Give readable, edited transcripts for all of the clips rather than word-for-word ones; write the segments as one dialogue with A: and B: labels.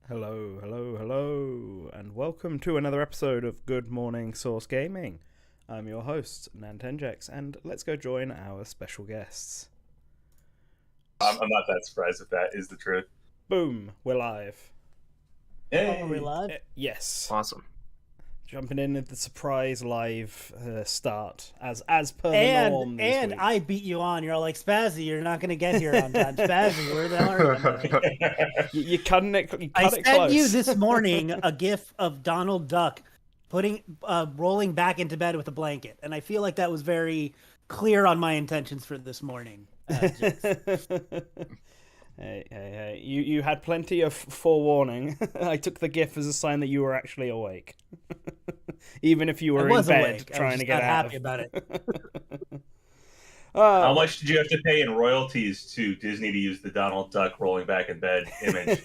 A: Hello, hello, hello, and welcome to another episode of Good Morning Source Gaming. I'm your host, NantenJex, and let's go join our special guests.
B: I'm not that surprised if that is the truth.
A: Boom, we're live.
B: Hey.
C: Are we live?
A: Yes.
D: Awesome.
A: Jumping in at the surprise live start, as per the norm this
C: And
A: week.
C: I beat you on. You're like, Spazzy, you're not going to get here on time. Spazzy, where the hell are you?
A: You cut it
C: I
A: close.
C: sent you this morning a gif of Donald Duck rolling back into bed with a blanket. And I feel like that was very clear on my intentions for this morning.
A: Hey. You had plenty of forewarning. I took the GIF as a sign that you were actually awake. Even if you were in bed trying to get out.
C: Happy about it.
B: How much did you have to pay in royalties to Disney to use the Donald Duck rolling back in bed image?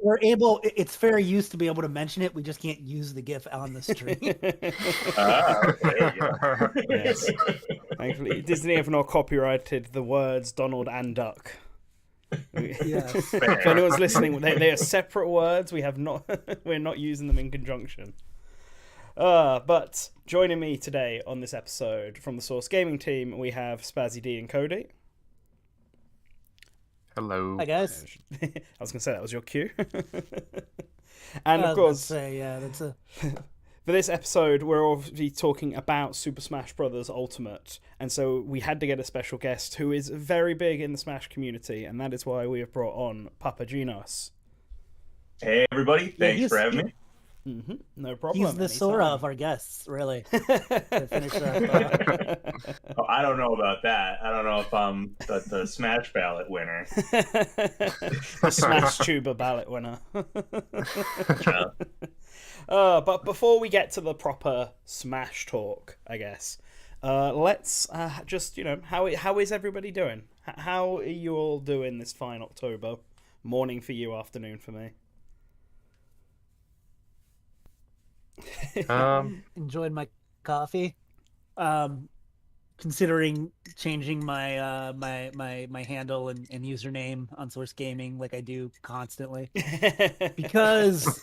C: We're able, it's fair use to be able to mention it. We just can't use the GIF on the stream.
B: Okay,
A: yes. Thankfully, Disney have not copyrighted the words Donald and Duck.
C: Yes.
A: If anyone's listening, they are separate words. We're not using them in conjunction. But joining me today on this episode from the Source Gaming team, we have Spazzy D and Kody.
D: Hello.
C: Hi, guys.
A: I was going to say that was your cue. And of course,
C: that's a...
A: for this episode, we're obviously talking about Super Smash Bros. Ultimate, and so we had to get a special guest who is very big in the Smash community, and that is why we have brought on PapaGenos.
B: Hey, everybody. Thanks for having me.
A: Mm-hmm. No problem.
C: He's the Sora of our guests, really. To finish
B: Oh, I don't know about that. I don't know if I'm the Smash ballot winner.
A: The Smash Tuber ballot winner.
B: Yeah.
A: But before we get to the proper Smash talk, I guess, let's just, how is everybody doing? How are you all doing this fine October morning for you, afternoon for me?
C: Enjoyed my coffee. Considering changing my my handle and username on Source Gaming like I do constantly, because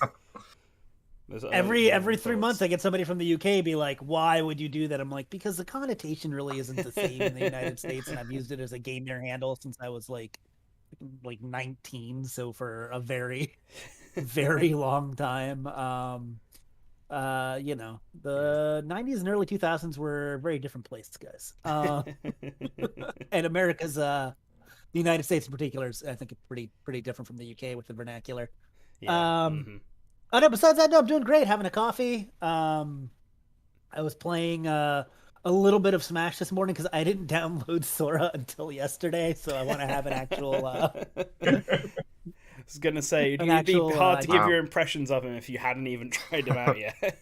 C: every 3 months I get somebody from the UK be like, "Why would you do that?" I'm like, because the connotation really isn't the same in the United States, and I've used it as a gamer handle since I was like 19, so for a very very long time. The 90s and early 2000s were a very different place, guys. And America's, the United States in particular, is, I think, pretty different from the UK with the vernacular.
A: Yeah.
C: Oh no, besides that, no, I'm doing great, having a coffee. I was playing a little bit of Smash this morning because I didn't download Sora until yesterday, so I want to have an actual...
A: I was going to say, it'd be hard to give your impressions of him if you hadn't even tried him out yet.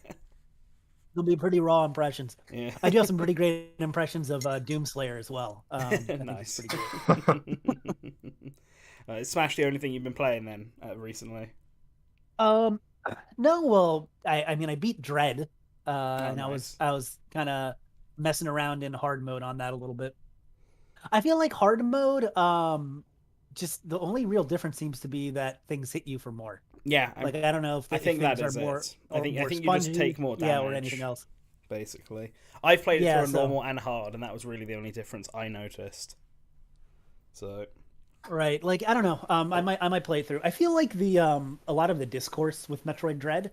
C: They'll be pretty raw impressions.
A: Yeah.
C: I do have some pretty great impressions of Doomslayer as well.
A: Nice. Is Smash the only thing you've been playing then recently?
C: No, well, I mean, I beat Dread, and
A: nice.
C: I was kind of messing around in hard mode on that a little bit. I feel like hard mode, just the only real difference seems to be that things hit you for more.
A: Yeah,
C: like I don't know if
A: I think that
C: things
A: is
C: are more.
A: it. I think
C: more
A: you
C: spongy,
A: just take more damage.
C: or anything else.
A: Basically, I've played it through normal and hard, and that was really the only difference I noticed. So,
C: right, like I don't know. I might play it through. I feel like the a lot of the discourse with Metroid Dread,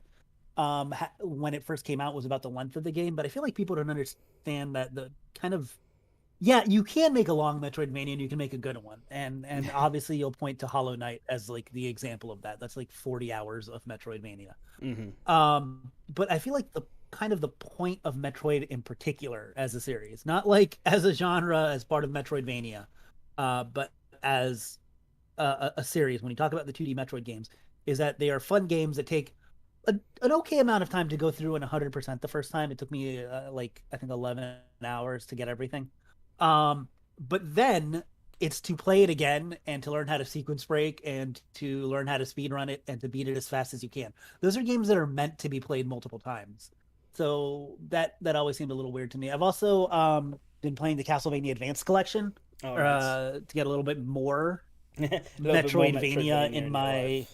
C: when it first came out, was about the length of the game, but I feel like people don't understand that the kind of. Yeah, you can make a long Metroidvania and you can make a good one. And obviously you'll point to Hollow Knight as like the example of that. That's like 40 hours of Metroidvania.
A: Mm-hmm.
C: But I feel like the kind of the point of Metroid in particular as a series, not like as a genre as part of Metroidvania, but as a series, when you talk about the 2D Metroid games, is that they are fun games that take an okay amount of time to go through and 100% the first time. It took me like I think 11 hours to get everything. But then it's to play it again and to learn how to sequence break and to learn how to speed run it and to beat it as fast as you can. Those are games that are meant to be played multiple times. So that always seemed a little weird to me. I've also been playing the Castlevania Advance Collection
A: nice.
C: To get a little bit more
A: A little bit more
C: Metroidvania in
A: your
C: my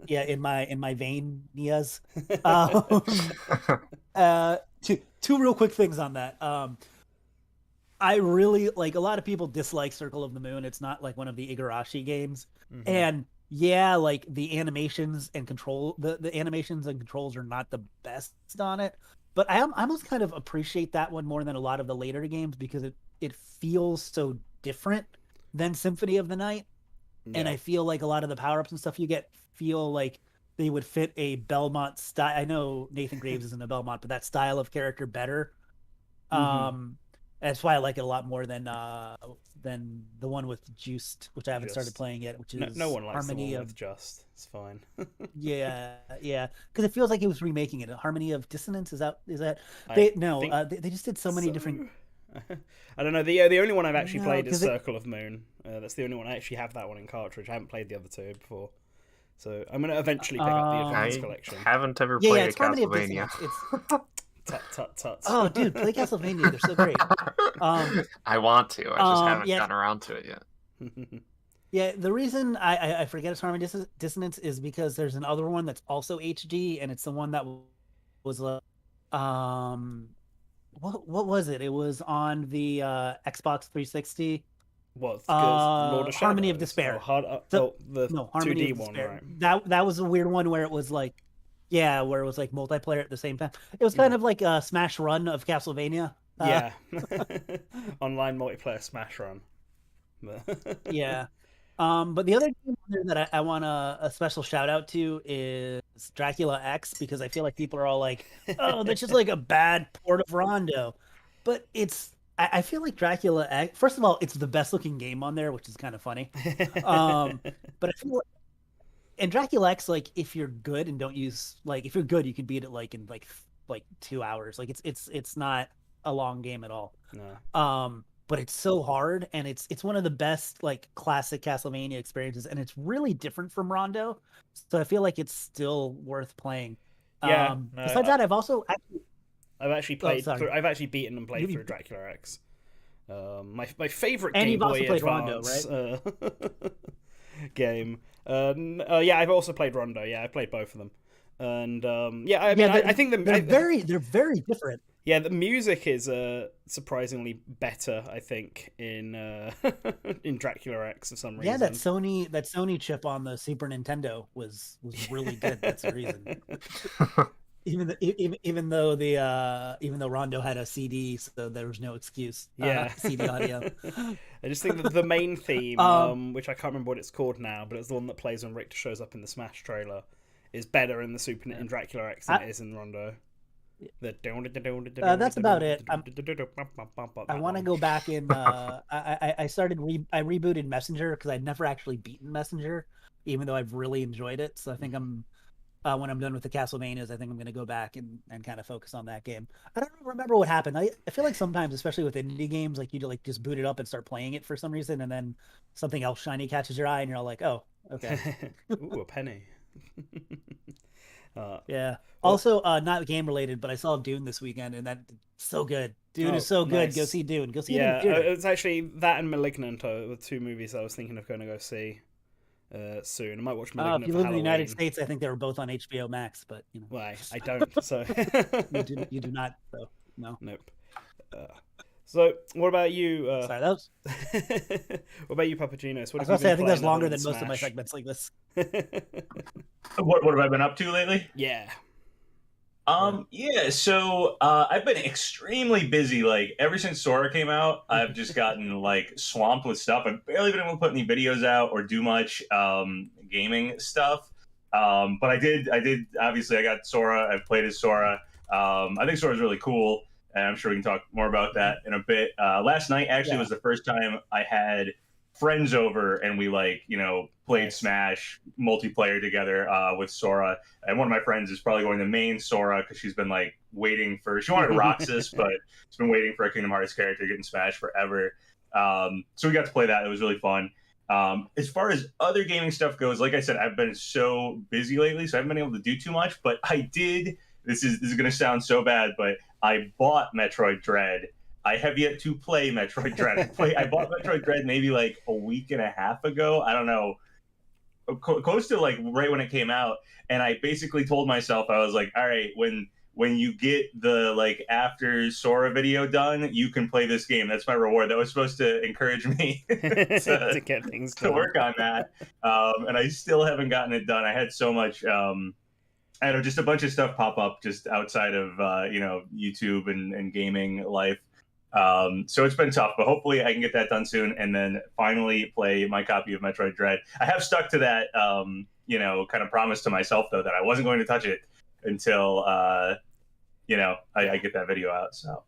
A: life.
C: in my vanias. Two real quick things on that. I really like, a lot of people dislike Circle of the Moon. It's not like one of the Igarashi games. And yeah, like the animations and the animations and controls are not the best on it. But I almost kind of appreciate that one more than a lot of the later games because it feels so different than Symphony of the Night. And
A: Yeah.
C: I feel like a lot of the power-ups and stuff you get feel like they would fit a Belmont style. I know Nathan Graves isn't a Belmont, but that style of character better. Um, that's why I like it a lot more than the one with Juiced, which I haven't started
A: Just
C: playing yet, which
A: no
C: is
A: one likes the
C: Harmony
A: one
C: of
A: with Just. It's fine.
C: yeah, because it feels like it was remaking it. Harmony of Dissonance, is that
A: I
C: they no
A: think
C: they just did so many different.
A: I don't know. The only one I've actually
C: No,
A: played is
C: because it
A: Circle of Moon. That's the only one I actually have that one in cartridge. I haven't played the other two before, so I'm gonna eventually pick up the Advance
D: I
A: Collection.
D: haven't ever
C: yeah,
D: played a
C: it's Harmony of
D: Castlevania.
C: Dissonance. It's
A: Tut tut tut.
C: oh, dude, play Castlevania. They're so great.
D: I want to. I just haven't
C: Yeah,
D: gotten around to it yet.
C: yeah. The reason I forget it's Harmony Dissonance is because there's another one that's also HD, and it's the one that was what was it? It was on the Xbox 360.
A: What? Lord of
C: Harmony of
A: Shadows?
C: Despair.
A: The
C: No, Harmony
A: 2D
C: of
A: one,
C: Despair.
A: right?
C: That was a weird one where it was like, yeah, where it was like multiplayer at the same time. It was kind of like a Smash Run of Castlevania.
A: Yeah. Online multiplayer Smash Run.
C: Yeah. But the other game on there that I want a special shout out to is Dracula X, because I feel like people are all like, oh, that's just like a bad port of Rondo. But I feel like Dracula X, first of all, it's the best looking game on there, which is kind of funny. But I feel like, and Dracula X, like if you're good and don't use, like if you're good, you can beat it like in like 2 hours. Like it's not a long game at all.
A: No.
C: But it's so hard, and it's one of the best like classic Castlevania experiences, and it's really different from Rondo, so I feel like it's still worth playing.
A: Yeah. No,
C: Besides that,
A: I've actually
C: oh,
A: played.
C: sorry.
A: I've actually beaten and played through Dracula X. My favorite
C: And
A: Game
C: you've also
A: Boy
C: played Rondo,
A: Advance game. Yeah, I've also played Rondo. Yeah, I played both of them, and yeah, I mean, I think
C: they're very different.
A: Yeah, the music is surprisingly better, I think, in in Dracula X for some reason.
C: Yeah, that Sony chip on the Super Nintendo was really good. That's the reason. Even though Rondo had a CD, so there was no excuse.
A: Yeah,
C: CD audio.
A: I just think that the main theme, which I can't remember what it's called now, but it's the one that plays when Richter shows up in the Smash trailer, is better in the in Dracula X than it is in Rondo.
C: That's about it. I want to go back in. I rebooted Messenger because I'd never actually beaten Messenger, even though I've really enjoyed it. So I think I'm when I'm done with the Castlevanias, I think I'm going to go back and kind of focus on that game. I don't remember what happened. I feel like sometimes, especially with indie games, like you like just boot it up and start playing it for some reason, and then something else shiny catches your eye, and you're all like, oh, okay.
A: Ooh, a penny.
C: Yeah. Also, not game related, but I saw Dune this weekend, and that's so good. Dune is so good.
A: Nice.
C: Go see Dune. Go see
A: yeah,
C: it in the theater.
A: It's actually that and Malignant are the two movies I was thinking of going to go see soon. I might watch Malignant
C: If you
A: for
C: live in the
A: Halloween.
C: United States, I think they were both on HBO Max, but you know.
A: Well, I don't, so
C: you do not, so no.
A: Nope. So, what about you?
C: Sorry, that was.
A: What about you, PapaGenos?
C: I was gonna say I think that's longer than most of my segments like this.
B: What have I been up to lately?
A: Yeah.
B: Yeah, so I've been extremely busy. Like ever since Sora came out, I've just gotten like swamped with stuff. I've barely been able to put any videos out or do much gaming stuff. But I did obviously I got Sora, I've played as Sora. I think Sora's really cool, and I'm sure we can talk more about that in a bit. Last night actually was the first time I had friends over and we played Smash multiplayer together with Sora. And one of my friends is probably going to main Sora because she's been waiting for, she wanted Roxas, but she's been waiting for a Kingdom Hearts character to get in Smash forever. So we got to play that. It was really fun. As far as other gaming stuff goes, like I said, I've been so busy lately, so I haven't been able to do too much, but I did, this is going to sound so bad, but I bought Metroid Dread. I have yet to play Metroid Dread. I bought Metroid Dread maybe like a week and a half ago. I don't know, close to like right when it came out, and I basically told myself, I was like, all right, when you get the like after Sora video done, you can play this game. That's my reward. That was supposed to encourage me
A: to get things
B: to
A: done.
B: work on that, and I still haven't gotten it done. I had so much. I don't know, just a bunch of stuff pop up just outside of YouTube and gaming life. So it's been tough, but hopefully I can get that done soon and then finally play my copy of Metroid Dread. I have stuck to that, kind of promise to myself though that I wasn't going to touch it until I get that video out. So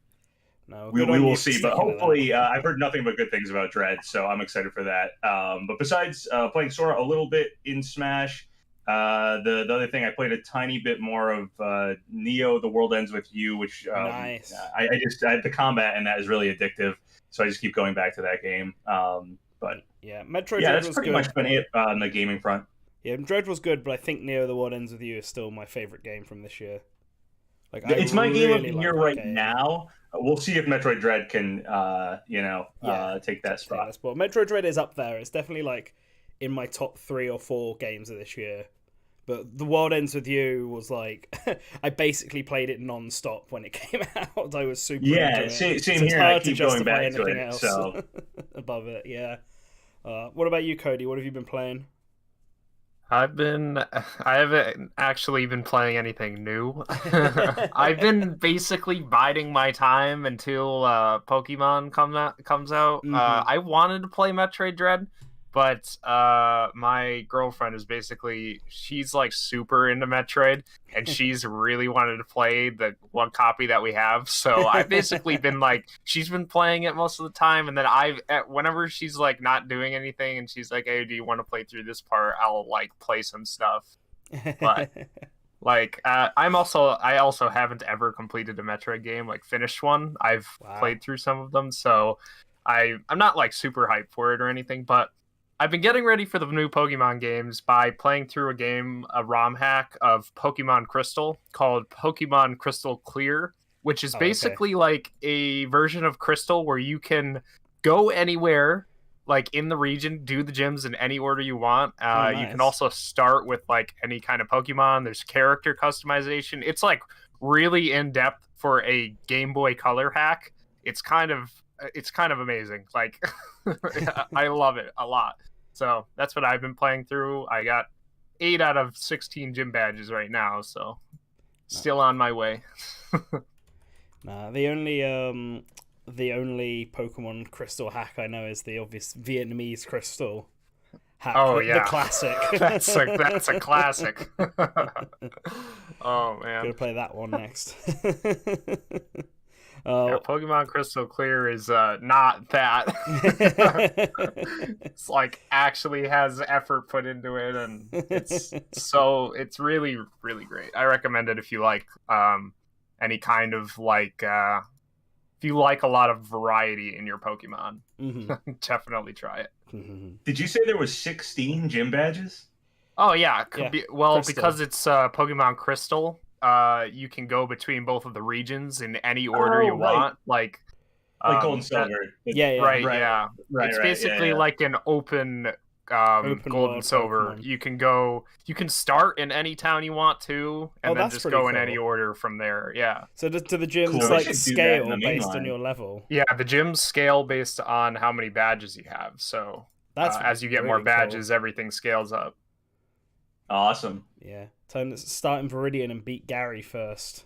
A: no,
B: we will see. But hopefully, I've heard nothing but good things about Dread, so I'm excited for that. But besides playing Sora a little bit in Smash. The other thing, I played a tiny bit more of Neo: The World Ends With You, which
A: nice.
B: The combat in that is really addictive, so I just keep going back to that game. But
A: yeah, Metroid.
B: Yeah,
A: Dread
B: that's
A: was
B: pretty
A: good.
B: much been it on the gaming front.
A: Yeah, Dread was good, but I think Neo: The World Ends With You is still my favorite game from this year.
B: Like, it's my game of the year right now. We'll see if Metroid Dread can, take that spot.
A: Metroid Dread is up there. It's definitely like in my top 3 or 4 games of this year. But The World Ends With You was like, I basically played it non-stop when it came out. I was super into it.
B: Same
A: so
B: here.
A: It's hard
B: I keep
A: to
B: going
A: justify
B: back to
A: anything
B: it.
A: else
B: So.
A: above it, yeah. What about you, Kody? What have you been playing?
D: I haven't actually been playing anything new. I've been basically biding my time until Pokemon comes out.
A: Mm-hmm.
D: I wanted to play Metroid Dread, but my girlfriend is she's like super into Metroid, and she's really wanted to play the one copy that we have. So I've basically been like, she's been playing it most of the time, and then whenever she's like not doing anything, and she's like, "Hey, do you want to play through this part?" I'll like play some stuff. But like, I also haven't ever completed a Metroid game, like finished one. I've played through some of them, so I'm not like super hyped for it or anything, but I've been getting ready for the new Pokemon games by playing through a ROM hack of Pokemon Crystal called Pokemon Crystal Clear, which is basically like a version of Crystal where you can go anywhere, like in the region, do the gyms in any order you want.
A: Nice.
D: You can also start with like any kind of Pokemon. There's character customization. It's like really in depth for a Game Boy Color hack. It's kind of amazing. Like, I love it a lot. So that's what I've been playing through. I got 8 out of 16 gym badges right now, so still on my way.
A: Nah, the only Pokemon Crystal hack I know is the obvious Vietnamese Crystal hack.
D: Oh yeah,
A: the classic.
D: that's a classic. Oh man,
A: gonna play that one next.
D: Yeah, Pokemon Crystal Clear is not that. It's like actually has effort put into it, and it's really, really great. I recommend it if you like any kind of like if you like a lot of variety in your Pokemon. Mm-hmm. Definitely try it.
A: Mm-hmm.
B: Did you say there was 16 gym badges?
D: Oh yeah,
A: Crystal.
D: Because it's Pokemon Crystal. You can go between both of the regions in any order you want, like
B: gold and silver.
A: Right.
D: It's basically like an open gold and silver.
A: Pokemon.
D: You can start in any town you want to, and then just go in any order from there. Yeah.
A: So do the gyms
B: Cool.
A: like scale based on your level?
D: Yeah, the gyms scale based on how many badges you have. So
A: that's
D: as you get more badges, everything scales up.
B: Awesome.
A: Yeah. Time to start in Viridian and beat Gary first.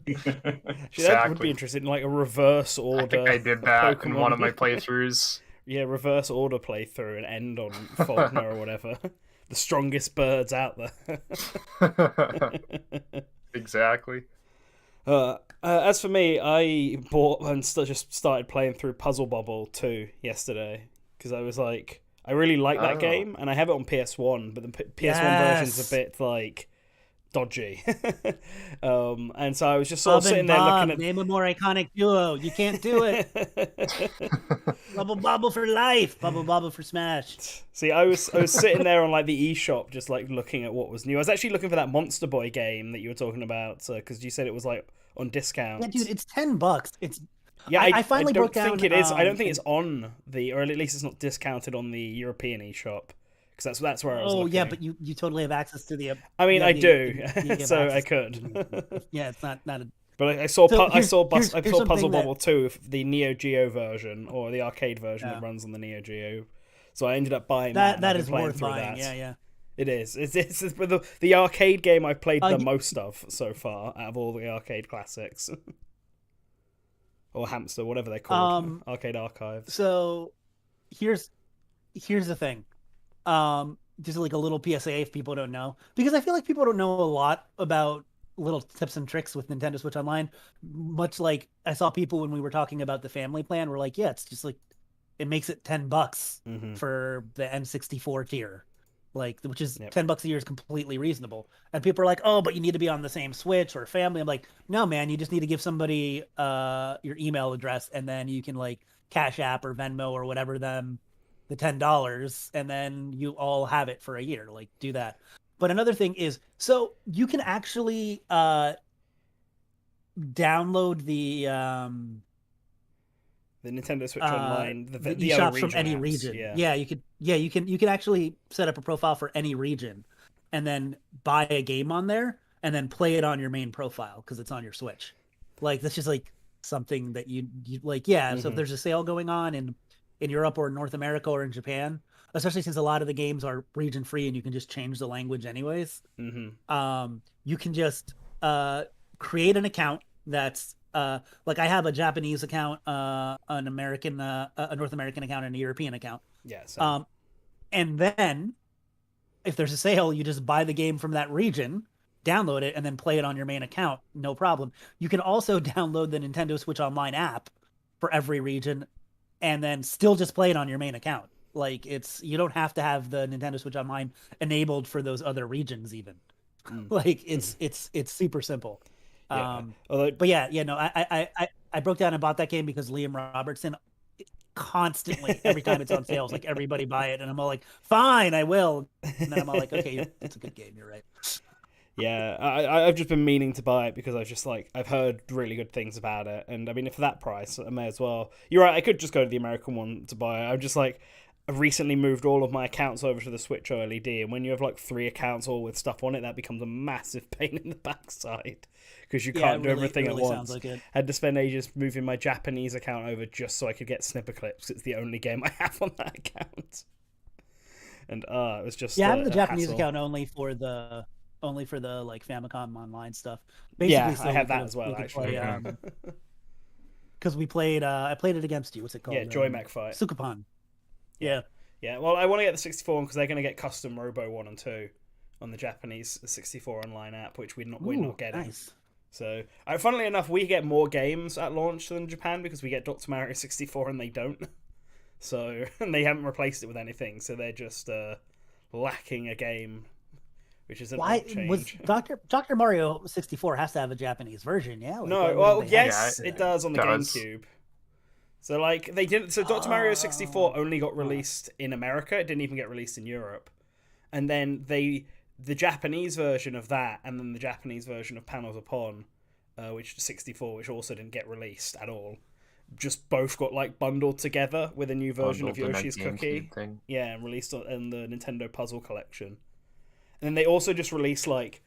D: Exactly.
A: That would be interesting, like a reverse order.
D: I think I did that
A: Pokemon.
D: in one of my playthroughs.
A: Yeah, reverse order playthrough and end on Faulkner or whatever. The strongest birds out there.
D: Exactly.
A: As for me, I bought and just started playing through Puzzle Bobble 2 yesterday because I was like, I really like that game, and I have it on PS1, but the PS1 version's a bit like dodgy. And so I was just sort of sitting there looking at.
C: Name a more iconic duo. You can't do it. Bubble Bobble for life. Bubble Bobble for Smash.
A: See, I was sitting there on like the eShop, just like looking at what was new. I was actually looking for that Monster Boy game that you were talking about, because you said it was like on discount.
C: Yeah, dude, it's $10.
A: Yeah,
C: I finally
A: don't
C: broke down.
A: think it is. I don't think it's on the, or at least it's not discounted on the European eShop, because that's where I was looking.
C: Yeah, but you totally have access to the.
A: I mean, I do,
C: you have
A: so I
C: access
A: could.
C: Yeah, it's not a.
A: But I saw
C: here's
A: Puzzle
C: something
A: Bobble 2, the Neo Geo version or the arcade version that runs on the Neo Geo. So I ended up buying that.
C: That
A: and
C: is
A: I've been
C: worth
A: through
C: buying.
A: that.
C: Yeah.
A: It is. It's the arcade game I've played the
C: You-
A: most of so far out of all the arcade classics. Or Hamster, whatever they're called. Arcade Archives.
C: So here's the thing. Just like a little PSA if people don't know, because I feel like people don't know a lot about little tips and tricks with Nintendo Switch Online. Much like I saw people when we were talking about the family plan were like, yeah, it's just like it makes it $10 for the N64 tier. Like, which is $10 a year is completely reasonable. And people are like, oh, but you need to be on the same Switch or family. I'm like, no, man, you just need to give somebody your email address, and then you can like Cash App or Venmo or whatever them the $10, and then you all have it for a year. Like, do that. But another thing is, so you can actually download the
A: Nintendo Switch Online, the
C: eShops from any
A: apps,
C: region. Yeah, you can actually set up a profile for any region, and then buy a game on there, and then play it on your main profile because it's on your Switch. Like, that's just like something that you like. Yeah, so if there's a sale going on in Europe or North America or in Japan, especially since a lot of the games are region free and you can just change the language anyways, you can just create an account that's like I have a Japanese account, an American, a North American account, and a European account.
A: Yes.
C: And then if there's a sale, you just buy the game from that region, download it, and then play it on your main account. No problem. You can also download the Nintendo Switch Online app for every region, and then still just play it on your main account. Like, you don't have to have the Nintendo Switch Online enabled for those other regions even. Like, it's super simple.
A: Yeah.
C: But I broke down and bought that game because Liam Robertson constantly, every time it's on sale, it's like everybody buy it, and I'm all like, fine, I will. And then I'm all like, okay, it's a good game. You're right.
A: Yeah, I've just been meaning to buy it because I've heard really good things about it, and I mean, for that price, I may as well. You're right, I could just go to the American one to buy it. I'm just like, I've recently moved all of my accounts over to the Switch OLED, and when you have like 3 accounts all with stuff on it, that becomes a massive pain in the backside because you can't do everything at once.
C: Sounds like it.
A: I had to spend ages moving my Japanese account over just so I could get Snipper Clips. It's the only game I have on that account, and it was just
C: I have the Japanese
A: hassle.
C: account only for the like Famicom Online stuff. Basically,
A: I have that as well, actually.
C: Because we played, I played it against you. What's it called?
A: Yeah, Joy Mech Fight.
C: Sukapan. Yeah.
A: Yeah, well, I want to get the 64 one because they're going to get custom Robo 1 and 2 on the Japanese 64 online app, which we're not getting.
C: Nice.
A: So, funnily enough, we get more games at launch than Japan because we get Dr. Mario 64 and they don't. So, and they haven't replaced it with anything, so they're just lacking a game, which is an odd change.
C: Was Dr. Mario 64 has to have a Japanese version? Yeah. Like,
A: no, well, yes, it does on the GameCube. So like they didn't. So Dr. Mario 64 only got released in America. It didn't even get released in Europe. And then the Japanese version of that, and then the Japanese version of Panels Upon, which is 64, which also didn't get released at all. Just both got like bundled together with a new version of Yoshi's Cookie. Yeah, and released in the Nintendo Puzzle Collection. And then they also just released like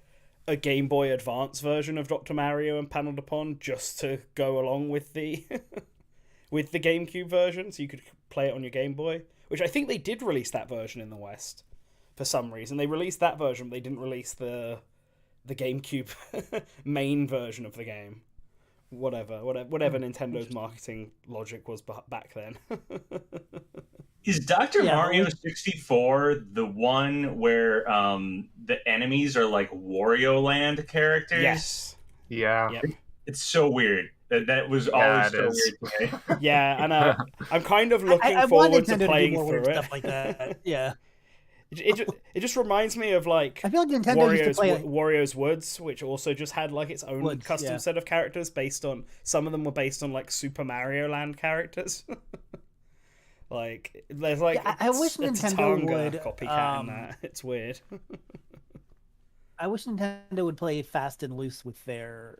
A: a Game Boy Advance version of Dr. Mario and Paneled Upon just to go along with the. With the GameCube version, so you could play it on your Game Boy, which I think they did release that version in the West for some reason. They released that version, but they didn't release the GameCube main version of the game. Whatever Nintendo's marketing logic was back then.
B: Is Dr. Mario 64 the one where the enemies are like Wario Land characters?
A: Yes.
D: Yeah.
A: Yep.
B: It's so weird. That was always so weird to me.
A: Yeah, and I'm kind of looking forward to playing through it.
C: Stuff like that. Yeah.
A: It just reminds me of like
C: I feel like Nintendo used to play
A: Wario's Woods, which also just had like its own custom set of characters based on some of them were based on like Super Mario Land characters. Like there's like
C: I wish Nintendo would
A: copycat in that. It's weird.
C: I wish Nintendo would play fast and loose with their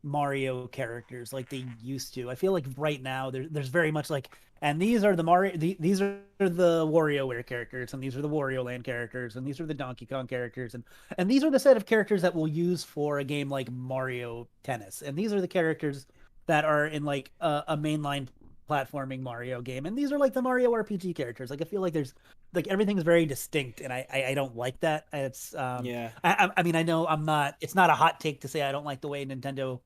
C: Mario characters like they used to. I feel like right now there's very much like, and these are the Mario, these are the WarioWare characters, and these are the Wario Land characters, and these are the Donkey Kong characters, and these are the set of characters that we'll use for a game like Mario Tennis, and these are the characters that are in like a mainline platforming Mario game, and these are like the Mario RPG characters. Like I feel like there's like everything's very distinct, and I don't like that. It's
A: Yeah.
C: I mean I know I'm not. It's not a hot take to say I don't like the way Nintendo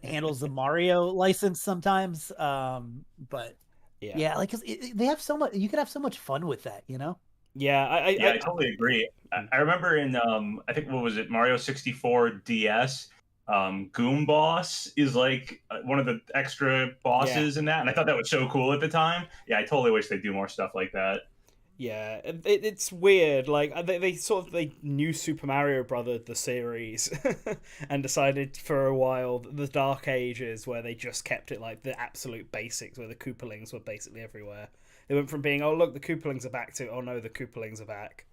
C: handles the Mario license sometimes. But yeah, like 'cause they have so much. You could have so much fun with that, you know.
A: Yeah,
B: I totally agree. I remember in I think what was it, Mario 64 DS. Goom Boss is like one of the extra bosses in that, and I thought that was so cool at the time. Yeah, I totally wish they'd do more stuff like that.
A: Yeah, it's weird. Like they knew Super Mario Brothers the series, and decided for a while the Dark Ages where they just kept it like the absolute basics, where the Koopalings were basically everywhere. They went from being, oh look, the Koopalings are back, to, oh no, the Koopalings are back,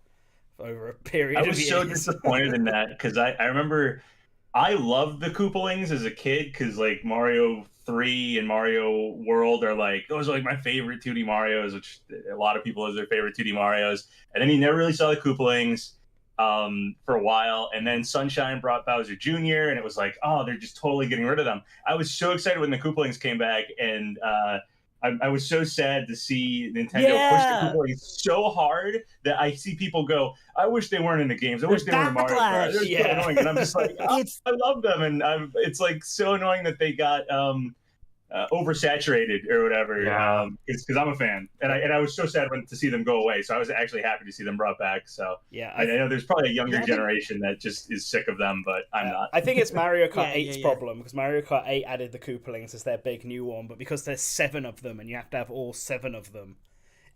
A: over a period.
B: I was so disappointed in that, because I remember I loved the Koopalings as a kid, because like Mario 3 and Mario World are like, those are like my favorite 2D Marios, which a lot of people is their favorite 2D Marios. And then you never really saw the Koopalings for a while, and then Sunshine brought Bowser Jr., and it was like, oh, they're just totally getting rid of them. I was so excited when the Koopalings came back, and I was so sad to see Nintendo push the Koopalings so hard that I see people go, I wish they weren't in the games. I wish they weren't in Mario Kart. They're so annoying. And I'm just like, oh, I love them. And it's like so annoying that they got oversaturated or whatever. Because I'm a fan. And I was so sad to see them go away. So I was actually happy to see them brought back. So
A: yeah,
B: I know there's probably a younger generation that just is sick of them, but I'm not.
A: I think it's Mario Kart 8's problem, because Mario Kart 8 added the Koopalings as their big new one, but because there's 7 of them and you have to have all 7 of them,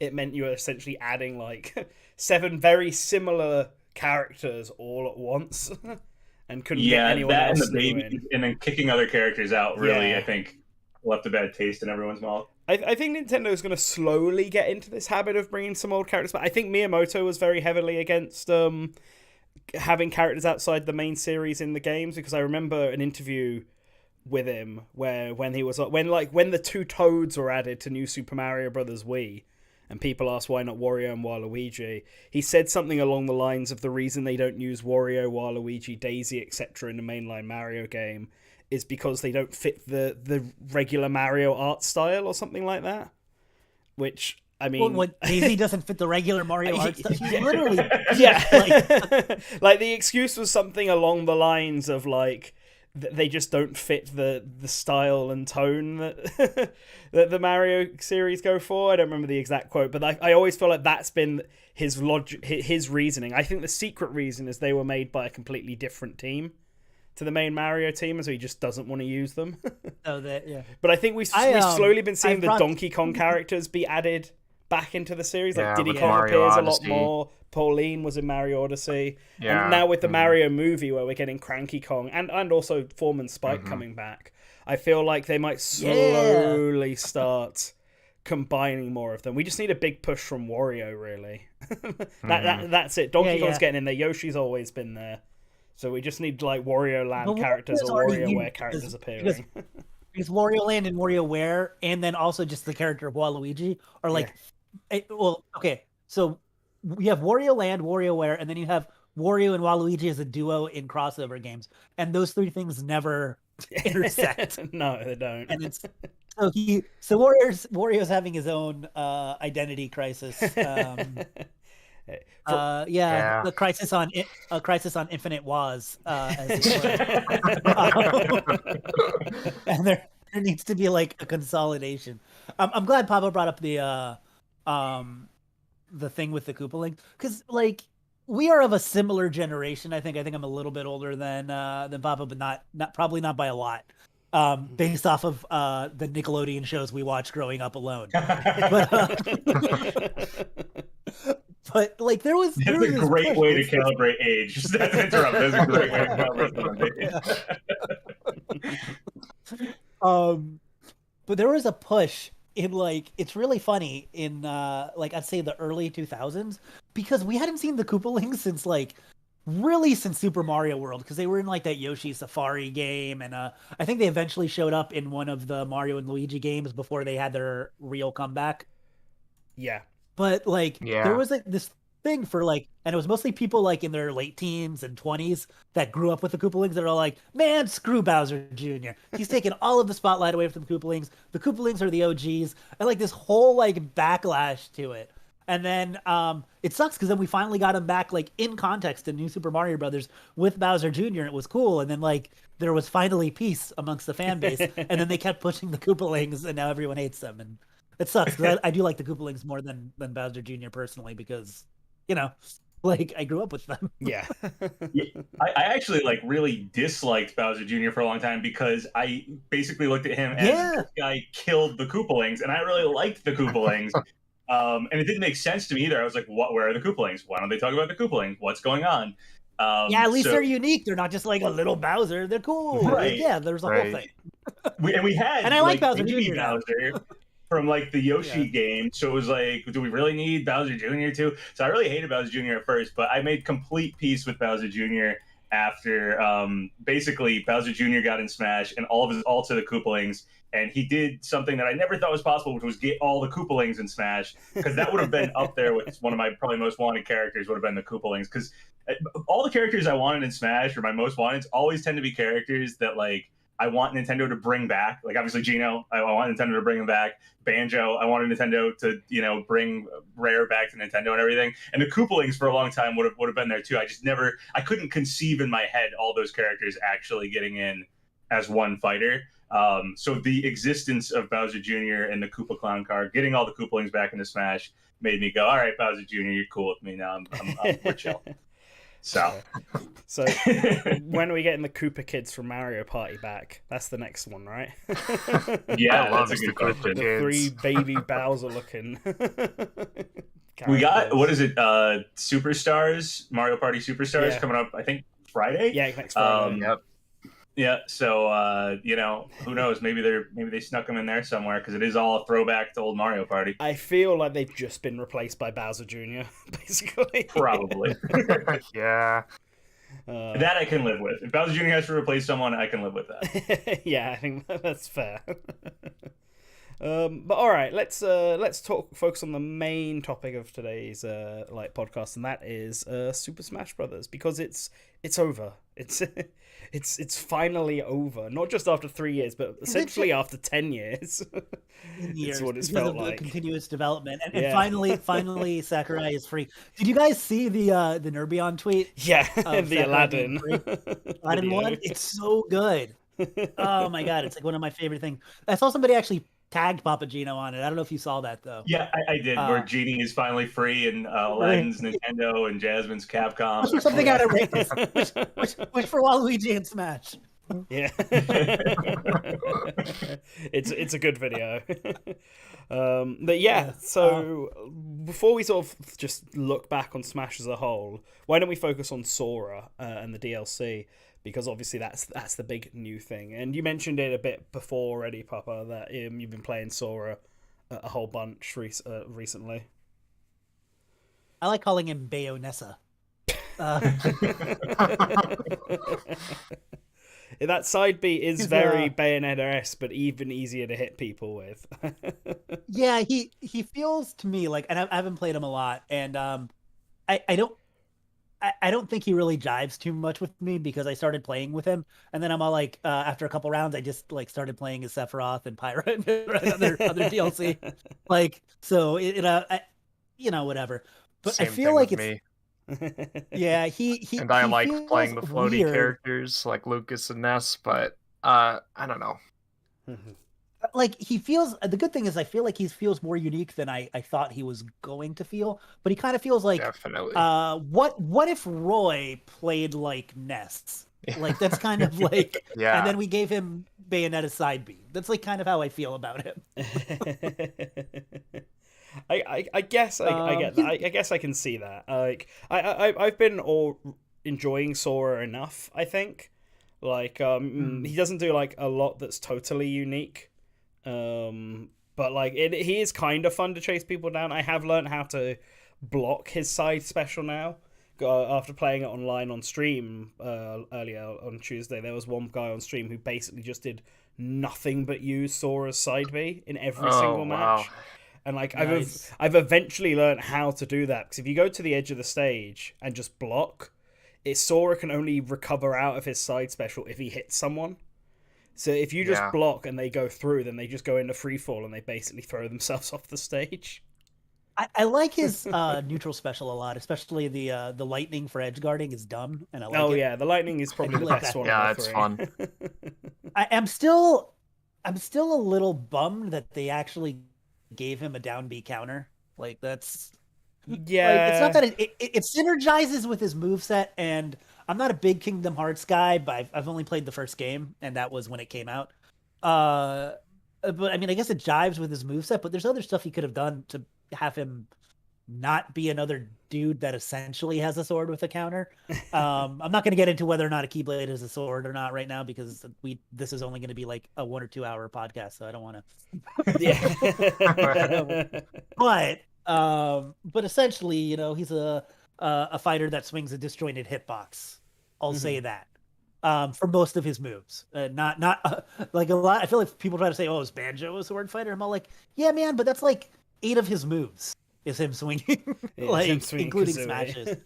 A: it meant you were essentially adding like 7 very similar characters all at once, and couldn't get anyone else
B: and the baby, and then kicking other characters out really, I think, left a bad taste in everyone's mouth.
A: I think Nintendo is going to slowly get into this habit of bringing some old characters back. I think Miyamoto was very heavily against having characters outside the main series in the games, because I remember an interview with him where when the 2 Toads were added to New Super Mario Brothers Wii, and people asked why not Wario and Waluigi, he said something along the lines of the reason they don't use Wario, Waluigi, Daisy, etc. in the mainline Mario game is because they don't fit the regular Mario art style or something like that. Which, I mean...
C: Well, Daisy doesn't fit the regular Mario art style. She's literally...
A: Like, the excuse was something along the lines of, like, they just don't fit the style and tone that, that the Mario series go for. I don't remember the exact quote, but I always feel like that's been his reasoning. I think the secret reason is they were made by a completely different team to the main Mario team, so he just doesn't want to use them. But I think we've slowly been seeing the Donkey Kong characters be added back into the series. Like Diddy Kong appears a lot more. Pauline was in Mario Odyssey. And now with the Mario movie where we're getting Cranky Kong and also Foreman Spike coming back, I feel like they might slowly start combining more of them. We just need a big push from Wario, really. That's it. Donkey Kong's getting in there. Yoshi's always been there. So we just need like Wario Land characters or WarioWare characters appearing.
C: Because Wario Land and WarioWare, and then also just the character of Waluigi are like, so you have Wario Land, WarioWare, and then you have Wario and Waluigi as a duo in crossover games, and those 3 things never intersect.
A: No, they don't.
C: And it's so Wario's having his own identity crisis. The crisis on Infinite Waz, as it were. And there needs to be like a consolidation. I'm glad Papa brought up the thing with the Koopaling, because like we are of a similar generation. I think I'm a little bit older than Papa, but not probably not by a lot. Based off of the Nickelodeon shows we watched growing up alone. But like there was
B: a great way to calibrate age. Just to interrupt. That's a great way to calibrate age.
C: But there was a push in like, it's really funny in like I'd say the early 2000s, because we hadn't seen the Koopalings since like really since Super Mario World, because they were in like that Yoshi Safari game, and I think they eventually showed up in one of the Mario and Luigi games before they had their real comeback.
A: Yeah.
C: But like there
D: Yeah.
C: was like this thing for like, and it was mostly people like in their late teens and 20s that grew up with the Koopalings that are like, man, screw Bowser Jr. He's taken all of the spotlight away from the Koopalings. The Koopalings are the OGs, and like this whole like backlash to it. And then it sucks because then we finally got him back like in context in New Super Mario Brothers with Bowser Jr. and it was cool. And then like there was finally peace amongst the fan base, and then they kept pushing the Koopalings, and now everyone hates them. And it sucks because I do like the Koopalings more than Bowser Jr. personally because, you know, like I grew up with them.
A: Yeah.
B: Yeah, I actually like really disliked Bowser Jr. for a long time because I basically looked at him as this guy killed the Koopalings, and I really liked the Koopalings. And it didn't make sense to me either. I was like, "What? Where are the Koopalings? Why don't they talk about the Koopalings? What's going on?"
C: Yeah, at least they're unique. They're not just like a little Bowser. They're cool.
B: Right.
C: Like, yeah, there's a whole thing.
B: We had
C: and I like Bowser
B: baby
C: Jr. now.
B: Bowser from like the Yoshi game, so it was like, do we really need Bowser Jr. too? So I really hated Bowser Jr. at first, but I made complete peace with Bowser Jr. after basically Bowser Jr. got in Smash and all of his ults are the Koopalings, and he did something that I never thought was possible, which was get all the Koopalings in Smash, because that would have been up there with one of my probably most wanted characters would have been the Koopalings, because all the characters I wanted in Smash or my most wanted always tend to be characters that like I want Nintendo to bring back. Like obviously Geno, I want Nintendo to bring him back. Banjo, I wanted Nintendo to, you know, bring Rare back to Nintendo and everything. And the Koopalings for a long time would have been there too. I couldn't conceive in my head all those characters actually getting in as one fighter. So the existence of Bowser Jr. and the Koopa Clown card, getting all the Koopalings back into Smash, made me go, all right, Bowser Jr., you're cool with me now. We're chill. So
A: when are we getting the Koopa kids from Mario Party back? That's the next one, right?
B: Yeah, that's a good question.
A: The three baby Bowser looking.
B: We got, what is it? Superstars, Mario Party Superstars coming up, I think Friday.
A: Yeah, next Friday.
D: Yep.
B: Yeah, so you know, who knows? Maybe they snuck them in there somewhere because it is all a throwback to old Mario Party.
A: I feel like they've just been replaced by Bowser Jr. Basically,
B: probably.
D: Yeah,
B: that I can live with. If Bowser Jr. has to replace someone, I can live with that.
A: Yeah, I think that's fair. But all right, let's focus on the main topic of today's podcast, and that is Super Smash Brothers, because it's over. It's finally over. Not just after 3 years, but essentially after 10 years. It's what it's felt like.
C: Continuous development, and finally, Sakurai is free. Did you guys see the Nerbion tweet?
A: Yeah, the Aladdin
C: one. It's so good. Oh my god, it's like one of my favorite things. I saw somebody actually tagged PapaGeno on it. I don't know if you saw that though.
B: Yeah, I did. Where Genie is finally free, and Aladdin's Nintendo, and Jasmine's Capcom.
C: Or something outrageous. which for Waluigi and Smash.
A: Yeah, it's a good video. But yeah, so before we sort of just look back on Smash as a whole, why don't we focus on Sora and the DLC? Because obviously that's the big new thing. And you mentioned it a bit before already, Papa, that you've been playing Sora a whole bunch recently.
C: I like calling him Bayonessa.
A: That side B is very Bayonetta-esque, but even easier to hit people with.
C: Yeah, he feels to me like, and I haven't played him a lot, and I don't think he really jives too much with me because I started playing with him, and then I'm all like, after a couple rounds, I just like started playing as Sephiroth and Pyra and other DLC, like so whatever. But
D: Same
C: I feel like it's
D: me.
C: Yeah, he
D: and I like playing the floaty
C: weird
D: characters like Lucas and Ness, but I don't know.
C: Like he feels, the good thing is I feel like he feels more unique than I thought he was going to feel, but he kind of feels like
D: Definitely.
C: What if Roy played like Ness? Like that's kind of like
D: yeah.
C: And then we gave him Bayonetta side B. That's like kind of how I feel about him.
A: I guess I get that. I guess I can see that. Like I've been enjoying Sora enough, I think. Like he doesn't do like a lot that's totally unique. But like he is kind of fun to chase people down. I have learned how to block his side special now, after playing it online on stream earlier on Tuesday, there was one guy on stream who basically just did nothing but use Sora's side B in every single match. And like
C: Nice.
A: I've eventually learned how to do that, because if you go to the edge of the stage and just block, Sora can only recover out of his side special if he hits someone. So if you just block and they go through, then they just go into free fall and they basically throw themselves off the stage.
C: I like his neutral special a lot, especially the lightning for edge guarding is dumb, and I like it.
A: Yeah, the lightning is probably the
C: like
A: best
C: that.
A: one.
D: Yeah,
A: of the
D: it's
A: three.
D: fun.
C: I'm still a little bummed that they actually gave him a down B counter. Like that's
A: Yeah,
C: like, it's not that it synergizes with his moveset, and I'm not a big Kingdom Hearts guy, but I've only played the first game, and that was when it came out. But I mean, I guess it jives with his moveset, but there's other stuff he could have done to have him not be another dude that essentially has a sword with a counter. I'm not going to get into whether or not a Keyblade is a sword or not right now, because this is only going to be like a 1 or 2 hour podcast, so I don't want to.
A: yeah.
C: But essentially, you know, he's a fighter that swings a disjointed hitbox. I'll say that. For most of his moves, not like a lot. I feel like people try to say, "Oh, is Banjo a sword fighter?" I'm all like, "Yeah, man," but that's like 8 of his moves is him swinging, like
A: him swinging
C: including
A: Kazooie.
C: smashes.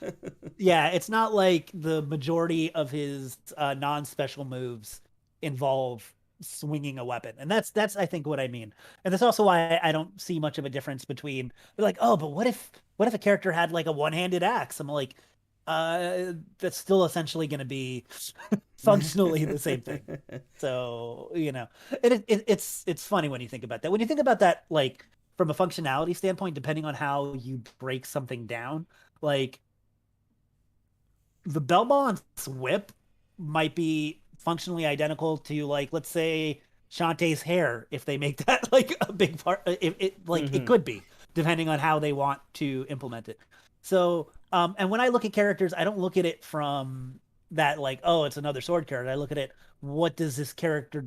C: Yeah, it's not like the majority of his non-special moves involve swinging a weapon, and that's I think what I mean. And that's also why I don't see much of a difference between, like, oh, but what if a character had like a one-handed axe? I'm like, that's still essentially going to be functionally the same thing. So, you know, it's funny when you think about that. When you think about that, like from a functionality standpoint, depending on how you break something down, like the Belmont's whip might be functionally identical to, like, let's say Shantae's hair, if they make that like a big part. If it like it could be, depending on how they want to implement it. So, and when I look at characters, I don't look at it from that like, oh, it's another sword character. I look at it, what does this character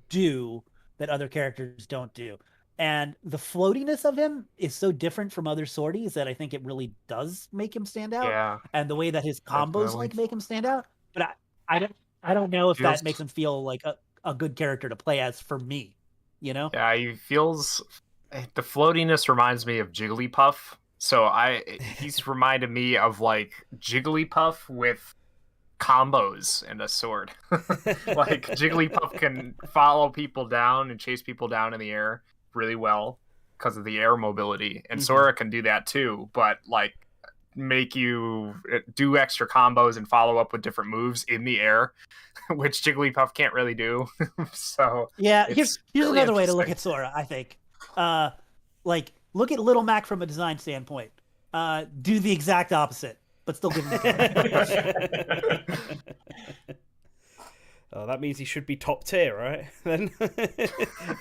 C: do that other characters don't do? And the floatiness of him is so different from other swordies that I think it really does make him stand out.
D: Yeah,
C: And the way that his combos
D: definitely.
C: like make him stand out. But I don't know if
D: Feels-
C: that makes him feel like a good character to play as for me, you know?
D: Yeah, he feels the floatiness reminds me of Jigglypuff. So he's reminded me of like Jigglypuff with combos and a sword. Like Jigglypuff can follow people down and chase people down in the air really well because of the air mobility, and Sora can do that too, but like make you do extra combos and follow up with different moves in the air, which Jigglypuff can't really do. So
C: yeah, here's
D: really
C: another way to look
D: interesting.
C: at Sora, I think. Like, look at Little Mac from a design standpoint. Do the exact opposite, but still give him the
A: Oh, that means he should be top tier, right? Then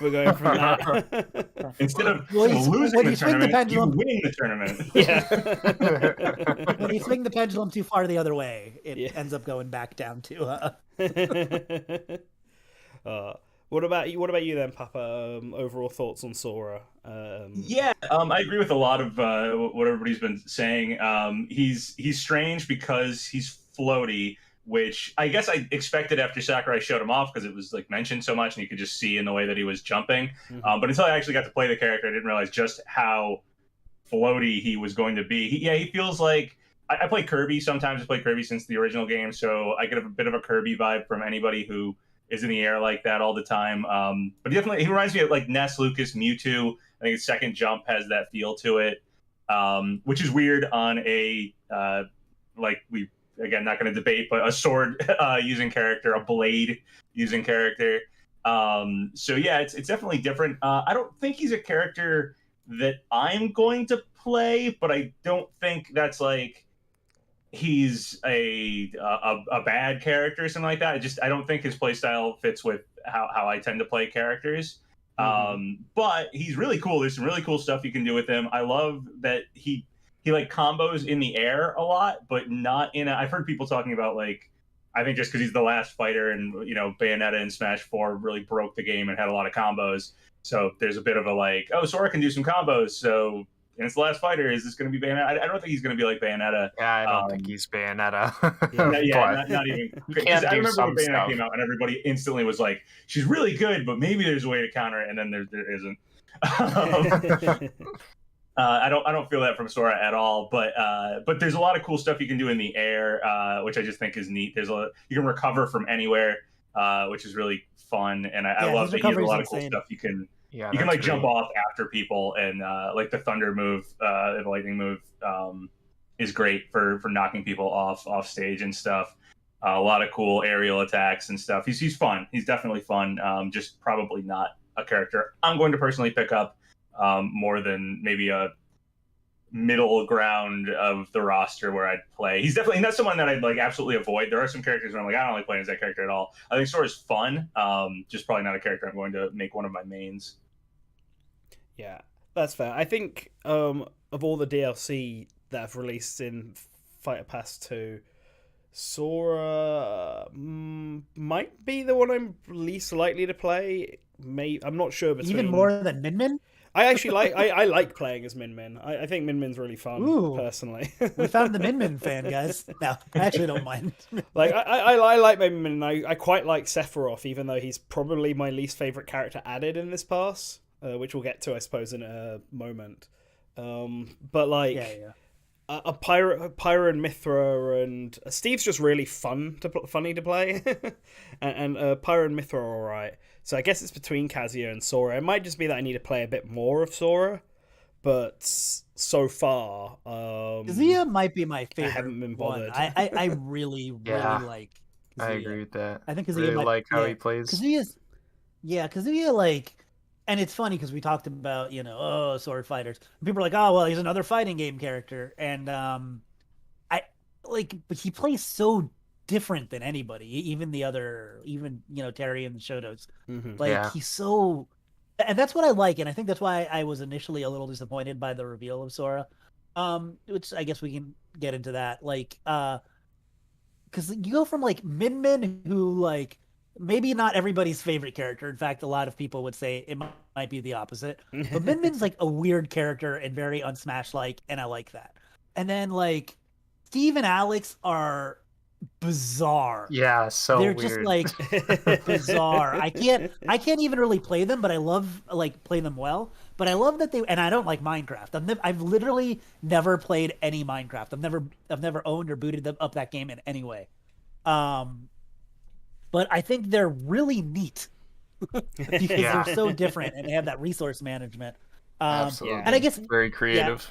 A: we're going from that.
B: Instead of
C: Well,
B: losing
C: when
B: the
C: you swing the
B: tournament, you
C: pendulum-
B: winning the tournament.
A: Yeah.
C: When you swing the pendulum too far the other way, it
A: Yeah.
C: ends up going back down to
A: What about you? What about you then, Papa? Overall thoughts on Sora?
B: Yeah, I agree with a lot of what everybody's been saying. He's strange because he's floaty, which I guess I expected after Sakurai showed him off, because it was like mentioned so much and you could just see in the way that he was jumping. But until I actually got to play the character, I didn't realize just how floaty he was going to be. He feels like I play Kirby sometimes. I play Kirby since the original game, so I get a bit of a Kirby vibe from anybody who is in the air like that all the time. But he reminds me of like Ness, Lucas, Mewtwo. I think his second jump has that feel to it, which is weird on a again, not going to debate, but a sword using character, a blade using character. So yeah, it's definitely different. I don't think he's a character that I'm going to play, but I don't think that's like he's a bad character or something like that. I don't think his playstyle fits with how I tend to play characters. But he's really cool. There's some really cool stuff you can do with him. I love that he like combos in the air a lot, but not in I've heard people talking about, like, I think just because he's the last fighter, and you know, Bayonetta and Smash 4 really broke the game and had a lot of combos. So there's a bit of a like, oh, Sora can do some combos, so and it's the last fighter. Is this going to be Bayonetta? I don't think he's going to be like Bayonetta.
D: Yeah, I don't think he's Bayonetta.
B: Not even.
D: You
B: Because
D: can't
B: I
D: do
B: remember
D: some
B: when Bayonetta
D: stuff.
B: came out, and everybody instantly was like, "She's really good, but maybe there's a way to counter it," and then there isn't. I don't feel that from Sora at all, but there's a lot of cool stuff you can do in the air, which I just think is neat. You can recover from anywhere, which is really fun, and I love that he has a lot of cool stuff. You can like jump off after people, and like the thunder move, the lightning move is great for knocking people off stage and stuff. A lot of cool aerial attacks and stuff. He's fun. He's definitely fun. Just probably not a character I'm going to personally pick up. More than maybe a middle ground of the roster where I'd play. He's definitely not someone that I'd like absolutely avoid. There are some characters where I'm like, I don't like playing as that character at all. I think Sora's fun, just probably not a character I'm going to make one of my mains.
A: Yeah, that's fair. I think of all the DLC that have released in Fighter Pass 2, Sora might be the one I'm least likely to play. I'm not sure between...
C: Even more than Min Min?
A: I actually I like playing as Min Min. I think Min Min's really fun, personally.
C: We found the Min Min fan, guys. No, I actually don't mind.
A: Like I like Min Min. I quite like Sephiroth, even though he's probably my least favorite character added in this pass, which we'll get to, I suppose, in a moment. But like, a Pyra and Mithra and Steve's just really funny to play, and Pyra and Mithra are alright. So I guess it's between Kazuya and Sora. It might just be that I need to play a bit more of Sora, but so far,
C: Kazuya might be my favorite.
A: I haven't been bothered.
C: I really like Kazuya.
D: I agree with that.
C: I think Kazuya
D: really like how he plays.
C: Kazuya like, and it's funny because we talked about sword fighters. People are like, oh well, he's another fighting game character, and but he plays so different than anybody, even Terry and the Shotos.
A: Mm-hmm.
C: He's so, and that's what I like, and I think that's why I was initially a little disappointed by the reveal of Sora, which I guess we can get into that, because you go from like Min Min, who like maybe not everybody's favorite character. In fact, a lot of people would say it might be the opposite, but Min Min's like a weird character and very unsmash like, and I like that. And then like Steve and Alex are bizarre.
D: Yeah, so
C: they're
D: weird.
C: Just like bizarre. I can't even really play them, but I love play them well. But I love that and I don't like Minecraft. I've literally never played any Minecraft. I've never owned or booted up that game in any way. But I think they're really neat because they're so different and they have that resource management.
D: Absolutely.
C: And I guess
D: very creative.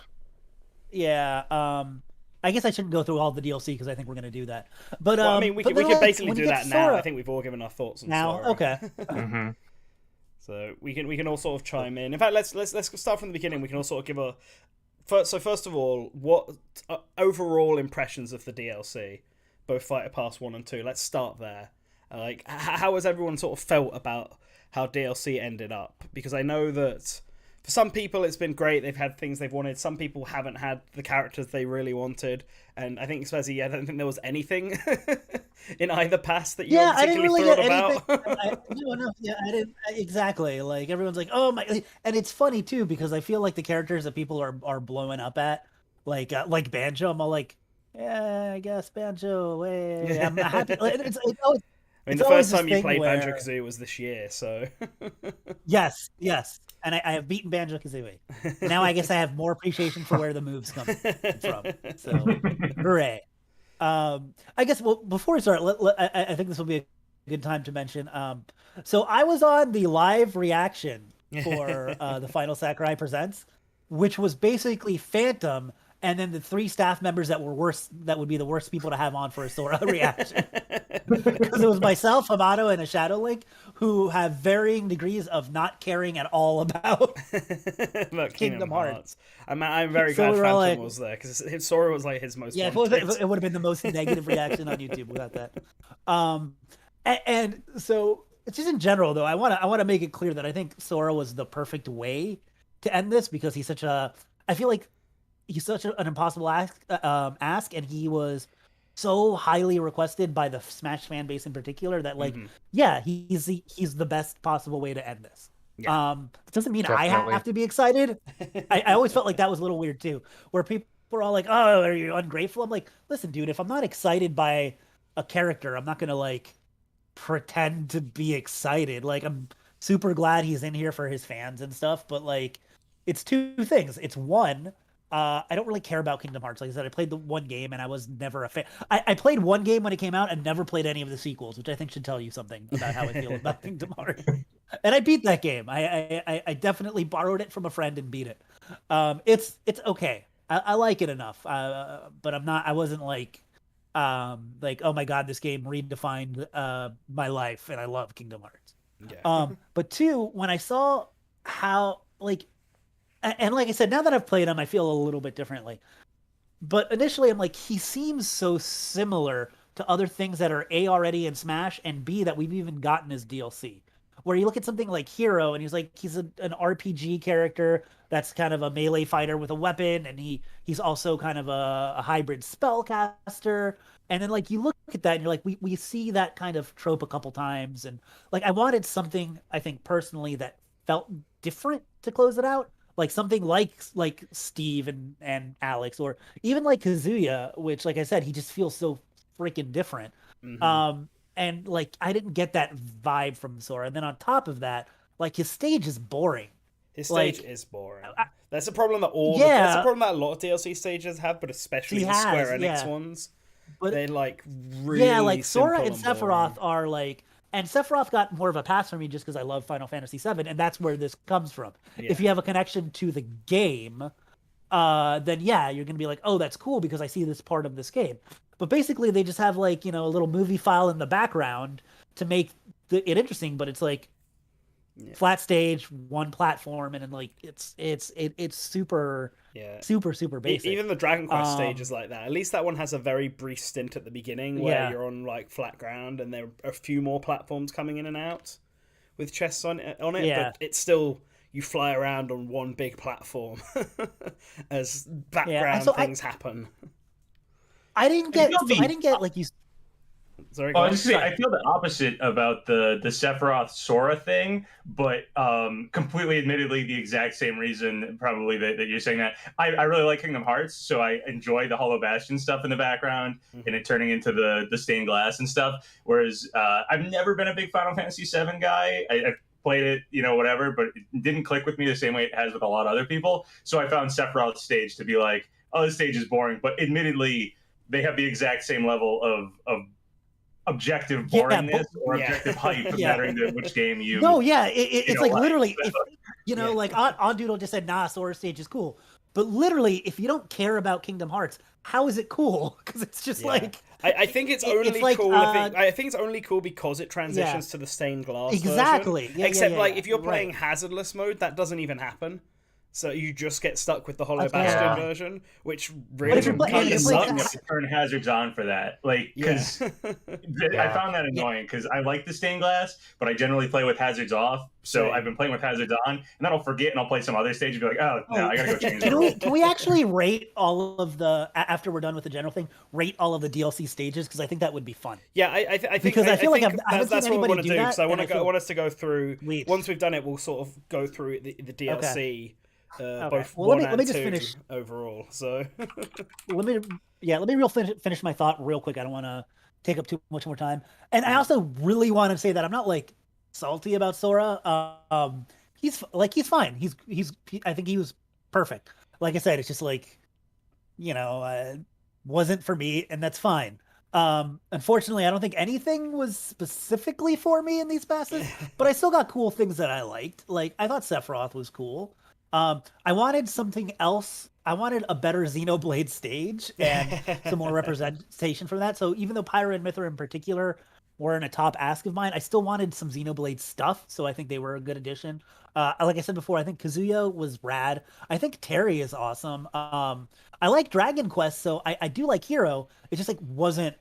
C: I guess I shouldn't go through all the DLC because I think we're going to do that. But
A: I mean, we could basically do that now. I think we've all given our thoughts on Sora.
C: Okay.
D: Mm-hmm.
A: So we can all sort of chime in. In fact, let's start from the beginning. We can all sort of give first of all, what overall impressions of the DLC, both Fighter Pass 1 and 2. Let's start there. Like, how has everyone sort of felt about how DLC ended up? Because I know that for some people it's been great, they've had things they've wanted. Some people haven't had the characters they really wanted. And I think, Spazzy, I don't think there was anything in either pass that you were particularly thrilled about.
C: I didn't exactly. Like, everyone's like, oh my, and it's funny too because I feel like the characters that people are blowing up at, like Banjo, I'm all like, yeah, I guess Banjo. I'm happy.
A: I mean, the first time you played Banjo-Kazooie was this year, so...
C: Yes. And I have beaten Banjo-Kazooie. Now I guess I have more appreciation for where the moves come from. So, hooray. I guess, well, before we start, I think this will be a good time to mention. So I was on the live reaction for the Final Sakurai Presents, which was basically Phantom and then the 3 staff members that would be the worst people to have on for a Sora reaction. Because it was myself, Hamato, and a Shadow Link who have varying degrees of not caring at all about Kingdom Hearts.
A: I'm very glad Phantom was there because Sora was like his most wanted.
C: It would have been the most negative reaction on YouTube without that. And so just in general, though, I want to make it clear that I think Sora was the perfect way to end this because he's I feel like he's such an impossible ask, and he was so highly requested by the Smash fan base in particular that he's the best possible way to end this.
A: Yeah.
C: It doesn't mean
D: Definitely.
C: I have to be excited. I always felt like that was a little weird too, where people were all like, "Oh, are you ungrateful?" I'm like, listen, dude, if I'm not excited by a character, I'm not gonna like pretend to be excited. Like, I'm super glad he's in here for his fans and stuff, but like, it's two things. It's one, I don't really care about Kingdom Hearts. Like I said, I played the one game and I was never a fan. I played one game when it came out and never played any of the sequels, which I think should tell you something about how I feel about Kingdom Hearts. And I beat that game. I definitely borrowed it from a friend and beat it. It's okay. I like it enough. But I wasn't like, oh my god, this game redefined my life and I love Kingdom Hearts.
A: Yeah.
C: But two, when I saw how like, and like I said, now that I've played him, I feel a little bit differently. But initially, I'm like, he seems so similar to other things that are A, already in Smash, and B, that we've even gotten as DLC. Where you look at something like Hero, and he's an RPG character that's kind of a melee fighter with a weapon, and he's also kind of a hybrid spellcaster. And then like you look at that, and you're like, we see that kind of trope a couple times, and like I wanted something, I think personally, that felt different to close it out, like something like Steve and Alex, or even like Kazuya, which, like I said, he just feels so freaking different.
A: Mhm.
C: And like I didn't get that vibe from Sora. And then on top of that, like his stage is boring.
A: His stage
C: Like,
A: is boring.
C: I,
A: That's a problem that that's a
C: yeah,
A: problem that a lot of DLC stages have, but especially
C: he
A: the Square
C: has,
A: Enix
C: yeah.
A: ones.
C: But
A: They're like
C: yeah,
A: really
C: like Sora
A: simple
C: and
A: and boring.
C: Sephiroth are like, and Sephiroth got more of a pass for me just because I love Final Fantasy VII, and that's where this comes from.
A: Yeah.
C: If you have a connection to the game, then yeah, you're gonna be like, oh, that's cool because I see this part of this game. But basically, they just have like a little movie file in the background to make it interesting. But it's like
A: Yeah.
C: flat stage, one platform, and then like it's super
A: Yeah.
C: super basic.
A: Even the Dragon Quest stage is
C: Um,
A: like that. At least that one has a very brief stint at the beginning where
C: yeah,
A: you're on like flat ground and there are a few more platforms coming in and out with chests on it,
C: yeah,
A: but it's still you fly around on one big platform as
C: yeah.
A: background
C: So
A: things happen.
B: I feel
C: I
B: the
C: didn't get like you.
A: Sorry,
B: Oh,
A: go
B: I
A: on.
B: was just saying,
C: Sorry.
B: I feel the opposite about the Sephiroth Sora thing, but completely admittedly the exact same reason probably that you're saying that. I really like Kingdom Hearts, so I enjoy the Hollow Bastion stuff in the background and
A: Hmm.
B: it turning into the stained glass and stuff. Whereas I've never been a big Final Fantasy VII guy. I've played it, whatever, but it didn't click with me the same way it has with a lot of other people. So I found Sephiroth's stage to be like, oh, this stage is boring, but admittedly they have the exact same level of objective
C: Yeah,
B: boringness or
A: Yeah.
B: objective hype,
C: yeah.
B: mattering to which game
C: No, yeah, it's like
B: like.
C: literally if
A: Yeah.
C: like on Doodle just said, nah, Sora stage is cool. But literally, if you don't care about Kingdom Hearts, how is it cool? Because it's just
A: Yeah.
C: like
A: I think it's
C: it's
A: only
C: like
A: cool if I think it's only cool because it
C: yeah,
A: transitions to the stained glass version.
C: exactly.
A: Except like
C: Yeah.
A: if you're playing
C: Right.
A: hazardless mode, that doesn't even happen. So you just get stuck with the Hollow Bastion
C: Yeah.
D: Yeah.
A: version, which
C: But if
A: really
C: you're
B: Even
C: playing and
A: kind
C: if
A: of
C: you're
B: even
C: playing
B: then, you have
A: sucks.
B: to turn hazards on for that. Like,
A: Yeah.
B: because I
D: Yeah.
B: found that
C: yeah,
B: annoying because I like the stained glass, but I generally play with hazards off. So I've
A: Same.
B: been playing with hazards on, and then I'll forget and I'll play some other stage and be like, oh, no,
C: oh,
B: I gotta go change the
C: can
B: rule.
C: we actually rate all of the after we're done with the general thing, rate all of the DLC stages because I think that would be fun.
A: Yeah,
C: Because I
A: I
C: feel like
A: think
C: I haven't seen
A: that's what I
C: anybody
A: want to
C: do
A: do because
C: that, and
A: I
C: I
A: want
C: feel
A: us to go through
C: sweet.
A: once we've done it. We'll sort of go through the
C: Okay.
A: DLC,
C: Okay.
A: both
C: Well,
A: one
C: let
A: and
C: me just
A: two
C: finish.
A: overall. So
C: Let me let me finish my thought real quick. I don't want to take up too much more time. And I also really want to say that I'm not like salty about Sora. He's fine. I think he was perfect. Like I said, it's just like you know uh, wasn't for me, and that's fine. Unfortunately, I don't think anything was specifically for me in these passes, but I still got cool things that I liked. Like I thought Sephiroth was cool. I wanted something else. I wanted a better Xenoblade stage and some more representation from that. So even though Pyra and Mithra in particular were in a top ask of mine, I still wanted some Xenoblade stuff. So I think they were a good addition. Like I said before, I think Kazuya was rad. I think Terry is awesome. I like Dragon Quest, so I do like Hero. It just like wasn't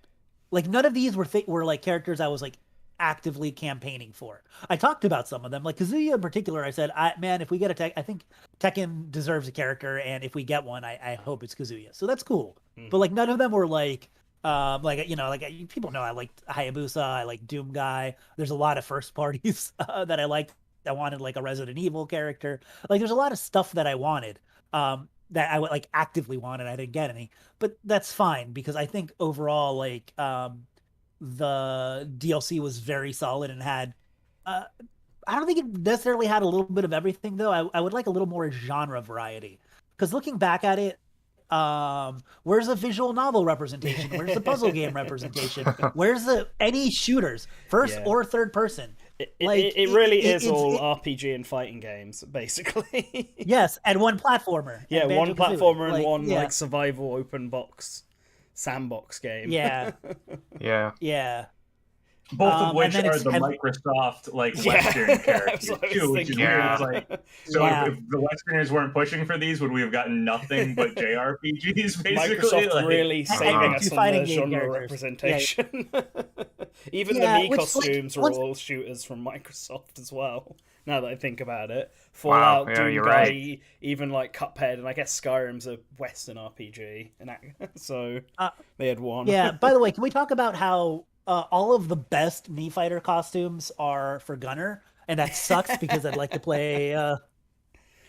C: like none of these were like characters I was like actively campaigning for. I talked about some of them, like Kazuya in particular. I said, man, if we get a tech, I think Tekken deserves a character, and if we get one, I hope it's Kazuya. So that's cool. But
A: Mhm.
C: like none of them were like people know I liked Hayabusa, I like Doom Guy. There's a lot of first parties that I liked I wanted like a Resident Evil character. Like there's a lot of stuff that I wanted. That I would like actively wanted. I didn't get any, but that's fine because I think overall, like, the DLC was very solid and had, uh, I don't think it necessarily had a little bit of everything though. I would like a little more genre variety because looking back at it, where's the visual novel representation? Where's the puzzle game representation? Where's the any shooters, first or third person?
A: It really is all RPG and fighting games, basically.
C: Yes, and one platformer.
A: Yeah, one platformer and one
C: yeah.
A: like survival open box sandbox game.
C: Yeah.
D: Yeah.
B: Both of which
C: and then
B: are the Microsoft like Western characters too, which is weird. It's like, so if the Westerners weren't pushing for these, would we have gotten nothing but JRPGs? Basically,
A: Microsoft
B: like,
A: really saving us from the genre
C: characters.
A: representation. Even the Mii costumes are all shooters from Microsoft as well. Now that I think about it, Fallout, Doom Guy, even like Cuphead, and I guess Skyrim's a Western RPG, and so they had one.
C: Yeah. By the way, can we talk about how all of the best Mii Fighter costumes are for Gunner, and that sucks because I'd like to play.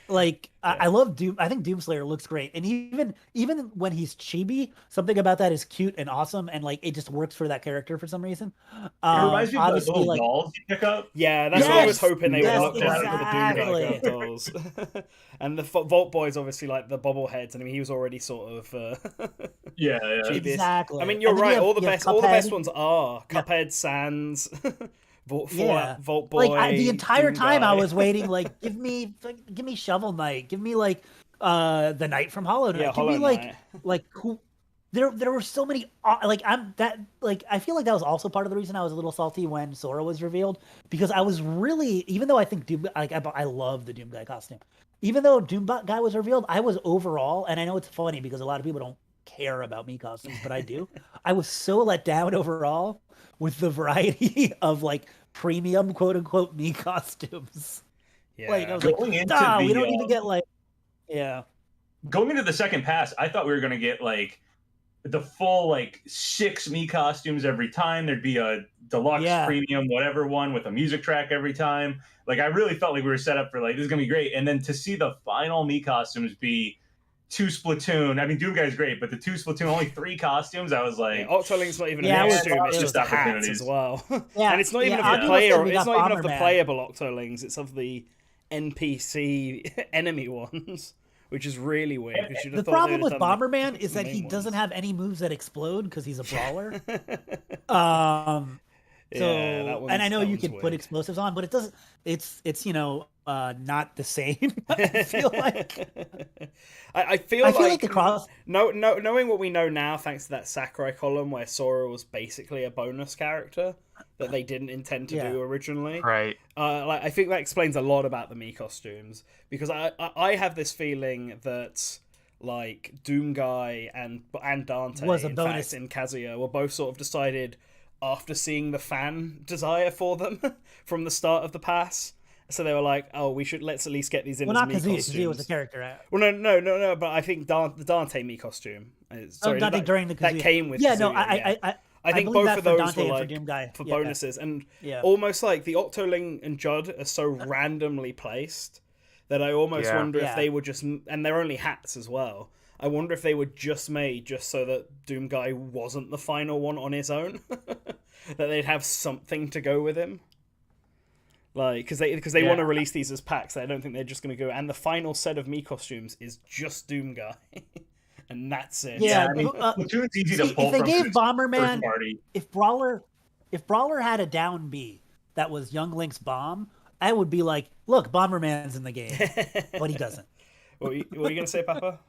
C: I love Doom. I think Doomslayer looks great, and even when he's chibi, something about that is cute and awesome, and like it just works for that character for some reason.
B: It reminds me of the little dolls you pick up.
A: Yeah, that's what I was hoping they would look like for the Doom Guy dolls. And the Vault Boys, obviously, like the bobbleheads. And I mean, he was already sort of
B: yeah,
C: exactly.
A: I mean, you're right. All the best ones are Cuphead, Sans. Vault Boy.
C: Like the entire
A: Doom
C: time
A: Guy.
C: I was waiting, like give me Shovel Knight, give me like the Knight from Hollow Knight, give me like who. There were so many I feel like that was also part of the reason I was a little salty when Sora was revealed because I was really, even though I think Doom, I love the Doom Guy costume, even though Doom Guy was revealed, I was overall, and I know it's funny because a lot of people don't care about Mii costumes, but I do. I was so let down overall with the variety of like premium quote unquote Mii costumes.
A: Yeah.
C: Like I was like, we don't even get like,
B: Going into the second pass, I thought we were gonna get like the full like 6 Mii costumes every time. There'd be a deluxe premium whatever one with a music track every time. Like I really felt like we were set up for like this is gonna be great. And then to see the final Mii costumes be 2 Splatoon. I mean, Doom Guy's great, but the 2 Splatoon, only 3 costumes. I was like,
A: Octolink's not even a costume; it's just a hat as well.
C: Yeah,
A: and it's not even of the player. It's not even of the playable Octolings. It's of the NPC enemy ones, which is really weird.
C: The problem with Bomberman is that he doesn't have any moves that explode because he's a brawler. And I know you could put explosives on, but it doesn't. It's not the same. I feel like.
A: I feel like
C: the cross.
A: Knowing what we know now, thanks to that Sakurai column where Sora was basically a bonus character that they didn't intend to do originally.
D: Right.
A: I think that explains a lot about the Mii costumes because I have this feeling that like Doom Guy and Dante
C: was a bonus
A: in Kazuya were both sort of decided after seeing the fan desire for them from the start of the pass. So they were like, "Oh, let's at least get these in as Mii costumes."
C: Kazuya was a character.
A: Well, no. But I think the Dante Mii costume. Sorry,
C: Dante during the Kazuya.
A: That came with.
C: Yeah,
A: Kazuya, I think both of those were like for
C: Doom
A: bonuses, and almost like the Octoling and Judd are so randomly placed that I almost wonder if they were just, and they're only hats as well. I wonder if they were just made just so that Doom Guy wasn't the final one on his own, that they'd have something to go with him. Like, because they want to release these as packs. I don't think they're just going to go. And the final set of Mii costumes is just Doom Guy, and that's it.
C: Yeah,
B: I mean, Splatoon's easy to pull
C: if they
B: from
C: gave Bomberman,
B: party.
C: if Brawler had a down B that was Young Link's bomb, I would be like, look, Bomberman's in the game, but he doesn't.
A: What were you going to say, Papa?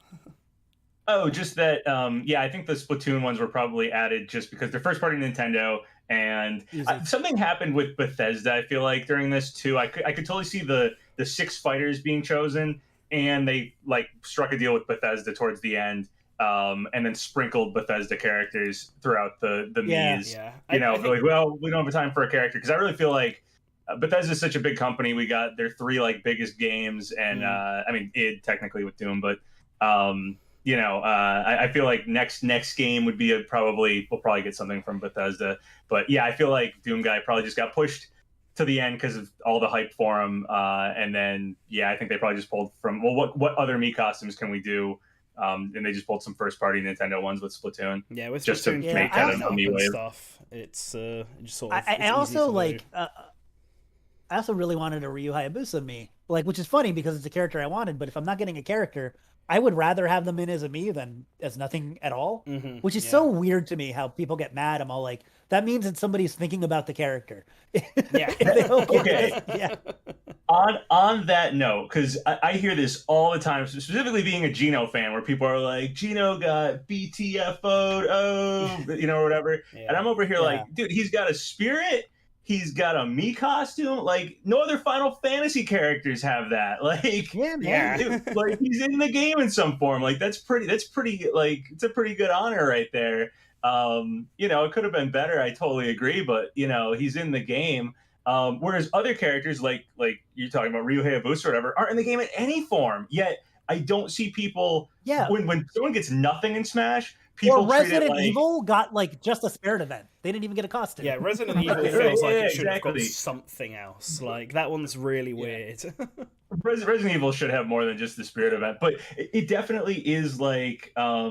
B: Oh, just that. I think the Splatoon ones were probably added just because they're first party Nintendo. And something happened with Bethesda, I feel like, during this too. I could totally see the 6 fighters being chosen, and they like struck a deal with Bethesda towards the end, and then sprinkled Bethesda characters throughout the Mii's.
A: Yeah.
B: Like, well, we don't have time for a character because I really feel like Bethesda is such a big company. We got their 3 like biggest games, and I mean, id technically with Doom, but I feel like next game would be we'll probably get something from Bethesda. But yeah, I feel like Doom Guy probably just got pushed to the end because of all the hype for him. And then, yeah, I think they probably just pulled from, well, what other Mii costumes can we do? And they just pulled some first party Nintendo ones with Splatoon.
A: Yeah, with
B: just to
A: Splatoon
B: make
A: catching
B: that a
A: up
B: Mii
A: and
B: wave.
A: stuff. It's just sort of.
C: I
A: It's
C: also
A: easy to
C: like.
A: do.
C: I also really wanted a Ryu Hayabusa Mii, like, which is funny because it's a character I wanted. But if I'm not getting a character, I would rather have them in as a Mii than as nothing at all.
A: Mhm,
C: Which is
A: yeah.
C: so weird to me how people get mad. I'm all like, that means that somebody's thinking about the character.
A: Yeah.
C: If they don't get
B: Okay.
C: this- yeah.
B: On that note, because I hear this all the time, specifically being a Geno fan, where people are like, Geno got BTFO'd, or whatever.
A: Yeah.
B: And I'm over here
C: Yeah.
B: like, dude, he's got a spirit. He's got a Mii costume. Like, no other Final Fantasy characters have that. Like,
C: Yeah, man.
A: Yeah.
B: dude, like, he's in the game in some form. Like, that's pretty, like, it's a pretty good honor right there. It could have been better. I totally agree. But, he's in the game. Whereas other characters, like you're talking about Ryu Hayabusa or whatever, aren't in the game in any form. Yet I don't see people.
C: Yeah.
B: When someone gets nothing in Smash, people
C: Or
B: treat it
C: Resident
B: like,
C: Evil got like just a spirit event. They didn't even get a costume.
A: Yeah, Resident Evil
B: Yeah,
A: feels like
B: yeah,
A: it should have got
B: exactly.
A: something else. Like that one's really weird.
B: Resident Evil should have more than just the spirit event, but it definitely is like I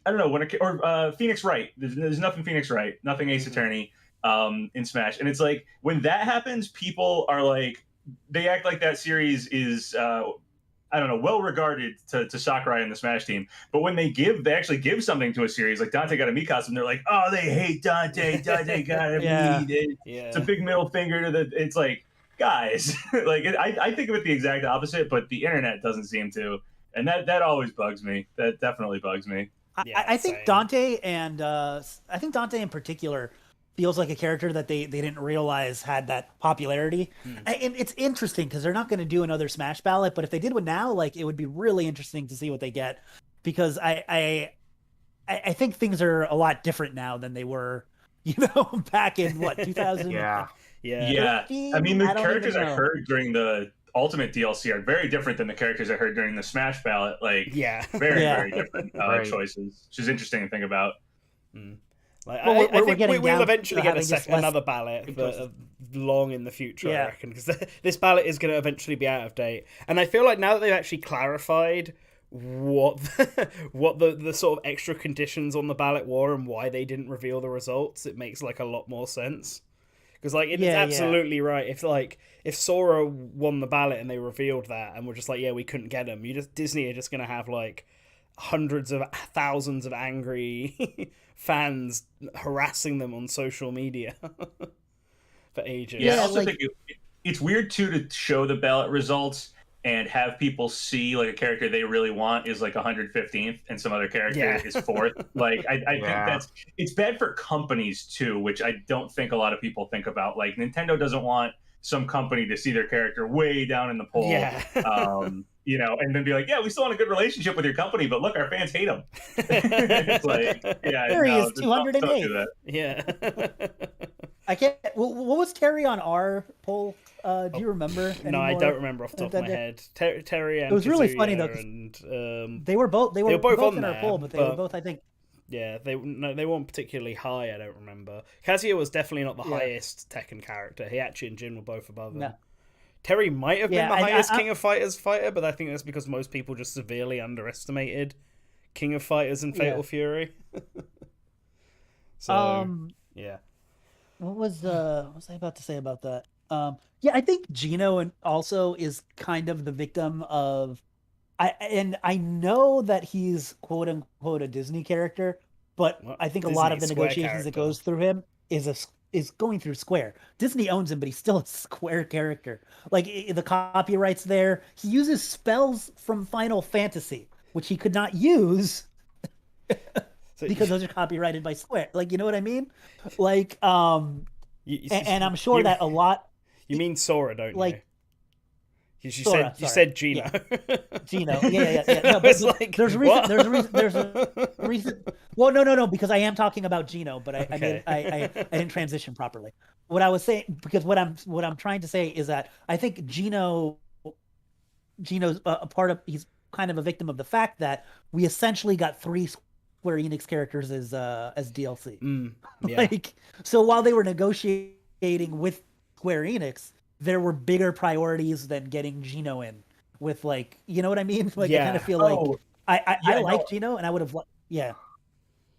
B: don't know or Phoenix Wright. There's nothing Phoenix Wright, nothing Ace Attorney in Smash, and it's like when that happens, people are like they act like that series is I don't know, well regarded to Sakurai and the Smash team. But when they actually give something to a series, like Dante got a Mii costume, they're like, oh, they hate Dante. Dante got a
C: Yeah.
B: Mii.
A: Yeah.
B: It's a big middle finger to the. It's like, guys, like I think of it the exact opposite, but the internet doesn't seem to, and that always bugs me. That definitely bugs me.
A: Yeah,
C: I think
A: same.
C: Dante in particular feels like a character that they didn't realize had that popularity. And it's interesting because they're not going to do another Smash ballot, but if they did one now, like it would be really interesting to see what they get, because I think things are a lot different now than they were, back in what 2000.
D: Yeah.
A: Yeah.
B: I mean, the
C: I don't
B: characters
C: even
B: I
C: know.
B: heard during the Ultimate DLC are very different than the characters I heard during the Smash ballot. Like,
A: Yeah.
B: very,
C: Yeah.
B: very different
D: Right.
B: choices, which is interesting to think about.
A: Like,
C: Well,
A: I
C: we're
A: think
C: getting
A: we'll
C: down
A: eventually
C: to
A: get
C: having just less
A: another ballot,
C: big
A: but
C: choices.
A: long in the future, I
C: Yeah.
A: reckon, because this ballot is going to eventually be out of date. And I feel like now that they've actually clarified what the sort of extra conditions on the ballot were and why they didn't reveal the results, it makes like a lot more sense. Because like it's
C: Yeah,
A: absolutely right. If Sora won the ballot and they revealed that and we're just like, yeah, we couldn't get him, Disney are just gonna have like hundreds of thousands of angry fans harassing them on social media for ages.
B: Yeah, I
C: Yeah,
B: also
C: like-
B: think it's weird too to show the ballot results and have people see like a character they really want is like 115th and some other character
A: Yeah.
B: is 4th. Like I think
D: Yeah.
B: it's bad for companies too, which I don't think a lot of people think about. Like Nintendo doesn't want some company to see their character way down in the poll.
A: Yeah.
B: And then be like, yeah, we still want a good relationship with your company, but look, our fans hate them. It's like, yeah,
C: There he
B: no,
C: is,
B: just don't do
C: 208.
B: that.
A: Yeah.
C: I can't. What was Terry on our poll? Do you remember?
A: No, I
C: anymore?
A: don't remember off the top of my head. Terry and
C: It was really
A: Kazuya
C: funny, though, 'cause
A: and
C: They were both. They were
A: both
C: both
A: on
C: in our
A: there,
C: poll, but they were
A: but-
C: both. I think.
A: yeah, they weren't particularly high. I don't remember. Kazuya was definitely not the
C: Yeah.
A: highest Tekken character. He actually and Jin were both above him.
C: No.
A: Terry might have been
C: Yeah,
A: the highest
C: I-
A: King of Fighters fighter, but I think that's because most people just severely underestimated King of Fighters and Fatal
C: Yeah.
A: Fury. So yeah,
C: What was I about to say about that? Yeah, I think Gino and also is kind of the victim of I know that he's quote unquote a Disney character, but
A: Well,
C: I think a lot of the
A: Disney Square
C: negotiations that
A: character.
C: goes through him is going through Square. Disney owns him, but he's still a Square character. Like the copyright's there. He uses spells from Final Fantasy, which he could not use
A: so
C: because those are copyrighted by Square. Like, you know what I mean? Like,
A: you-
C: and I'm sure
A: you-
C: that a lot.
A: you mean Sora, don't
C: like-
A: you? You
C: Sora,
A: said
C: sorry.
A: Gino.
C: Gino. Yeah. No,
A: I
C: but
A: was like,
C: there's a reason.
A: what?
C: There's a reason. Well, no, because I am talking about Gino, but
A: Okay.
C: I didn't transition properly. What I was saying, because what I'm trying to say is that I think Gino's a part of. He's kind of a victim of the fact that we essentially got 3 Square Enix characters as DLC.
A: Yeah.
C: Like, so while they were negotiating with Square Enix, there were bigger priorities than getting Gino in with like, you know what I mean? Like I kind of feel like I like Gino and I would have yeah.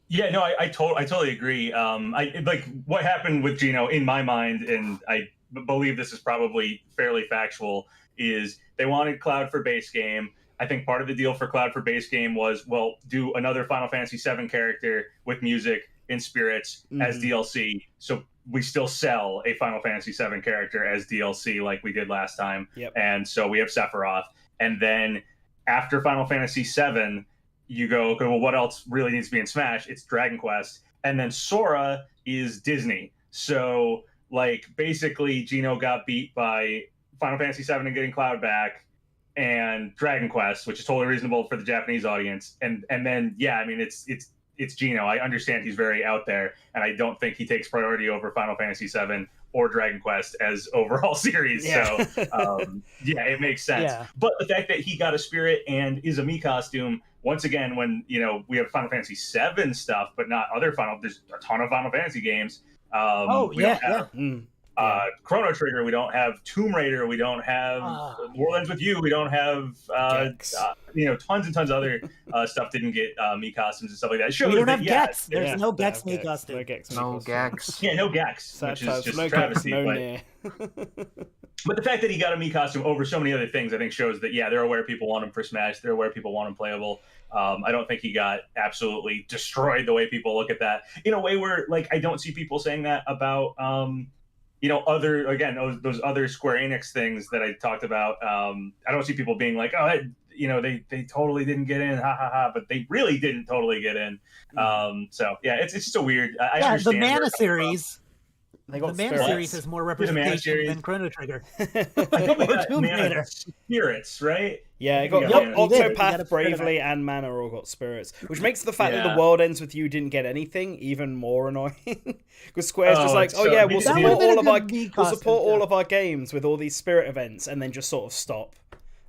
B: Yeah, no, I totally agree. I like what happened with Gino in my mind, and I believe this is probably fairly factual. Is they wanted Cloud for base game. I think part of the deal for Cloud for base game was, well, do another Final Fantasy VII character with music and spirits as DLC, so we still sell a Final Fantasy VII character as DLC like we did last time.
A: Yep.
B: And so we have Sephiroth, and then after Final Fantasy VII. You go, okay, well, what else really needs to be in Smash? It's Dragon Quest. And then Sora is Disney. So, like, basically, Gino got beat by Final Fantasy VII and getting Cloud back, and Dragon Quest, which is totally reasonable for the Japanese audience. And then, yeah, I mean, it's Gino. I understand he's very out there, and I don't think he takes priority over Final Fantasy VII or Dragon Quest as overall series.
A: Yeah.
B: So, yeah, it makes sense.
C: Yeah.
B: But the fact that he got a spirit and is a Mii costume, once again, when we have Final Fantasy VII stuff, but not other there's a ton of Final Fantasy games. We don't have Chrono Trigger. We don't have Tomb Raider. We don't have World Ends With You. We don't have tons and tons of other stuff didn't get Mii costumes and stuff like that.
C: We don't have Gex. There's no Gex Mii costume.
A: No Gex.
D: No Gex.
B: Yeah, no Gex, which is just
A: no
B: travesty.
A: Gex, no
B: but,
A: Nier.
B: but the fact that he got a Mii costume over so many other things, I think, shows that they're aware people want him for Smash. They're aware people want him playable. I don't think he got absolutely destroyed the way people look at that. In a way where, like, I don't see people saying that about other, again, those other Square Enix things that I talked about. I don't see people being like, oh, they totally didn't get in, ha ha ha, but they really didn't totally get in. So yeah, it's just a weird. I understand
C: the Mana series.
A: They got
C: the Mana series has more representation than Chrono Trigger.
B: I think we got Mana spirits, right?
A: Yeah,
B: got
A: Octopath, Bravely, and Mana all got spirits, which makes the fact that The World Ends With You didn't get anything even more annoying. Because Square's just like, we'll support all of our games with all these spirit events, and then just sort of stop.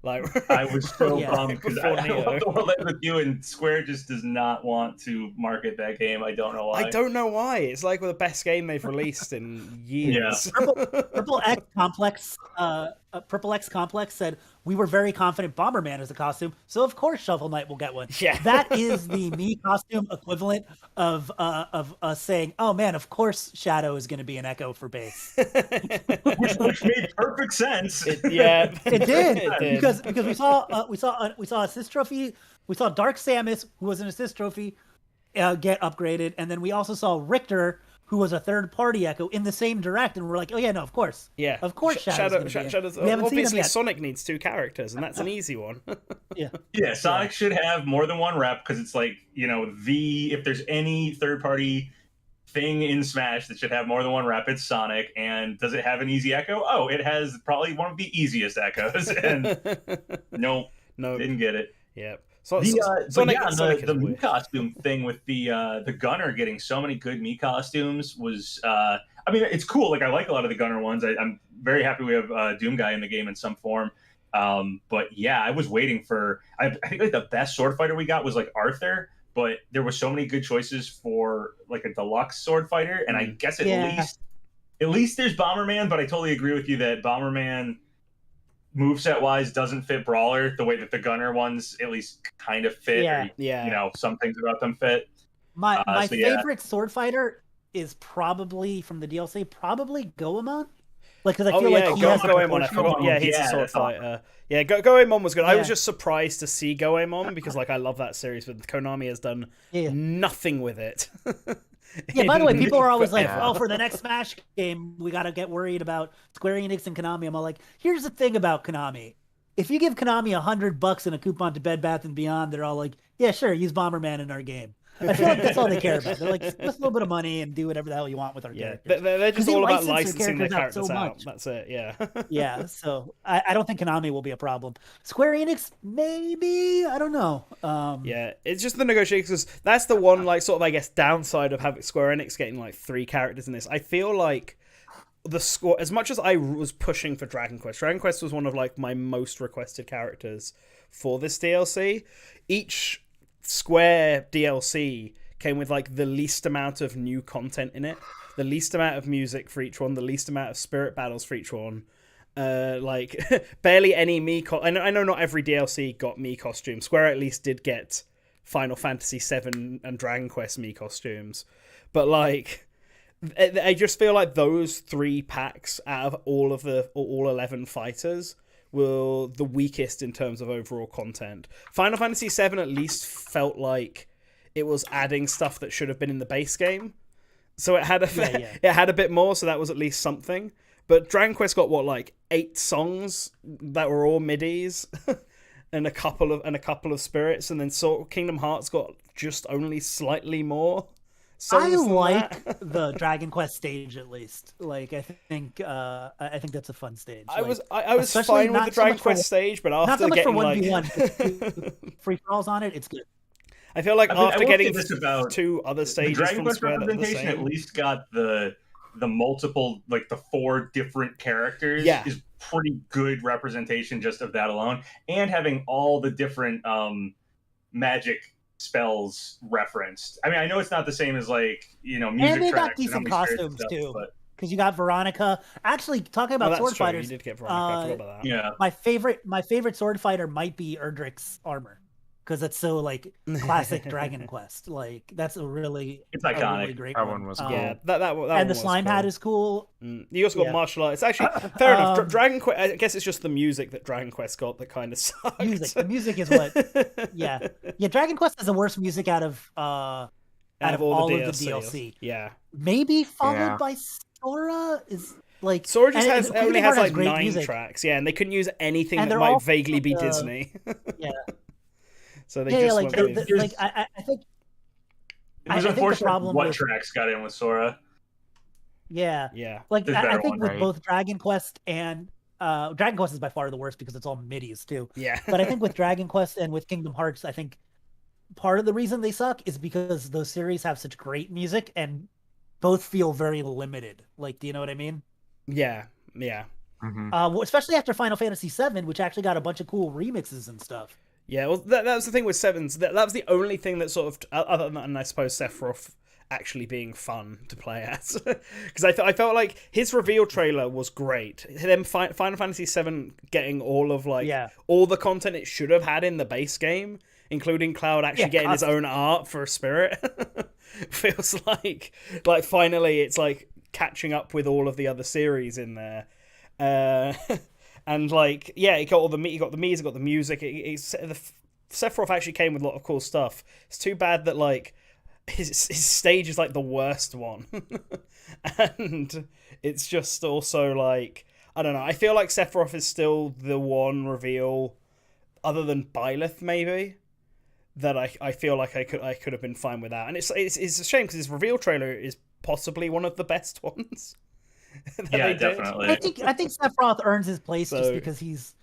A: Like,
B: I was so bummed because I love The World Ends With You, and Square just does not want to market that game. I don't know why.
A: I don't know why. It's like the best game they've released in years.
C: Purple X Complex said, we were very confident Bomberman is a costume, so of course Shovel Knight will get one.
A: Yeah.
C: That is the Mii costume equivalent of us saying, oh man, of course Shadow is going to be an Echo for base.
B: which made perfect sense.
C: It did. Because we saw assist trophy. We saw Dark Samus, who was an assist trophy, get upgraded, and then we also saw Richter, who was a third-party Echo, in the same direct, and we're like, oh yeah, no, of course.
A: Yeah.
C: Of course Shadow's
A: obviously, Sonic needs 2 characters, and that's an easy one.
B: Yeah, Sonic should have more than one rep, because it's like, if there's any third-party thing in Smash that should have more than one rep, it's Sonic. And does it have an easy Echo? Oh, it has probably one of the easiest Echoes, and no, didn't get it.
A: Yep.
B: Sonic, the Mii
A: weird.
B: costume thing with the Gunner getting so many good Mii costumes was, I mean, it's cool. Like, I like a lot of the Gunner ones. I'm very happy we have Doom Guy in the game in some form. But yeah, I was waiting for. I think like the best sword fighter we got was like Arthur, but there were so many good choices for like a deluxe sword fighter, and I guess at least there's Bomberman. But I totally agree with you that Bomberman, moveset wise, doesn't fit Brawler the way that the Gunner ones at least kind of fit. Some things about them fit.
C: My favorite sword fighter is probably from the DLC, probably Goemon. Like, because I feel like he has
A: Goemon. I forgot. Yeah, he's a sword fighter. Yeah, Goemon was good. I was just surprised to see Goemon because, like, I love that series, but Konami has done nothing with it.
C: By the way, people are always like, oh, for the next Smash game, we got to get worried about Square Enix and Konami. I'm all like, here's the thing about Konami. If you give Konami $100 and a coupon to Bed Bath & Beyond, they're all like, yeah, sure, use Bomberman in our game. I feel like that's all they care about. They're like, give us a little bit of money and do whatever the hell you want with our characters.
A: They're just all about licensing their characters out. That's it,
C: yeah, so I don't think Konami will be a problem. Square Enix, maybe? I don't know.
A: It's just the negotiations. That's the one, like, sort of, I guess, downside of having Square Enix getting, like, 3 characters in this. I feel like the score, as much as I was pushing for Dragon Quest was one of, like, my most requested characters for this DLC. Each Square DLC came with like the least amount of new content in it. the least amount of music for each one, the least amount of spirit battles for each one. Like barely any I know not every DLC got Mii costumes. Square at least did get Final Fantasy VII and Dragon Quest Mii costumes, but like I just feel like those 3 packs out of all 11 fighters were the weakest in terms of overall content. Final Fantasy VII at least felt like it was adding stuff that should have been in the base game, so it had it had a bit more, so that was at least something. But Dragon Quest got what, like 8 songs that were all midis, and a couple of spirits, and then Kingdom Hearts got just only slightly more.
C: I like the Dragon Quest stage at least. Like I think that's a fun stage.
A: I was fine with the Dragon Quest stage, but after getting like
C: 1v1 free for alls on it, it's good.
A: I feel like after getting
B: this about
A: 2 other stages
B: the Dragon
A: from
B: Quest
A: Square
B: representation, at least got the multiple, like the 4 different characters is pretty good representation just of that alone, and having all the different magic spells referenced. I mean, I know it's not the same as like, music tracks.
C: And they got decent costumes stuff, too. Because you got Veronica. Actually, talking about sword fighters,
A: you did get Veronica. I forgot about that.
B: Yeah,
C: my favorite sword fighter might be Erdrick's armor, because that's so like classic Dragon Quest. Like that's it's
B: iconic.
C: Really great
D: that one was cool.
A: Yeah, that
C: and the slime hat is cool.
A: You also got martial arts. It's actually fair enough. Dragon Quest. I guess it's just the music that Dragon Quest got that kind of sucked.
C: The music is what. Yeah. Dragon Quest has the worst music out of all of the DLC.
A: Yeah,
C: maybe followed by Sora is. Like
A: Sora just only has like 9 music. Tracks, and they couldn't use anything that might vaguely be Disney.
C: Yeah.
A: So they just went with...
C: I think
B: it was unfortunate what tracks got in with Sora.
C: Yeah. Like I think with both Dragon Quest and Dragon Quest is by far the worst because it's all midis too.
A: Yeah.
C: But I think with Dragon Quest and with Kingdom Hearts, I think part of the reason they suck is because those series have such great music and both feel very limited. Like, do you know what I mean?
A: Yeah.
D: Mm-hmm.
C: Especially after Final Fantasy VII, which actually got a bunch of cool remixes and stuff.
A: Yeah, well, that was the thing with Sevens. That was the only thing that sort of, other than I suppose Sephiroth actually being fun to play as, because I felt like his reveal trailer was great. Then Final Fantasy VII getting all of all the content it should have had in the base game, including Cloud actually getting his own art for a spirit, feels like finally it's like catching up with all of the other series in there. And it got all the Mii's, it got the music. Sephiroth actually came with a lot of cool stuff. It's too bad that his stage is like the worst one, and it's just also like, I don't know. I feel like Sephiroth is still the one reveal, other than Byleth maybe, that I feel like I could have been fine with that. And it's a shame because his reveal trailer is possibly one of the best ones.
B: Yeah, definitely.
C: I think Sephiroth earns his place just because he's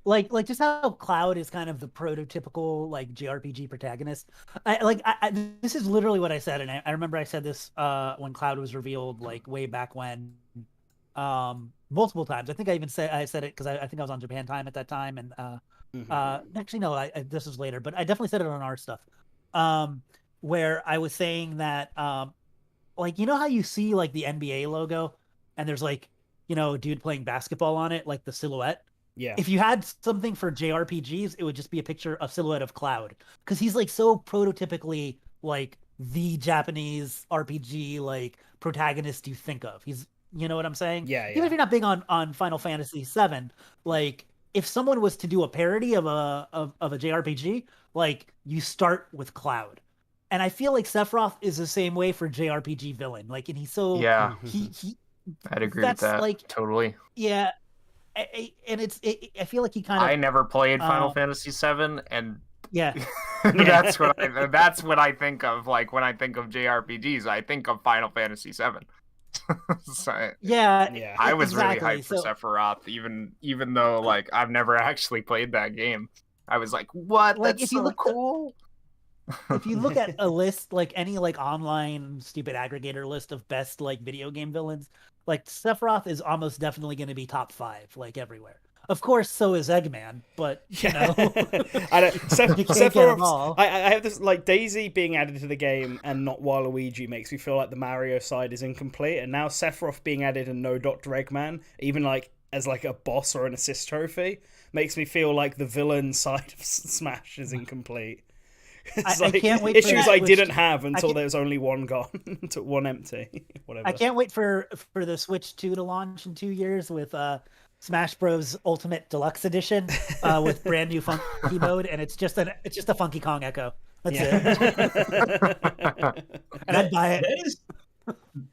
C: like just how Cloud is kind of the prototypical like JRPG protagonist. This is literally what I said, and I remember I said this when Cloud was revealed, like way back when, multiple times. I think I said it because I think I was on Japan Time at that time, and actually no, this was later, but I definitely said it on our stuff, where I was saying that like, you know how you see like the NBA logo and there's like, a dude playing basketball on it, like the silhouette.
A: Yeah.
C: If you had something for JRPGs, it would just be a picture of silhouette of Cloud, because he's like so prototypically like the Japanese RPG like protagonist you think of. He's, you know what I'm saying?
A: Yeah.
C: Even if you're not big on Final Fantasy VII, like if someone was to do a parody of a JRPG, like you start with Cloud. And I feel like Sephiroth is the same way for JRPG villain. Like, and he's so he
D: I'd agree with that. Like, totally.
C: Yeah. And I feel like he kind of.
D: I never played Final Fantasy VII, and
C: yeah,
D: that's what I think of. Like when I think of JRPGs, I think of Final Fantasy VII. So,
C: yeah,
D: I was really hyped for Sephiroth, even though like I've never actually played that game. I was like, what?
C: Like,
D: that's so cool.
C: If you look at a list, like any like online stupid aggregator list of best like video game villains, like Sephiroth is almost definitely going to be top 5, like everywhere. Of course, so is Eggman, but you know,
A: I don't.
C: you can't get them all.
A: I have this like Daisy being added to the game and not Waluigi makes me feel like the Mario side is incomplete, and now Sephiroth being added and no Dr. Eggman, even like as like a boss or an assist trophy, makes me feel like the villain side of Smash is incomplete. It's
C: I
A: like
C: can't wait for
A: issues
C: that
A: I
C: Switch
A: didn't
C: to-
A: have
C: I
A: until
C: can't-
A: there was only one gone, to one empty. Whatever.
C: I can't wait for the Switch 2 to launch in 2 years with Smash Bros. Ultimate Deluxe Edition with brand new funky mode, and it's just a Funky Kong echo. That's it. And I'd buy it.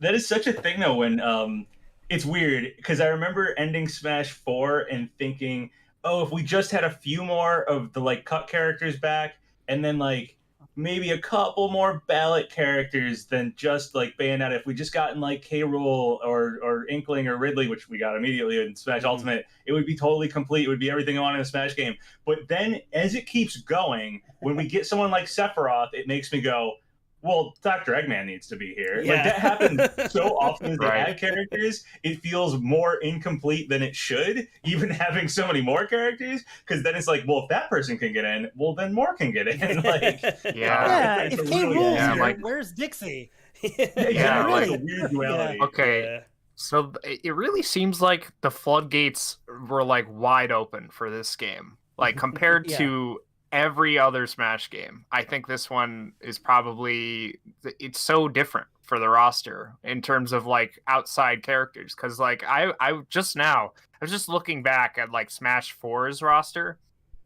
B: That is such a thing though. When it's weird because I remember ending Smash 4 and thinking, oh, if we just had a few more of the like cut characters back, and then like maybe a couple more ballot characters than just like Bayonetta. If we just gotten like K. Rool or Inkling or Ridley, which we got immediately in Smash Ultimate, it would be totally complete. It would be everything I want in a Smash game. But then as it keeps going, when we get someone like Sephiroth, it makes me go, well, Dr. Eggman needs to be here.
A: Yeah.
B: Like that happens so often as they
D: Right.
B: add characters, it feels more incomplete than it should, even having so many more characters. Because then it's like, well, if that person can get in, well, then more can get in. Like,
C: Yeah,
B: it's
C: if
B: a
C: K.
B: really-
C: Rool's
D: yeah,
C: here,
D: like-
C: where's Dixie?
B: yeah,
D: like-
B: like a weird duality.
D: Okay.
A: Yeah.
D: So it really seems like the floodgates were like wide open for this game. Like compared
C: Yeah.
D: to every other Smash game, I think this one is probably it's so different for the roster in terms of like outside characters. Because like I was just looking back at like Smash 4's roster,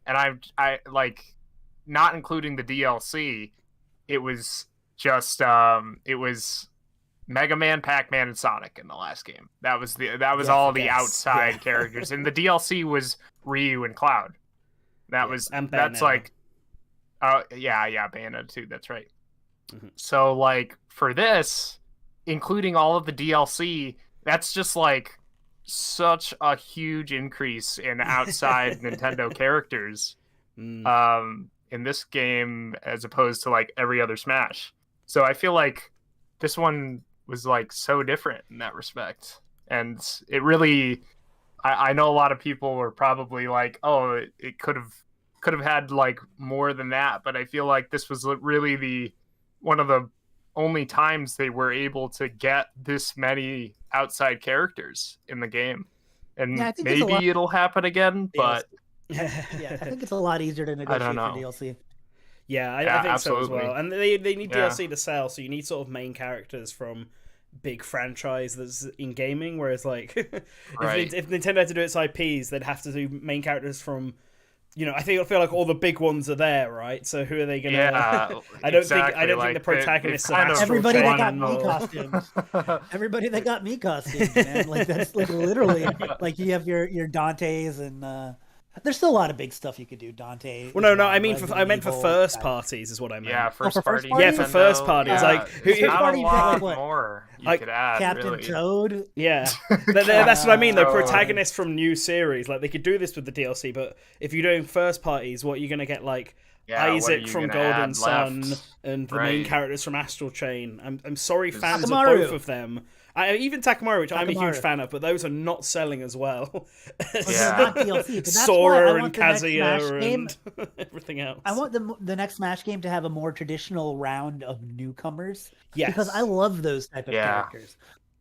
D: and I like not including the DLC, it was just it was Mega Man, Pac-Man, and Sonic in the last game. That was all the
A: yes.
D: outside
A: Yeah.
D: characters, and the DLC was Ryu and Cloud.
A: And
D: That's
A: Bayonetta.
D: like, yeah, Bayonetta too. That's right.
A: Mhm.
D: So like for this, including all of the DLC, that's just like such a huge increase in outside Nintendo characters in this game as opposed to like every other Smash. So I feel like this one was like so different in that respect, and it really. I know a lot of people were probably like, "Oh, it could have had like more than that," but I feel like this was really one of the only times they were able to get this many outside characters in the game, and
C: Yeah, I think there's a lot-
D: maybe it'll happen again. But
C: Yeah, I think it's a lot easier to negotiate
D: know.
C: for DLC.
A: Yeah, I
D: Yeah,
A: think so as
D: absolutely.
A: well. And they need
D: Yeah.
A: DLC to sell, so you need sort of main characters from big franchise that's in gaming. Whereas, like,
D: Right.
A: if Nintendo had to do its IPs, they'd have to do main characters from, I feel like all the big ones are there, right? So who are they gonna?
D: yeah,
A: I don't
D: exactly.
A: think
D: like,
A: the protagonists of
D: kind of
A: Astral
C: Everybody that got
A: Chain
C: me
A: or-
C: costumes. Everybody that got me costumes, man. Like that's like literally like you have your Dantes and there's still a lot of big stuff you could do. Dante.
A: Well, no, I
C: Resident
A: meant for
C: Evil,
A: first parties is what I meant.
D: Yeah, first
C: for first
D: party.
C: party?
A: Yeah, for first party. It's like, who-
D: there's not
C: First party,
D: a
C: you think, like,
D: lot
C: what?
D: more you
A: Like,
D: could add.
C: Captain
D: really.
C: Toad.
A: Yeah, that's what I mean. The
D: Oh.
A: protagonists from new series, like they could do this with the DLC, but if you're doing first parties, what you're gonna get like
D: Yeah, what are
A: Isaac
D: you
A: from
D: gonna
A: Golden
D: add
A: Sun
D: left?
A: and the main
D: Right.
A: characters from Astral Chain. I'm sorry,
D: There's
A: fans of
C: Takamaru.
A: both of them. Even Takamaru, which I'm a huge
C: Takamaru.
A: fan of, but those are not selling as well.
C: They're
D: Yeah.
C: not DLC, but that's why I
A: Sora
C: want
A: and
C: the next Smash
A: Kazuya
C: game.
A: and everything else.
C: I want the next Smash game to have a more traditional round of newcomers.
A: Yes.
C: Because I love those type of
D: Yeah.
C: characters.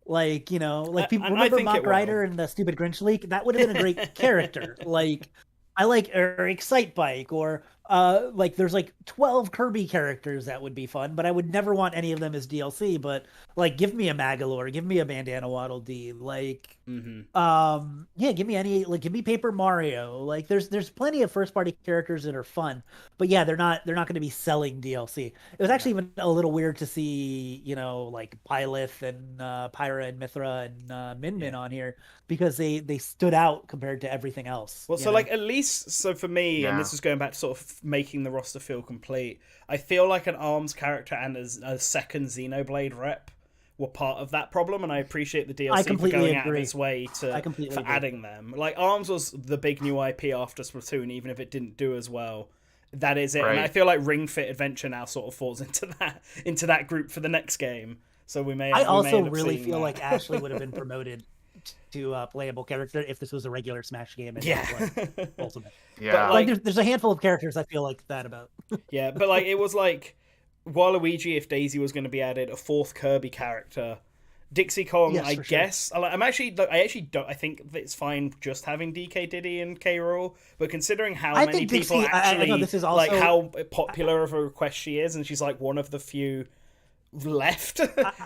C: Like, like people
A: and I
C: remember
A: think it
C: Mock
A: will.
C: Rider and the Stupid Grinch Leak? That would have been a great character. Like, I like Excite Bike or like there's like 12 Kirby characters that would be fun, but I would never want any of them as DLC. But like, give me a Magalore, give me a Bandana Waddle Dee, like, yeah, give me Paper Mario. Like, there's plenty of first party characters that are fun, but yeah, they're not going to be selling DLC. It was actually even a little weird to see, like Pylith and Pyra and Mithra and Min Min on here because they stood out compared to everything else.
A: Well,
C: you
A: so
C: know?
A: like at least so for me, and
D: Yeah.
A: this is going back to sort of making the roster feel complete. I feel like an ARMS character and a second Xenoblade rep were part of that problem, and I appreciate the DLC
C: I
A: for
C: completely
A: going out of
C: agree.
A: its way
C: I completely
A: for
C: agree.
A: adding them. Like ARMS was the big new IP after Splatoon, even if it didn't do as well. That is it, and
D: Right.
A: I feel like Ring Fit Adventure now sort of falls into that group for the next game. So we may.
C: I
A: we may
C: also
A: end up
C: really
A: seeing
C: feel
A: that.
C: like Ashley would have been promoted playable character if this was a regular Smash game and
A: Yeah.
C: not like Ultimate.
D: Yeah.
A: But,
C: Like there's a handful of characters I feel like that about.
A: Yeah, but like it was like Waluigi if Daisy was going to be added, a fourth Kirby character. Dixie Kong,
C: Yes,
A: I
C: for sure.
A: guess. I actually don't. I think that it's fine just having DK Diddy and K. Rool, but considering how
C: I
A: many
C: think
A: people
C: Dixie- I know
A: actually
C: this is
A: like
C: also-
A: how popular of a request she is, and she's like one of the few left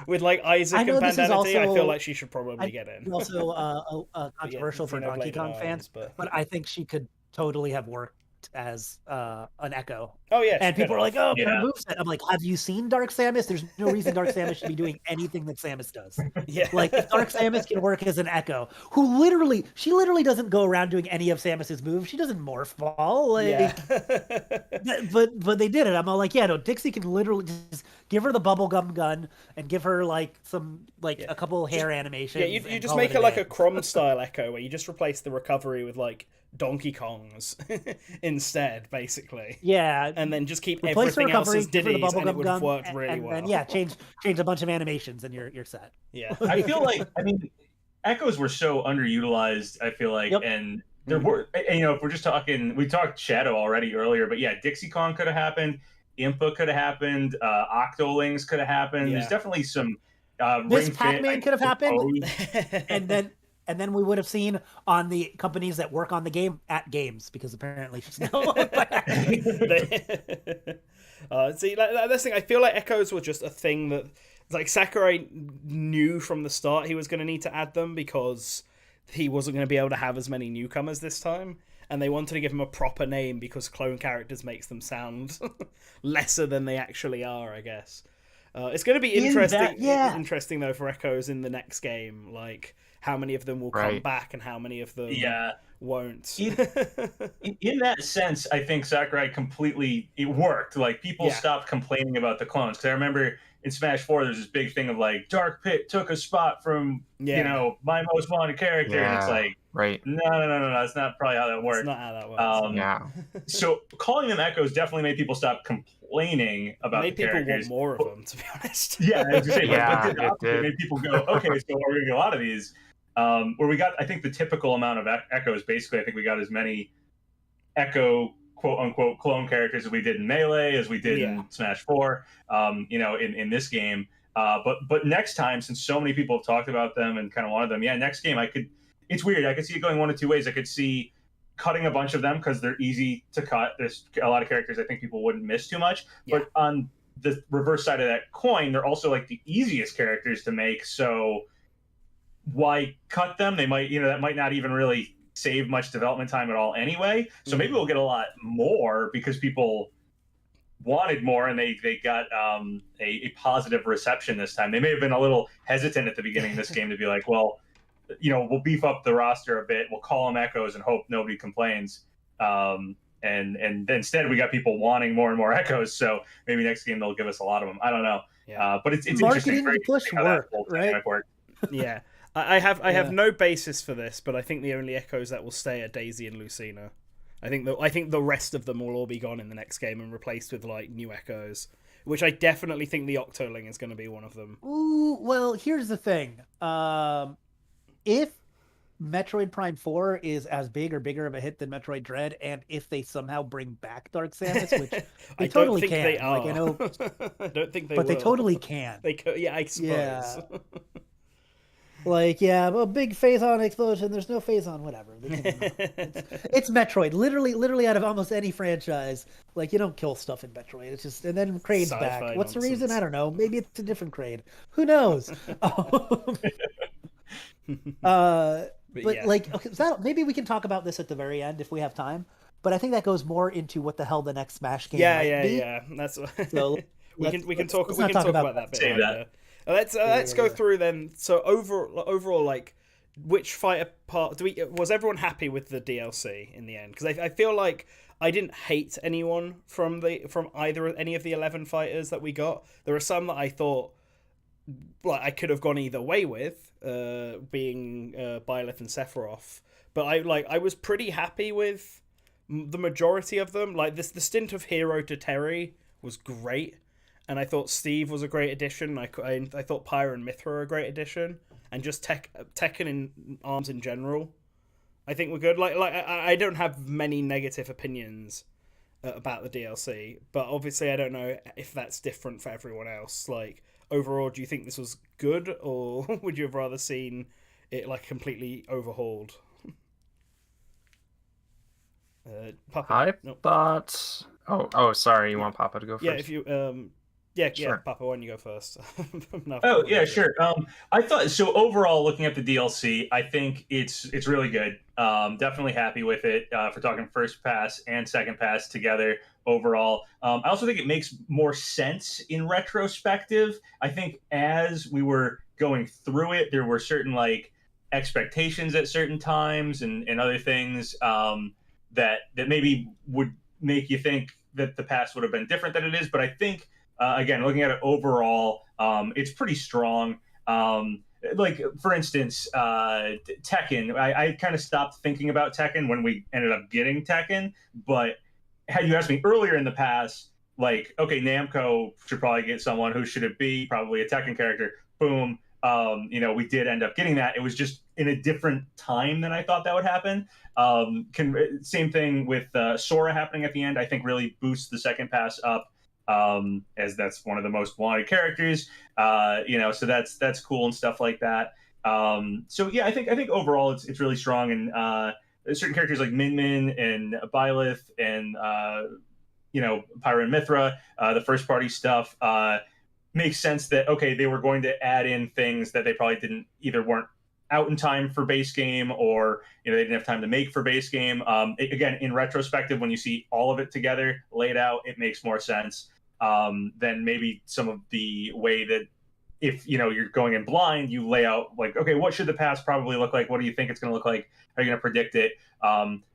A: with like Isaac
C: I know
A: and
C: this is
A: Bandanity, I feel
C: also-
A: like she should probably get in.
C: Also controversial for
A: Xenoblade
C: Donkey Kong
A: Arms,
C: fans, but I think she could totally have worked as an Echo.
A: Oh yeah,
C: And
A: she
C: people
A: could
C: are like,
A: have.
C: "Oh,
B: Yeah.
C: her moveset." I'm like, "Have you seen Dark Samus? There's no reason Dark Samus should be doing anything that Samus does."
A: Yeah,
C: Like, if Dark Samus can work as an Echo, who literally doesn't go around doing any of Samus's moves. She doesn't morph ball. Like,
A: yeah.
C: but they did it. I'm all like, yeah, no, Dixie can literally just give her the bubblegum gun and give her like some a couple hair animations.
A: Yeah, you
C: and
A: just
C: call
A: make
C: it
A: her like a
C: day.
A: Crom style Echo where you just replace the recovery with like Donkey Kong's instead, basically.
C: Yeah,
A: And then just keep
C: replace her
A: everything else
C: recovery,
A: as
C: give her the
A: Diddy's, and it
C: bubblegum
A: would have
C: gun,
A: worked really
C: and
A: well.
C: then yeah, change a bunch of animations and you're set.
A: Yeah.
B: I feel like, I mean, Echoes were so underutilized, I feel like,
C: Yep.
B: and there were, and, you know, if we're just talking, we talked Shadow already earlier, but yeah, Dixie Kong could have happened, Impa could have happened, Octolings could have happened.
A: Yeah.
B: There's definitely some
C: This
B: Ring Fit,
C: Pac-Man
B: I
C: could have happened.
B: suppose.
C: And then we would have seen on the companies that work on the game at games, because apparently she's now owned by
A: See, that's the thing. I feel like Echoes were just a thing that, like, Sakurai knew from the start he was going to need to add them because he wasn't going to be able to have as many newcomers this time, and they wanted to give him a proper name because clone characters makes them sound lesser than they actually are, I guess. It's going to be interesting. Interesting though for Echoes in the next game, like how many of them will come back and how many of them won't.
B: In that sense, I think Sakurai it worked. Like, people stopped complaining about the clones. Because I remember in Smash 4, there's this big thing of like, Dark Pit took a spot from, you know, my most wanted character. And it's like, no, that's not probably how that works.
A: That's not how that works.
B: So calling them Echoes definitely made people stop complaining about the characters.
A: Made people want more of them, to be honest.
B: Yeah, I was just saying,
D: it did.
B: It made people go, okay, so we're going to get a lot of these. Where we got, I think, the typical amount of Echoes. Basically, I think we got as many Echo quote unquote clone characters as we did in Melee, as we did in Smash 4. You know, in this game. But next time, since so many people have talked about them and kind of wanted them, next game it's weird. I could see it going one of two ways. I could see cutting a bunch of them because they're easy to cut. There's a lot of characters I think people wouldn't miss too much. But on the reverse side of that coin, they're also like the easiest characters to make. So why cut them? They might, that might not even really save much development time at all anyway. So maybe we'll get a lot more because people wanted more and they got a positive reception this time. They may have been a little hesitant at the beginning of this game to be like, well, we'll beef up the roster a bit. We'll call them Echoes and hope nobody complains. And instead we got people wanting more and more Echoes. So maybe next game they'll give us a lot of them. I don't know. But it's
C: marketing
B: interesting.
C: to push work, right?
A: Yeah. I have no basis for this, but I think the only Echoes that will stay are Daisy and Lucina. I think the rest of them will all be gone in the next game and replaced with like new Echoes, which I definitely think the Octoling is going to be one of them.
C: Ooh, well, here's the thing. If Metroid Prime 4 is as big or bigger of a hit than Metroid Dread, and if they somehow bring back Dark Samus, which they totally can,
A: they are.
C: like, I know,
A: I don't think they
C: but
A: will.
C: they totally can.
A: I suppose.
C: Yeah. Like, a big phase-on explosion. There's no phase-on, whatever. It's Metroid. Literally out of almost any franchise. Like, you don't kill stuff in Metroid. It's just, and then Kraid's back. What's the reason? I don't know. Maybe it's a different Kraid. Who knows? Like, okay, so maybe we can talk about this at the very end if we have time. But I think that goes more into what the hell the next Smash game might be.
A: That's
C: So
A: we can talk
C: talk
A: about that bit.
B: Save that.
A: Let's go through then. So overall, like, which fighter part was everyone happy with the DLC in the end? Because I feel like I didn't hate anyone from any of the 11 fighters that we got. There are some that I thought like I could have gone either way with, being Byleth and Sephiroth. But I was pretty happy with the majority of them. Like the stint of Hero to Terry was great. and I thought Steve was a great addition. I thought Pyra and Mithra were a great addition, and just Tekken in Arms in general, I think we're good. I don't have many negative opinions about the DLC, but obviously I don't know if that's different for everyone else. Like overall, do you think this was good, or would you have rather seen it like completely overhauled? Papa,
D: I
A: no.
D: thought. Oh, sorry. You want Papa to go first?
A: Yeah, if you yeah,
D: Sure.
A: Papa, why don't you go first? No,
B: Oh yeah, sure. I thought so. Overall, looking at the DLC, I think it's really good. Definitely happy with it. For talking first pass and second pass together. Overall, I also think it makes more sense in retrospective. I think as we were going through it, there were certain like expectations at certain times and other things that maybe would make you think that the past would have been different than it is. But I think again, looking at it overall, it's pretty strong. Like for instance, Tekken. I kind of stopped thinking about Tekken when we ended up getting Tekken. But had you asked me earlier in the past, like, okay, Namco should probably get someone. Who should it be? Probably a Tekken character. Boom. We did end up getting that. It was just in a different time than I thought that would happen. Same thing with Sora happening at the end. I think really boosts the second pass up. As that's one of the most wanted characters, so that's cool and stuff like that. So yeah, I think overall it's really strong, and certain characters like Min Min and Byleth and Pyra and Mithra, the first party stuff makes sense that okay, they were going to add in things that they probably didn't either weren't out in time for base game, or they didn't have time to make for base game. Again, in retrospective, when you see all of it together laid out, it makes more sense than maybe some of the way that if you're going in blind, you lay out like, okay, what should the past probably look like? What do you think it's going to look like? Are you going to predict it?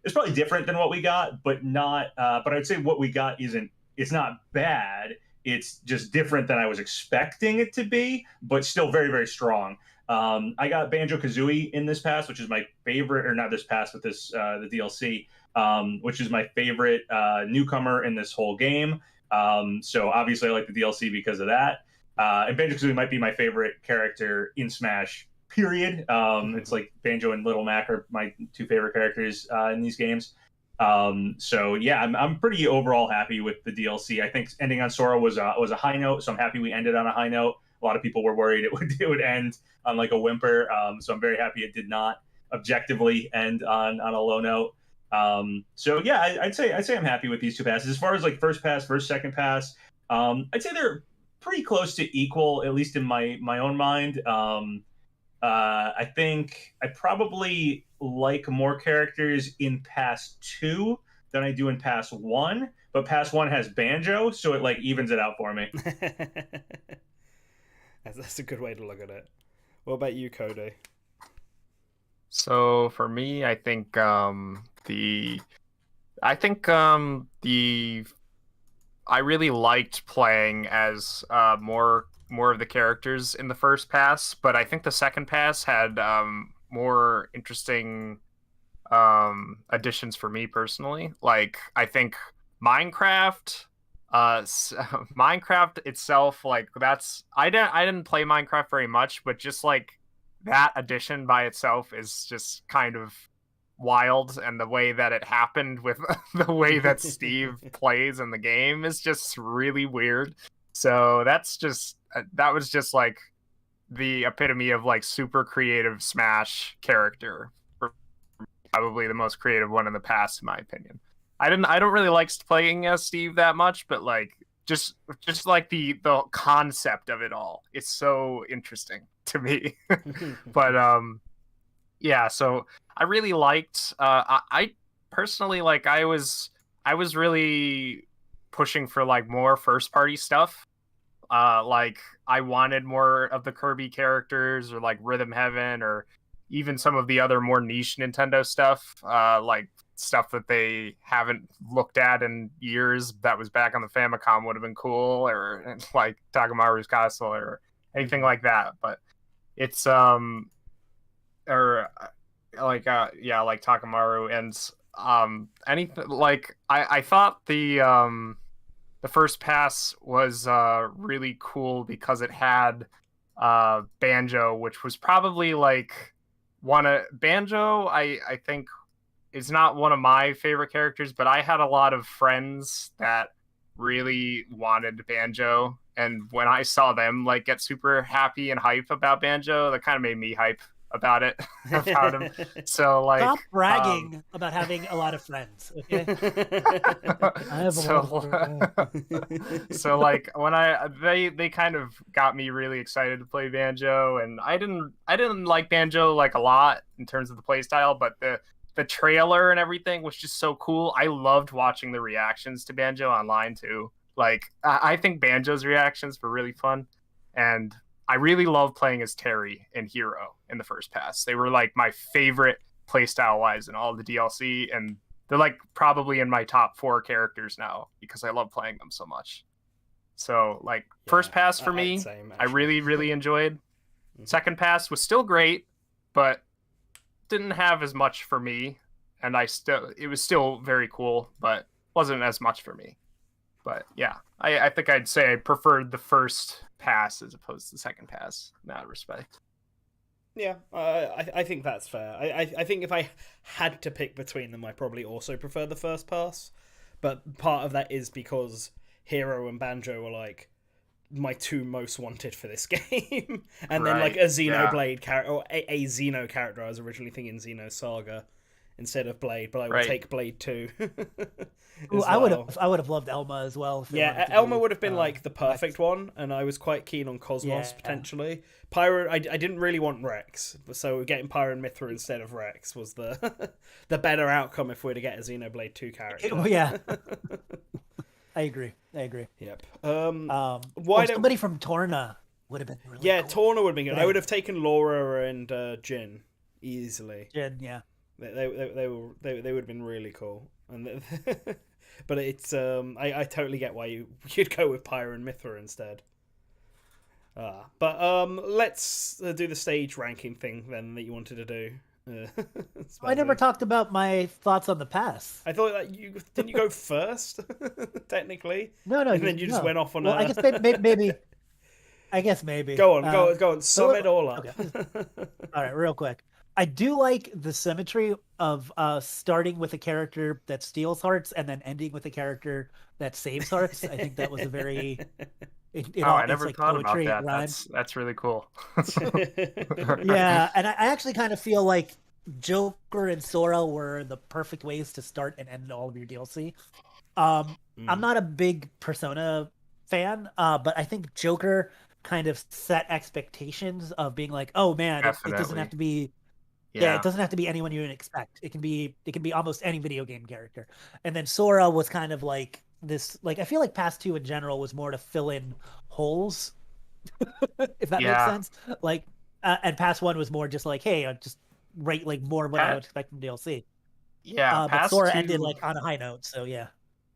B: It's probably different than what we got, but not. But I'd say what we got it's not bad. It's just different than I was expecting it to be, but still very, very strong. I got Banjo-Kazooie in this pass, which is my favorite, or not this pass, but the DLC, which is my favorite newcomer in this whole game. So obviously I like the DLC because of that. And Banjo-Kazooie might be my favorite character in Smash, period. It's like Banjo and Little Mac are my two favorite characters in these games. So yeah, I'm pretty overall happy with the DLC. I think ending on Sora was a high note, so I'm happy we ended on a high note. A lot of people were worried it would end on like a whimper. So I'm very happy it did not objectively end on a low note. So yeah, I'd say I'm happy with these two passes. As far as like first pass versus second pass, I'd say they're pretty close to equal, at least in my own mind. I think I probably like more characters in Pass 2 than I do in Pass 1, but Pass 1 has Banjo, so it like evens it out for me.
A: That's a good way to look at it. What about you, Kody?
D: So for me, I think I really liked playing as more of the characters in the first pass, but I think the second pass had more interesting additions for me personally. Like I think Minecraft Minecraft itself, like I didn't play Minecraft very much, but just like that addition by itself is just kind of wild, and the way that it happened with the way that Steve plays in the game is just really weird. So that was just like the epitome of like super creative Smash character, probably the most creative one in the past in my opinion. I don't really like playing as Steve that much, but like just like the concept of it all, it's so interesting to me. But yeah, so I really liked I personally, like, I was really pushing for like more first party stuff. Like I wanted more of the Kirby characters, or like Rhythm Heaven, or even some of the other more niche Nintendo stuff, like stuff that they haven't looked at in years that was back on the Famicom would have been cool, or like Takamaru's Castle or anything like that. But it's or like yeah, like Takamaru, and anything like I thought the the first pass was really cool because it had Banjo, which was probably like Banjo. I think is not one of my favorite characters, but I had a lot of friends that really wanted Banjo, and when I saw them like get super happy and hype about Banjo, that kind of made me hype about it about him. So like,
C: Stop bragging about having a lot of friends, okay? I have a lot of friends.
D: so like when they kind of got me really excited to play Banjo, and I didn't like Banjo like a lot in terms of the play style, but the trailer and everything was just so cool. I loved watching the reactions to Banjo online too. Like I think Banjo's reactions were really fun, and I really love playing as Terry and Hero in the first pass. They were like my favorite playstyle wise in all the DLC, and they're like probably in my top 4 characters now because I love playing them so much. So like first pass for me,
A: same,
D: I really, really enjoyed. Second pass was still great, but didn't have as much for me, and it was still very cool, but wasn't as much for me. But yeah, I think I'd say I preferred the first pass as opposed to the second pass in that respect.
A: Yeah, I think that's fair. I think if I had to pick between them, I probably also prefer the first pass. But part of that is because Hero and Banjo were like my 2 most wanted for this game. And then like a Xenoblade character, or a Xeno character. I was originally thinking Xeno Saga instead of Blade, but I would take Blade 2.
C: Ooh, I would have loved Elma as well.
A: Yeah, Elma would have been like the perfect one, and I was quite keen on Cosmos potentially. Pyro, I didn't really want Rex, so getting Pyro and Mithra instead of Rex was the the better outcome if we were to get a Xenoblade 2 character.
C: Yeah. I agree.
A: Yep.
C: Somebody from Torna would have been really cool.
A: Torna would have been good. I would have taken Laura and Jin easily.
C: Jin, yeah.
A: They would have been really cool. And but it's I totally get why you'd go with Pyro and Mithra instead. But let's do the stage ranking thing then that you wanted to do.
C: I never talked about my thoughts on the pass.
A: I thought that didn't you go first technically?
C: No,
A: and then you just went off on.
C: Well, I guess maybe. I guess maybe.
A: Go on. Sum it all up.
C: Okay. All right, real quick. I do like the symmetry of starting with a character that steals hearts and then ending with a character that saves hearts. I think that was a very
D: I never thought about that.
C: Rhyme.
D: That's really cool.
C: Yeah, and I actually kind of feel like Joker and Sora were the perfect ways to start and end all of your DLC. I'm not a big Persona fan, but I think Joker kind of set expectations of being like, oh man, it doesn't have to be. Yeah, it doesn't have to be anyone you didn't expect. It can be almost any video game character. And then Sora was kind of like this, like I feel like Pass 2 in general was more to fill in holes, if that makes sense. Like, and Pass 1 was more just like, hey, just rate like more what I would expect from DLC.
D: Yeah,
C: but Sora ended like on a high note, so yeah.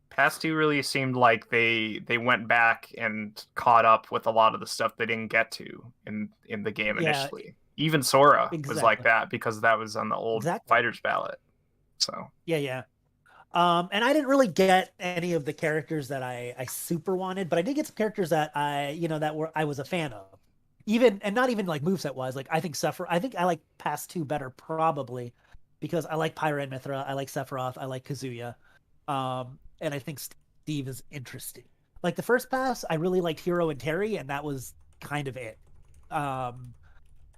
D: Pass 2 really seemed like they went back and caught up with a lot of the stuff they didn't get to in the game initially. Even Sora was like that because that was on the old Fighters ballot. So
C: yeah. And I didn't really get any of the characters that I super wanted, but I did get some characters that I was a fan of. Not even like moveset wise. Like I think I like Pass 2 better probably because I like Pyra and Mithra, I like Sephiroth, I like Kazuya. And I think Steve is interesting. Like the first pass, I really liked Hero and Terry, and that was kind of it.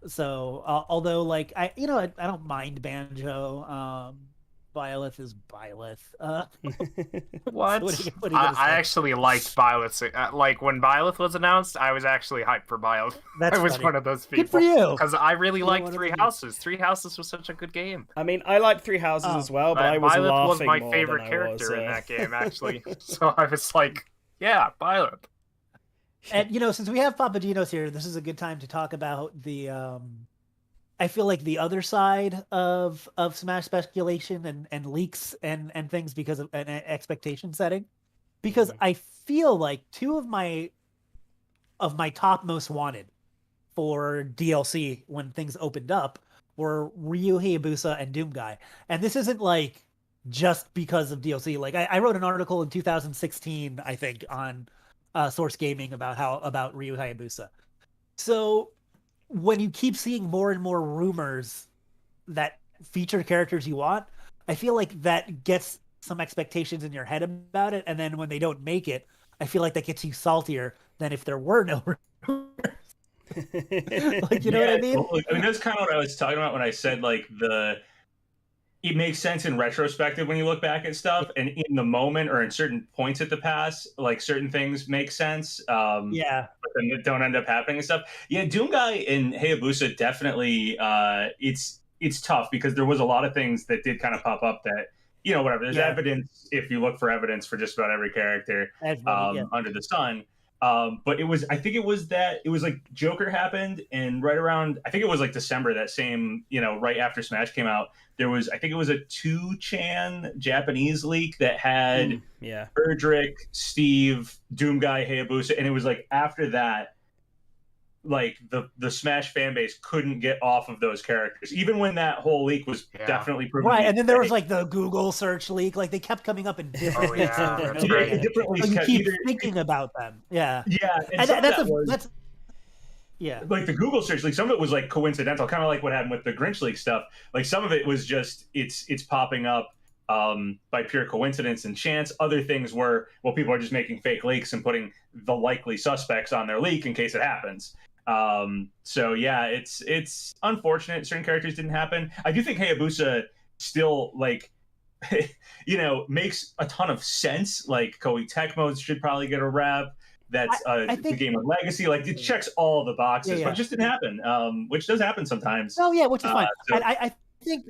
C: So although like I don't mind Banjo, Byleth is Byleth.
D: What?
C: What
D: I actually liked Byleth. Like when Byleth was announced, I was actually hyped for Byleth.
C: That's
D: I was one of those people.
C: Good for you.
D: Because I really liked Three Houses. Three Houses was such a good game.
A: I mean, I like Three Houses as well, but I was
D: Byleth
A: laughing
D: was my
A: more
D: favorite
A: than
D: character in that game, actually. So I was like, yeah, Byleth.
C: And since we have PapaGenos here, this is a good time to talk about the I feel like the other side of Smash speculation and leaks and things because of an expectation setting. Because I feel like 2 of my top most wanted for DLC when things opened up were Ryu Hayabusa and Doom Guy. And this isn't like just because of DLC. Like I wrote an article in 2016, I think, on Source Gaming about Ryu Hayabusa. So when you keep seeing more and more rumors that feature characters you want, I feel like that gets some expectations in your head about it, and then when they don't make it, I feel like that gets you saltier than if there were no rumors. Like, you know what I mean?
B: Totally. I mean, that's kind of what I was talking about when I said like it makes sense in retrospective when you look back at stuff, and in the moment or in certain points at the past, like certain things make sense.
C: Yeah,
B: but then they don't end up happening and stuff. Yeah, Doom Guy and Hayabusa definitely. It's tough because there was a lot of things that did kind of pop up that whatever. There's evidence if you look for evidence for just about every character under the sun. But I think it was like Joker happened, and right around, I think it was like December that same, right after Smash came out, I think it was a 2chan Japanese leak that had Erdrick, Steve, Doom Guy, Hayabusa, and it was like after that, like the Smash fan base couldn't get off of those characters, even when that whole leak was definitely proven
C: right. And then there was like the Google search leak, like they kept coming up in different.
D: That's right.
C: So you keep thinking about them. Yeah,
B: and
C: that's
B: like the Google search leak. Some of it was like coincidental, kind of like what happened with the Grinch leak stuff. Like some of it was just it's popping up by pure coincidence and chance. Other things were, well, people are just making fake leaks and putting the likely suspects on their leak in case it happens. So yeah, it's unfortunate certain characters didn't happen. I do think Hayabusa still like makes a ton of sense. Like Koei Tech modes should probably get a rap. That's I think, the game of legacy. Like it checks all the boxes, but it just didn't happen. Which does happen sometimes.
C: Oh yeah, which is fine.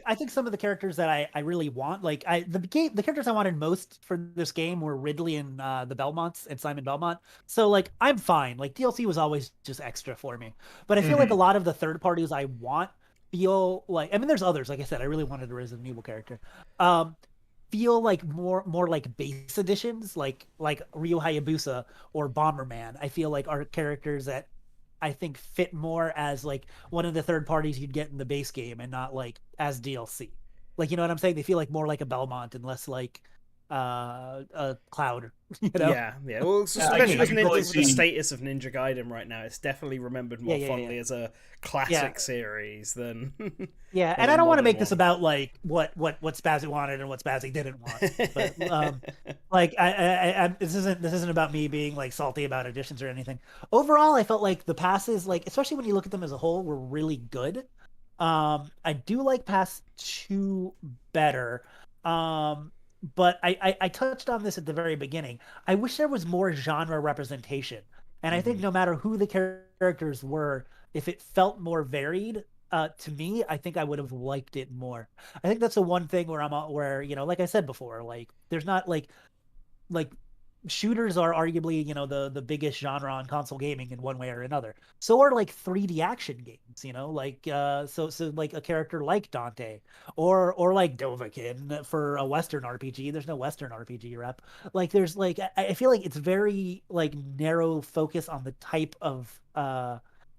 C: I think some of the characters that I really want, like the characters I wanted most for this game were Ridley and the Belmonts and Simon Belmont. So like I'm fine. Like DLC was always just extra for me. But I feel like a lot of the third parties I want feel like, I mean there's others, like I said, I really wanted a Resident Evil character. Feel like more like base editions, like Ryu Hayabusa or Bomberman. I feel like are characters that I think fit more as like one of the third parties you'd get in the base game and not like as DLC. Like, you know what I'm saying? They feel like more like a Belmont and less like a Cloud.
A: Yeah. Well, especially with the status of Ninja Gaiden right now, it's definitely remembered more fondly as a classic series than.
C: Yeah, and I don't want to make this about like what Spazzy wanted and what Spazzy didn't want. But like I this isn't about me being like salty about additions or anything. Overall, I felt like the passes, like especially when you look at them as a whole, were really good. I do like Pass 2 better. But I touched on this at the very beginning. I wish there was more genre representation. And I think no matter who the characters were, if it felt more varied, to me, I think I would have liked it more. I think that's the one thing where like I said before, like there's not like shooters are arguably, the biggest genre on console gaming in one way or another. So are like 3D action games, like so like a character like Dante or like Dovahkiin for a Western RPG. There's no Western RPG rep. Like there's like I feel like it's very like narrow focus on the type of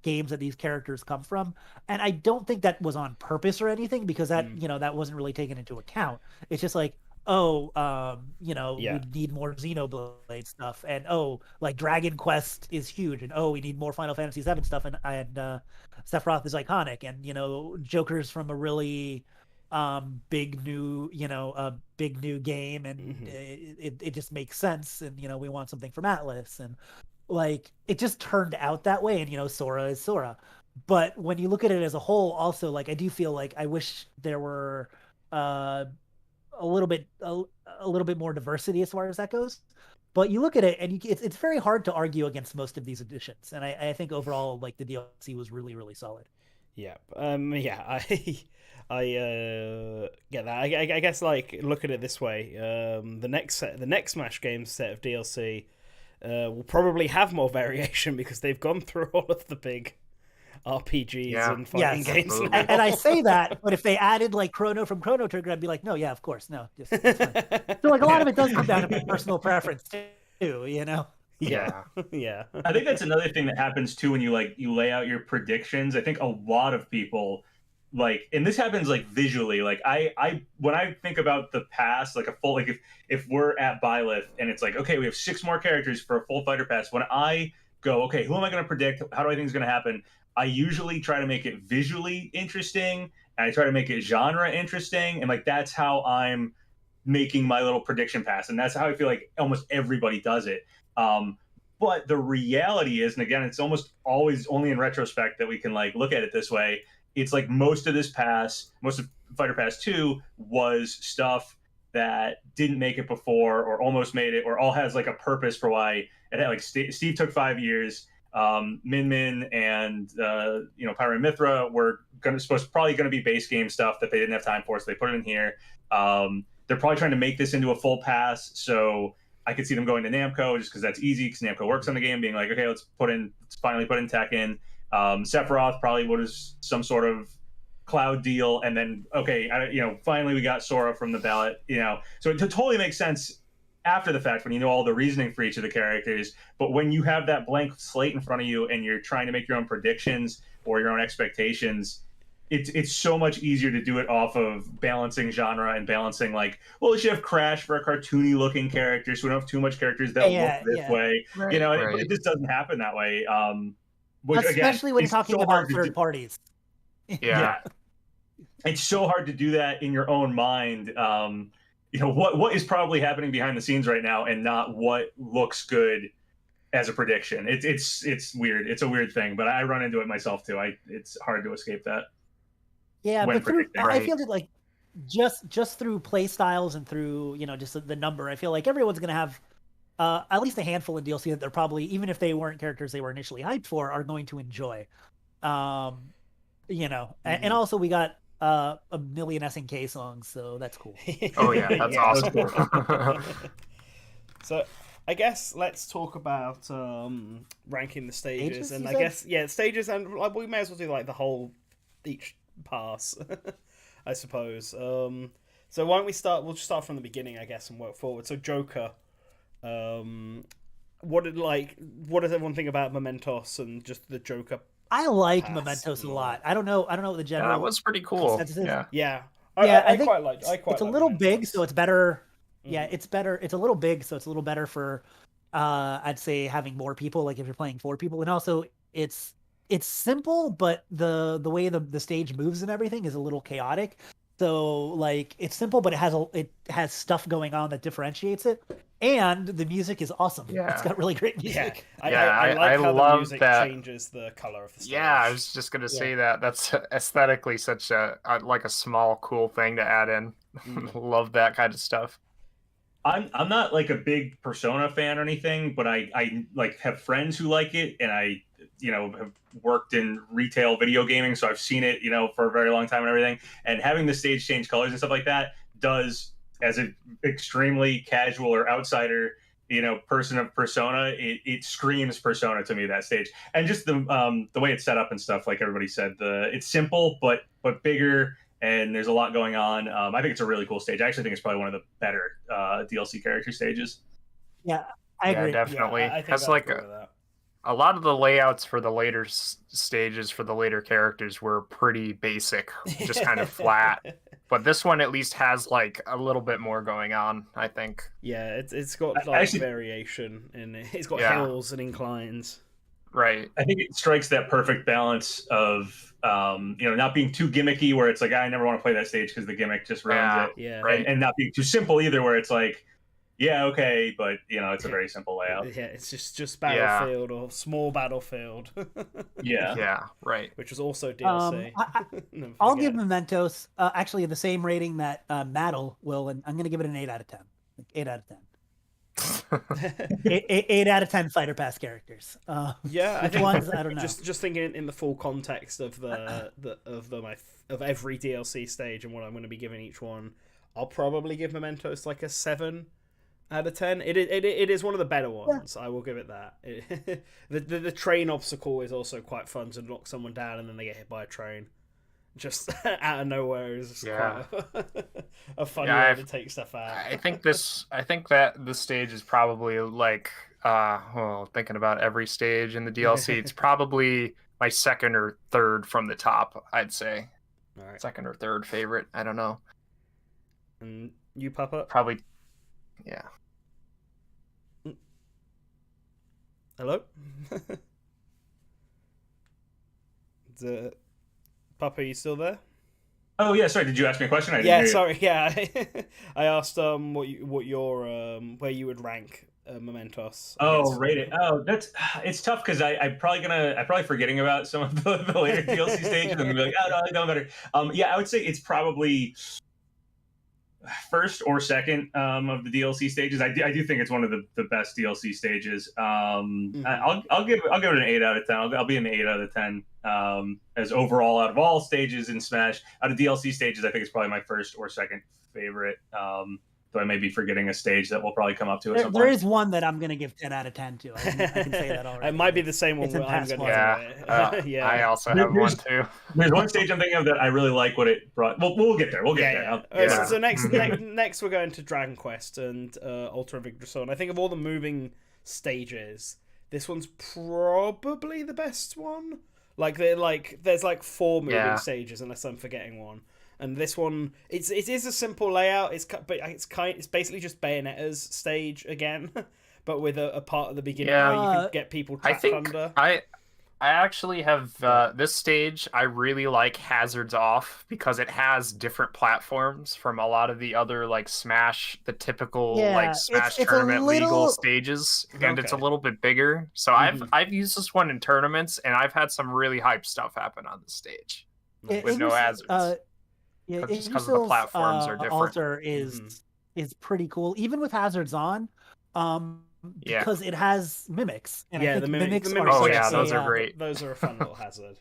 C: games that these characters come from. And I don't think that was on purpose or anything, because that that wasn't really taken into account. It's just like, we need more Xenoblade stuff, and like Dragon Quest is huge, and we need more Final Fantasy VII stuff, and Sephiroth is iconic, and Joker's from a really big new game, and it just makes sense, and we want something from Atlas, and like it just turned out that way, and Sora is Sora. But when you look at it as a whole, also, like I do feel like I wish there were a little bit more diversity as far as that goes. But you look at it, and it's very hard to argue against most of these additions. And I think overall, like the DLC was really, really solid.
A: Yeah. I get that. I guess like look at it this way: the next Smash Games set of DLC will probably have more variation because they've gone through all of the big RPGs and fighting games.
C: And I say that, but if they added like Chrono from Chrono Trigger, I'd be like, no, yeah, of course, no. Just, so like a lot of it does come down to personal preference too,
A: Yeah. Yeah.
B: I think that's another thing that happens too when you lay out your predictions. I think a lot of people like, and this happens like visually, like I when I think about the past, like a full, like if we're at Byleth and it's like, okay, we have 6 more characters for a full fighter pass, when I go, okay, who am I going to predict, how do I think is going to happen, I usually try to make it visually interesting, and I try to make it genre interesting, and like that's how I'm making my little prediction pass, and that's how I feel like almost everybody does it. But the reality is, and again, it's almost always only in retrospect that we can like look at it this way. It's like most of this pass, most of Fighter Pass 2 was stuff that didn't make it before, or almost made it, or all has like a purpose for why it had. Like Steve took 5 years. Min Min and Pyra and Mithra were probably going to be base game stuff that they didn't have time for, so they put it in here. They're probably trying to make this into a full pass, so I could see them going to Namco just because that's easy, because Namco works on the game, being like, okay, let's finally put in tech in. Sephiroth probably was some sort of cloud deal, and then okay, finally we got Sora from the ballot, so it totally makes sense after the fact when you know all the reasoning for each of the characters. But when you have that blank slate in front of you and you're trying to make your own predictions or your own expectations, it's so much easier to do it off of balancing genre and balancing like, well, we should have Crash for a cartoony looking character, so we don't have too much characters that look this way.
D: Right,
B: right. It just doesn't happen that way. Which,
C: especially
B: again,
C: when talking about third parties.
D: Yeah.
B: It's so hard to do that in your own mind. What is probably happening behind the scenes right now, and not what looks good as a prediction. It's weird. It's a weird thing, but I run into it myself too. It's hard to escape that.
C: Yeah, but I
D: right.
C: feel like just through play styles and through just the number, I feel like everyone's gonna have at least a handful of DLC that they're probably, even if they weren't characters they were initially hyped for, are going to enjoy. And also we got a million SNK songs, so that's cool.
D: Oh yeah, that's awesome.
A: So I guess let's talk about ranking the stages, and I guess stages, and we may as well do like the whole each pass, I suppose. So why don't we start? We'll just start from the beginning, I guess, and work forward. So Joker, what does everyone think about Mementos and just the Joker?
C: I like Mementos a lot. I don't know what the general.
D: That was pretty cool.
C: Yeah.
A: I quite liked.
C: It's a little big, so it's better. Yeah, it's better. It's a little big, so it's a little better for, I'd say, having more people. Like if you're playing 4 people, and also it's simple, but the way the stage moves and everything is a little chaotic. So like it's simple, but it has stuff going on that differentiates it, and the music is awesome.
D: Yeah.
C: It's got really great music.
A: I like how
D: love
A: the music
D: that.
A: changes the color of the stage.
D: Yeah, I was just gonna say that's aesthetically such a like a small cool thing to add in. Love that kind of stuff.
B: I'm not like a big Persona fan or anything, but I like have friends who like it, and I have worked in retail video gaming, so I've seen it for a very long time and everything. And having the stage change colors and stuff like that does, as an extremely casual or outsider person of Persona, it screams Persona to me, that stage. And just the way it's set up and stuff, like everybody said, it's simple but bigger, and there's a lot going on. I think it's a really cool stage. I actually think it's probably one of the better DLC character stages.
C: Yeah, I agree.
D: Definitely.
A: I think
D: That's like a lot of the layouts for the later stages for the later characters were pretty basic, just kind of flat. But this one at least has like a little bit more going on, I think.
A: Yeah, it's got like variation in it. It's got hills and inclines.
D: Right.
B: I think it strikes that perfect balance of not being too gimmicky, where it's like, I never want to play that stage because the gimmick just ruins it.
A: Yeah.
B: Right. And not being too simple either, where it's like, yeah, okay, but it's a very simple layout.
A: Yeah, it's just Battlefield or small Battlefield.
B: Yeah,
D: right.
A: Which was also DLC.
C: I'll give Mementos actually the same rating that Maddle will, and I'm going to give it an 8 out of 10. 8 out of 10. 8 out of 10 fighter pass characters.
A: I think
C: ones, I don't know.
A: Just thinking in the full context of of every DLC stage and what I'm going to be giving each one, I'll probably give Mementos like a 7 out of 10. It is one of the better ones. I will give it that. The train obstacle is also quite fun to knock someone down and then they get hit by a train. Just out of nowhere is quite a funny way to take stuff out.
D: I think that this stage is probably like thinking about every stage in the DLC, it's probably my second or third from the top, I'd say.
A: All right.
D: second or third favorite. I don't know.
A: And you, Papa?
D: Probably, yeah.
A: Hello? Papa, you still there?
B: Oh yeah, sorry. Did you ask me a question? I didn't hear you.
A: Sorry. Yeah, I asked what your where you would rank Mementos.
B: Oh, rate it. Oh, it's tough because I'm probably forgetting about some of the later DLC stages and be like, oh no, I know better. Yeah, I would say it's probably first or second of the DLC stages. I do think it's one of the best DLC stages. I'll give it an 8 out of 10. I'll be an 8 out of 10 as overall out of all stages in Smash. Out of DLC stages, I think it's probably my first or second favorite. Though I may be forgetting a stage that we'll probably come up to at some point.
C: There is one that I'm going to give 10 out of 10 to. I can say that already.
A: It might be the same one I'm going
D: to do. Yeah, I also have one too.
B: There's one stage I'm thinking of that I really like what it brought. Well, we'll get there. We'll get there.
A: So next we're going to Dragon Quest and Ultra Vigoroso. And I think of all the moving stages, this one's probably the best one. There's 4 moving stages unless I'm forgetting one. And this one, it is a simple layout. It's basically just Bayonetta's stage again, but with a part at the beginning where you can get people trapped under.
D: I actually have this stage. I really like Hazards Off because it has different platforms from a lot of the other Smash, the typical Smash tournament legal stages, and it's a little bit bigger. So I've used this one in tournaments, and I've had some really hype stuff happen on the stage with no hazards.
C: Yeah,
D: just because the platforms are different.
C: Altar is pretty cool, even with hazards on, because it has mimics. And I think mimics are
D: those are great.
A: Those are a fun little hazard.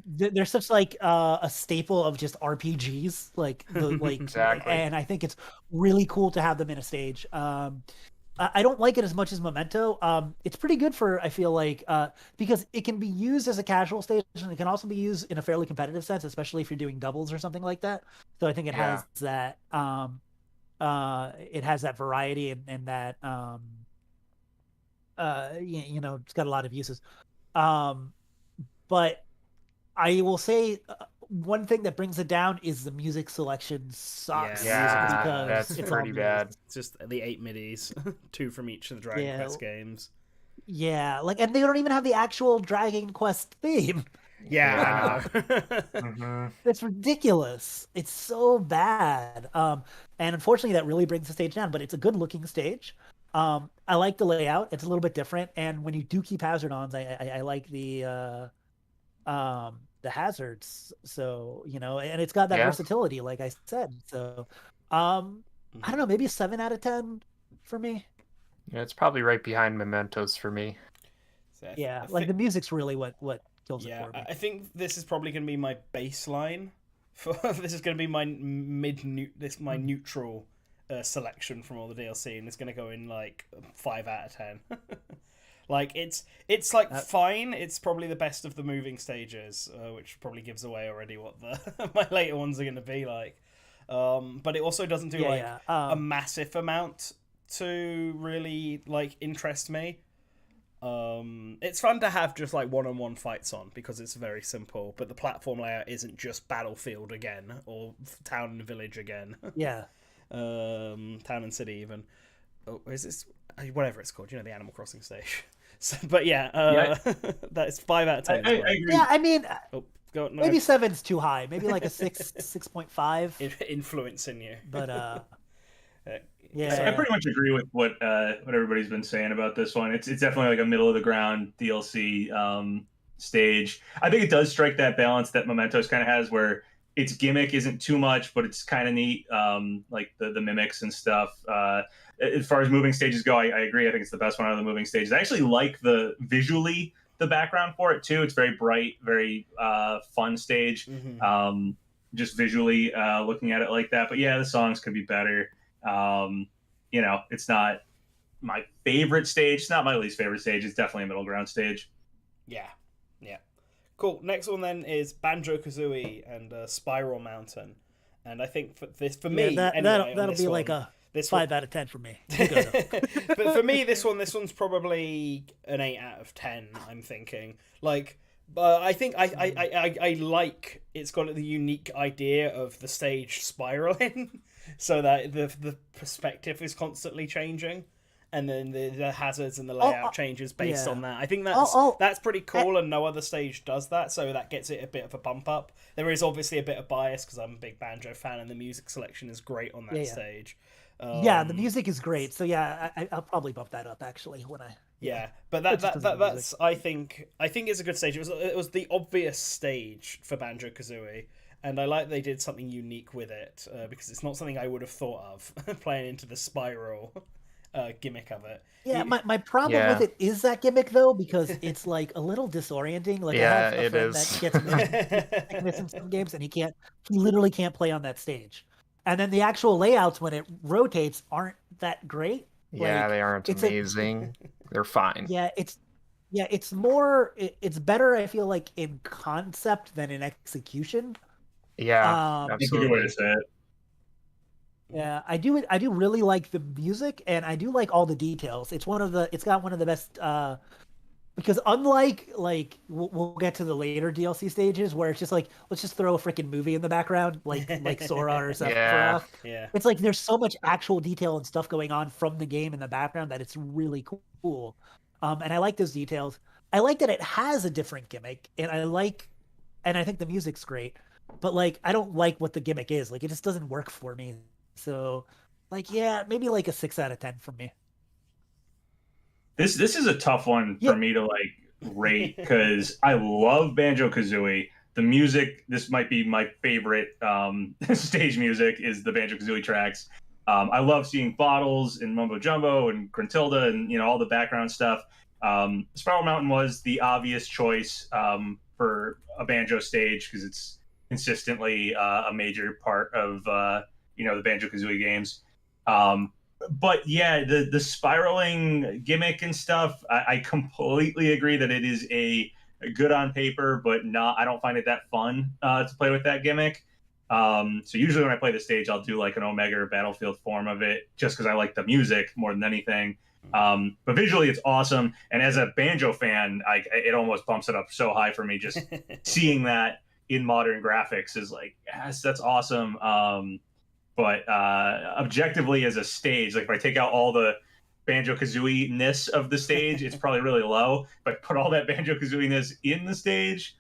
C: They're such a staple of just RPGs,
D: exactly.
C: And I think it's really cool to have them in a stage. I don't like it as much as Memento. It's pretty good I feel like, because it can be used as a casual stage, and it can also be used in a fairly competitive sense, especially if you're doing doubles or something like that. So I think it has that. It has that variety and that. It's got a lot of uses. But I will say one thing that brings it down is the music selection sucks.
D: Yeah, that's pretty bad.
A: It's just the 8 midis, 2 from each of the Dragon Quest games.
C: Yeah, and they don't even have the actual Dragon Quest theme.
A: Yeah. I know.
C: It's ridiculous. It's so bad. And unfortunately, that really brings the stage down. But it's a good-looking stage. I like the layout. It's a little bit different. And when you do keep hazard-ons, I like the hazards. So, and it's got that versatility, like I said. So, I don't know, maybe a 7 out of 10 for me.
D: Yeah, it's probably right behind Mementos for me.
C: Yeah, the music's really what kills it for me.
A: I think this is probably going to be my baseline. This is going to be my neutral selection from all the DLC, and it's going to go in 5 out of 10. It's fine. It's probably the best of the moving stages, which probably gives away already what my later ones are going to be like. But it also doesn't do a massive amount to really interest me. It's fun to have just one-on-one fights on because it's very simple, but the platform layout isn't just Battlefield again or Town and Village again.
C: Yeah.
A: Town and City even. Oh, is this whatever it's called? The Animal Crossing stage. So, but that is 5 out of 10.
B: I agree.
C: Yeah, I mean,
A: maybe
C: 7's too high. Maybe a 6.5.
A: Influencing you,
C: but
B: I pretty much agree with what everybody's been saying about this one. It's definitely a middle of the ground DLC stage. I think it does strike that balance that Mementos kind of has, where its gimmick isn't too much, but it's kind of neat, the mimics and stuff. As far as moving stages go, I agree. I think it's the best one out of the moving stages. I actually like the background for it too. It's very bright, very fun stage. Just visually looking at it like that. But yeah, the songs could be better. It's not my favorite stage. It's not my least favorite stage. It's definitely a middle ground stage.
A: Yeah. Cool. Next one then is Banjo-Kazooie and Spiral Mountain. And I think for me,
C: that'll be a 5 out of 10 for me.
A: But for me, this one's probably an 8 out of 10. I'm thinking But I think I like it's got the unique idea of the stage spiraling, so that the perspective is constantly changing, and then the hazards and the layout changes based on that. I think that's pretty cool, and no other stage does that, so that gets it a bit of a bump up. There is obviously a bit of bias because I'm a big banjo fan, and the music selection is great on that stage.
C: Yeah, the music is great. So yeah, I'll probably bump that up actually when I.
A: Yeah, but that's I think it's a good stage. It was the obvious stage for Banjo-Kazooie, and I like they did something unique with it because it's not something I would have thought of playing into the spiral gimmick of it.
C: Yeah, my problem with it is that gimmick though, because it's like a little disorienting. Like I have a friend that gets missing some games, and he literally can't play on that stage. And then the actual layouts when it rotates aren't that great.
D: Yeah, they aren't amazing. They're fine.
C: Yeah, it's better, I feel like, in concept than in execution.
D: Yeah,
B: that's a good way to say it.
C: Yeah, I do really like the music, and I do like all the details. It's got one of the best because unlike we'll get to the later DLC stages where it's just like let's just throw a freaking movie in the background like Sora or Sephiroth.
A: Yeah.
C: It's like there's so much actual detail and stuff going on from the game in the background that it's really cool. And I like those details. I like that it has a different gimmick, and I think the music's great. But like I don't like what the gimmick is. Like it just doesn't work for me. So maybe like a 6 out of 10 from me.
B: This is a tough one for me to rate because I love Banjo-Kazooie. The music, this might be my favorite stage music, is the Banjo-Kazooie tracks. I love seeing Bottles and Mumbo Jumbo and Gruntilda and all the background stuff. Spiral Mountain was the obvious choice for a banjo stage because it's consistently a major part of the Banjo-Kazooie games. But yeah, the spiraling gimmick and stuff, I completely agree that it is a good on paper, but I don't find it that fun to play with that gimmick. So usually when I play the stage, I'll do like an Omega or Battlefield form of it just because I like the music more than anything. But visually it's awesome. And as a banjo fan, it almost bumps it up so high for me. Just seeing that in modern graphics is like, yes, that's awesome. But objectively as a stage, like if I take out all the Banjo-Kazooie-ness of the stage, it's probably really low. But put all that Banjo-Kazooie-ness in the stage,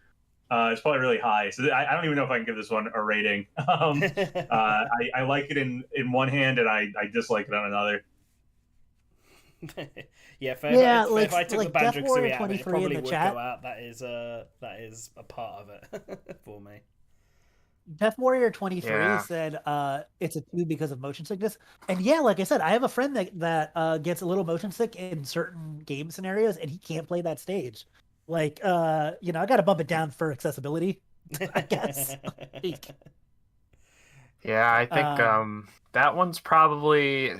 B: it's probably really high. So I don't even know if I can give this one a rating. I like it in one hand, and I dislike it on another.
A: If I took the Banjo-Kazooie out, it probably would
C: chat.
A: go out. That is a part of it for me.
C: Death Warrior 23 said it's a 2 because of motion sickness. And yeah, like I said, I have a friend that gets a little motion sick in certain game scenarios, and he can't play that stage. Like, I got to bump it down for accessibility, I guess.
D: Yeah, I think that one's probably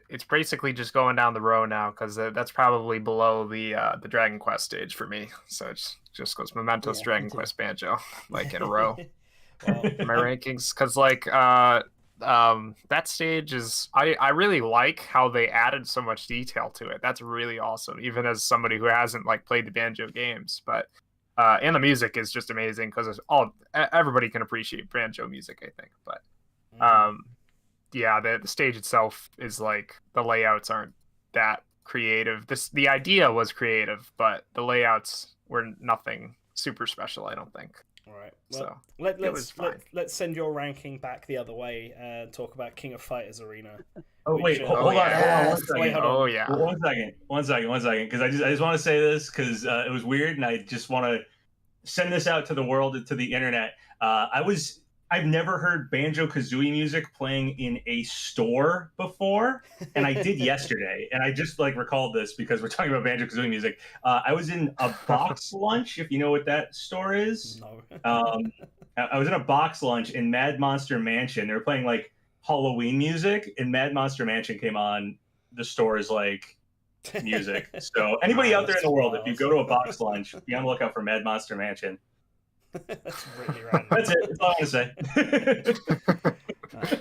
D: it's basically just going down the row now because that's probably below the Dragon Quest stage for me. So it just goes Mementos, Dragon Quest, Banjo, like in a row.
A: Well,
D: my rankings, because that stage is I really like how they added so much detail to it. That's really awesome, even as somebody who hasn't played the banjo games. But and the music is just amazing because everybody can appreciate banjo music, I think. But the stage itself is the layouts aren't that creative. The idea was creative, but the layouts were nothing super special, I don't think.
A: All right. Well, let's send your ranking back the other way and talk about King of Fighters Arena.
B: Hold on 1 second.
D: Oh yeah.
B: 1 second, because I just want to say this because it was weird, and I just want to send this out to the world and to the internet. I've never heard Banjo-Kazooie music playing in a store before, and I did yesterday. And I just recalled this because we're talking about Banjo-Kazooie music. I was in a box lunch, if you know what that store is.
A: No.
B: I was in a box lunch in Mad Monster Mansion. They were playing Halloween music, and Mad Monster Mansion came on the store's music. So anybody out there in the world, if you go to a box lunch, be on the lookout for Mad Monster Mansion.
A: That's really random.
B: That's it. That's all I want to say.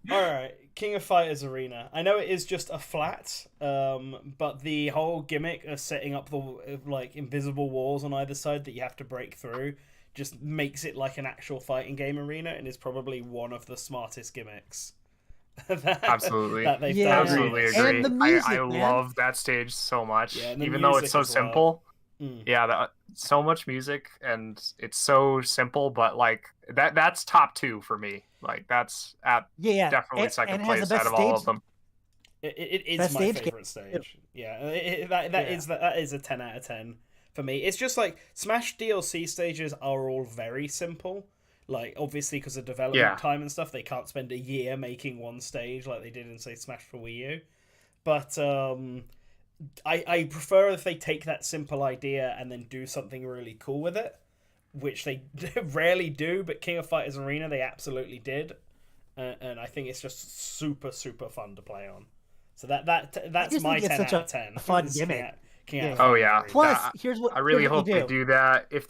A: All right. King of Fighters Arena. I know it is just a flat, but the whole gimmick of setting up the like invisible walls on either side that you have to break through just makes it like an actual fighting game arena, and is probably one of the smartest gimmicks
D: Absolutely.
A: that they've
C: Yeah.
A: done.
D: Absolutely
C: And
D: agree.
C: the music,
D: I
C: man.
D: love that stage so much,
A: Yeah, and the
D: even though it's
A: music
D: so
A: as well.
D: simple.
A: Mm.
D: Yeah, so much music, and it's so simple, but like that's top 2 for me. Like that's at
C: Yeah,
D: definitely
C: and
D: second
C: it has the
D: place
C: best
D: out of all
C: stage.
D: of them.
A: It is
C: Best
A: my
C: stage
A: favorite
C: game.
A: stage. Yeah, that is a 10 out of 10 for me. It's just like Smash DLC stages are all very simple. Like obviously because of development
D: Yeah.
A: time and stuff, they can't spend a year making one stage like they did in say Smash for Wii U. But I prefer if they take that simple idea and then do something really cool with it, which they rarely do. But King of Fighters Arena, they absolutely did, and I think it's just super fun to play on. So that's
C: just
A: my
C: think it's
A: 10
C: such
A: out
C: a
A: of 10.
C: fun
A: It's
C: gimmick.
A: King out of
C: Yeah.
D: Oh
A: Fighters
D: yeah.
A: Arena.
C: Plus,
D: That-
C: here's what
D: I really
C: here's what
D: hope
C: you
D: they do that. If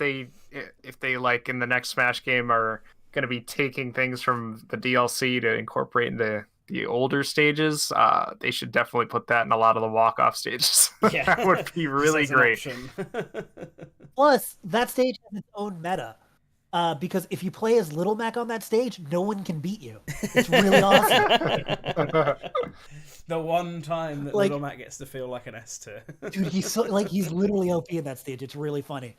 D: they like in the next Smash game are going to be taking things from the DLC to incorporate into the older stages, they should definitely put that in a lot of the walk-off stages.
A: Yeah,
D: That would be
A: just
D: really
A: as an
D: great.
A: option.
C: Plus, that stage has its own meta. Because if you play as Little Mac on that stage, no one can beat you. It's really awesome.
A: The one time that
C: Like-
A: Little Mac gets to feel like an S tier.
C: Dude, he's literally OP in that stage. It's really funny.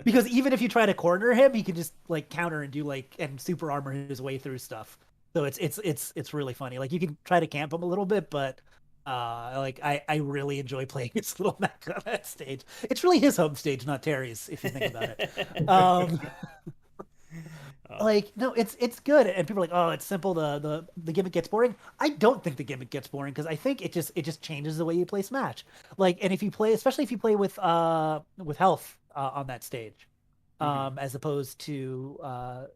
C: Because even if you try to corner him, he can just like counter and do and super armor his way through stuff. So it's really funny. Like you can try to camp him a little bit, but I really enjoy playing his Little Mac on that stage. It's really his home stage, not Terry's, if you think about it. No, it's good, and people are like, oh, it's simple. The gimmick gets boring. I don't think the gimmick gets boring because I think it just changes the way you play Smash. And if you play, especially if you play with health on that stage, as opposed to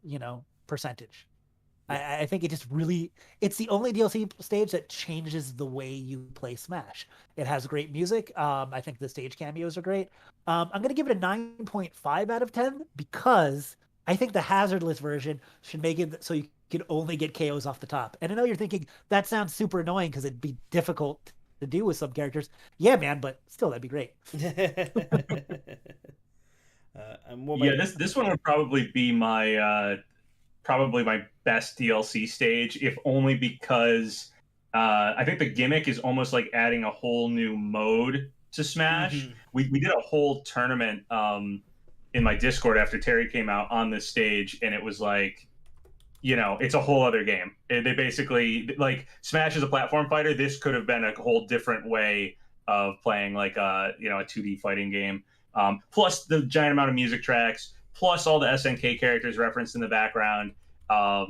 C: percentage. I think it just really, it's the only DLC stage that changes the way you play Smash. It has great music. I think the stage cameos are great. I'm going to give it a 9.5 out of 10 because I think the hazardless version should make it so you can only get KOs off the top. And I know you're thinking that sounds super annoying because it'd be difficult to do with some characters. Yeah, man, but still, that'd be great.
B: This one would probably be my best DLC stage, if only because I think the gimmick is almost like adding a whole new mode to Smash.
A: Mhm.
B: We did a whole tournament in my Discord after Terry came out on this stage, and it was like, it's a whole other game. They basically, like, Smash is a platform fighter. This could have been a whole different way of playing like a 2D fighting game. Plus the giant amount of music tracks, plus all the SNK characters referenced in the background. I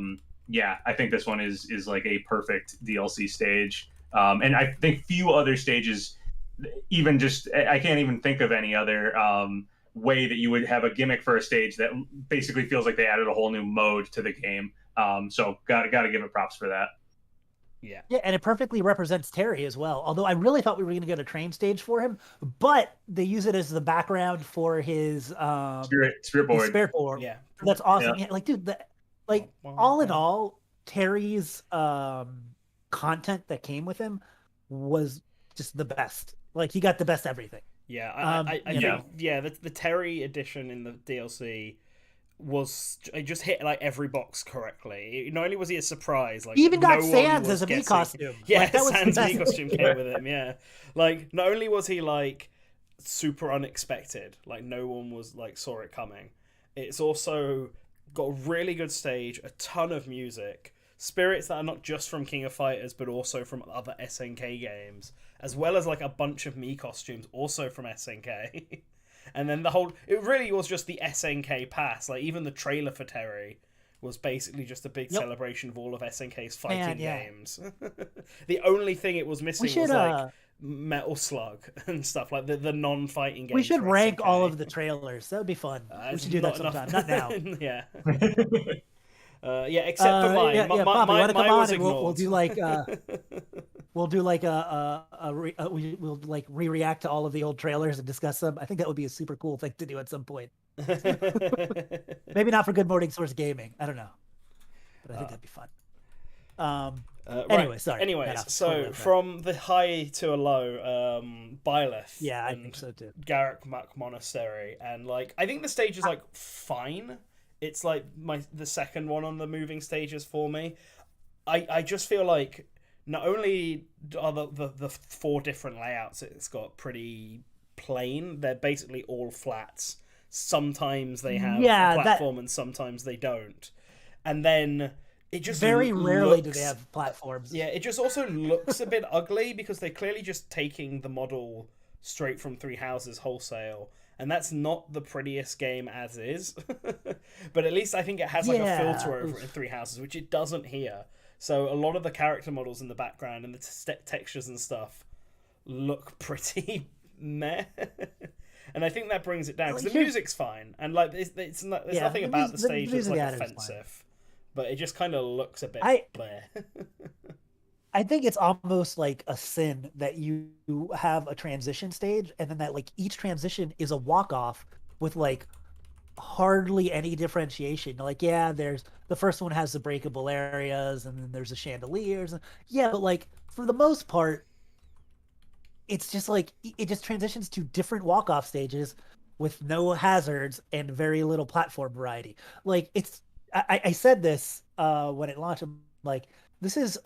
B: think this one is like a perfect DLC stage. And I think few other stages, I can't even think of any other way that you would have a gimmick for a stage that basically feels like they added a whole new mode to the game. So gotta give it props for that.
A: Yeah,
C: and it perfectly represents Terry as well. Although I really thought we were going to get a train stage for him, but they use it as the background for his
B: Spirit board.
C: his spirit board.
A: yeah.
C: That's awesome.
B: Yeah.
C: Yeah, dude, all in all, Terry's content that came with him was just the best. Like he got the best everything.
A: Yeah, I think the Terry edition in the DLC it just hit like every box correctly. Not only was he a surprise, like
C: He even got
A: no one
C: Sans
A: was
C: as a Mii
A: guessing-
C: costume.
A: Yeah,
C: Like, that was the
A: Sans
C: best.
A: Mii costume came with him. Yeah, like not only was he like super unexpected, like no one was like saw it coming. It's also got a really good stage, a ton of music, spirits that are not just from King of Fighters but also from other SNK games, as well as like a bunch of Mii costumes also from SNK. And then it really was just the SNK pass. Like even the trailer for Terry was basically just a big celebration of all of SNK's fighting games. The only thing it was missing was like Metal Slug and stuff like the non-fighting games.
C: We should
A: for
C: rank
A: SNK.
C: all of the trailers. That would be fun. We should do that sometime. Not now.
A: Yeah. Except for mine.
C: Bobby,
A: Mine
C: wanna come
A: was
C: on and
A: ignored.
C: we'll do like we'll do like we'll like re-react to all of the old trailers and discuss them. I think that would be a super cool thing to do at some point. Maybe not for Good Morning Source Gaming. I don't know, but I think that'd be fun. Anyway, sorry.
A: Anyways, so from the high to a low, Byleth.
C: Yeah, I think so too.
A: Garrick Monastery, and like I think the stage is like fine. It's like the second one on the moving stages for me. I just feel like not only are the 4 different layouts it's got pretty plain, they're basically all flats. Sometimes they have a platform and sometimes they don't. And then it just
C: very rarely do they have platforms.
A: Yeah, it just also looks a bit ugly because they're clearly just taking the model straight from Three Houses wholesale. And that's not the prettiest game as is. But at least I think it has like a filter over it in Three Houses, which it doesn't here. So a lot of the character models in the background and the textures and stuff look pretty meh. And I think that brings it down. Because the music's fine. And like there's nothing about the stage that's like offensive. But it just kind of looks a bit bleh.
C: I think it's almost like a sin that you have a transition stage and then that like each transition is a walk-off with like hardly any differentiation. Like, yeah, there's the first one has the breakable areas and then there's the chandeliers. Yeah, but like for the most part, it's just like it just transitions to different walk-off stages with no hazards and very little platform variety. Like I said this when it launched. I'm like, this is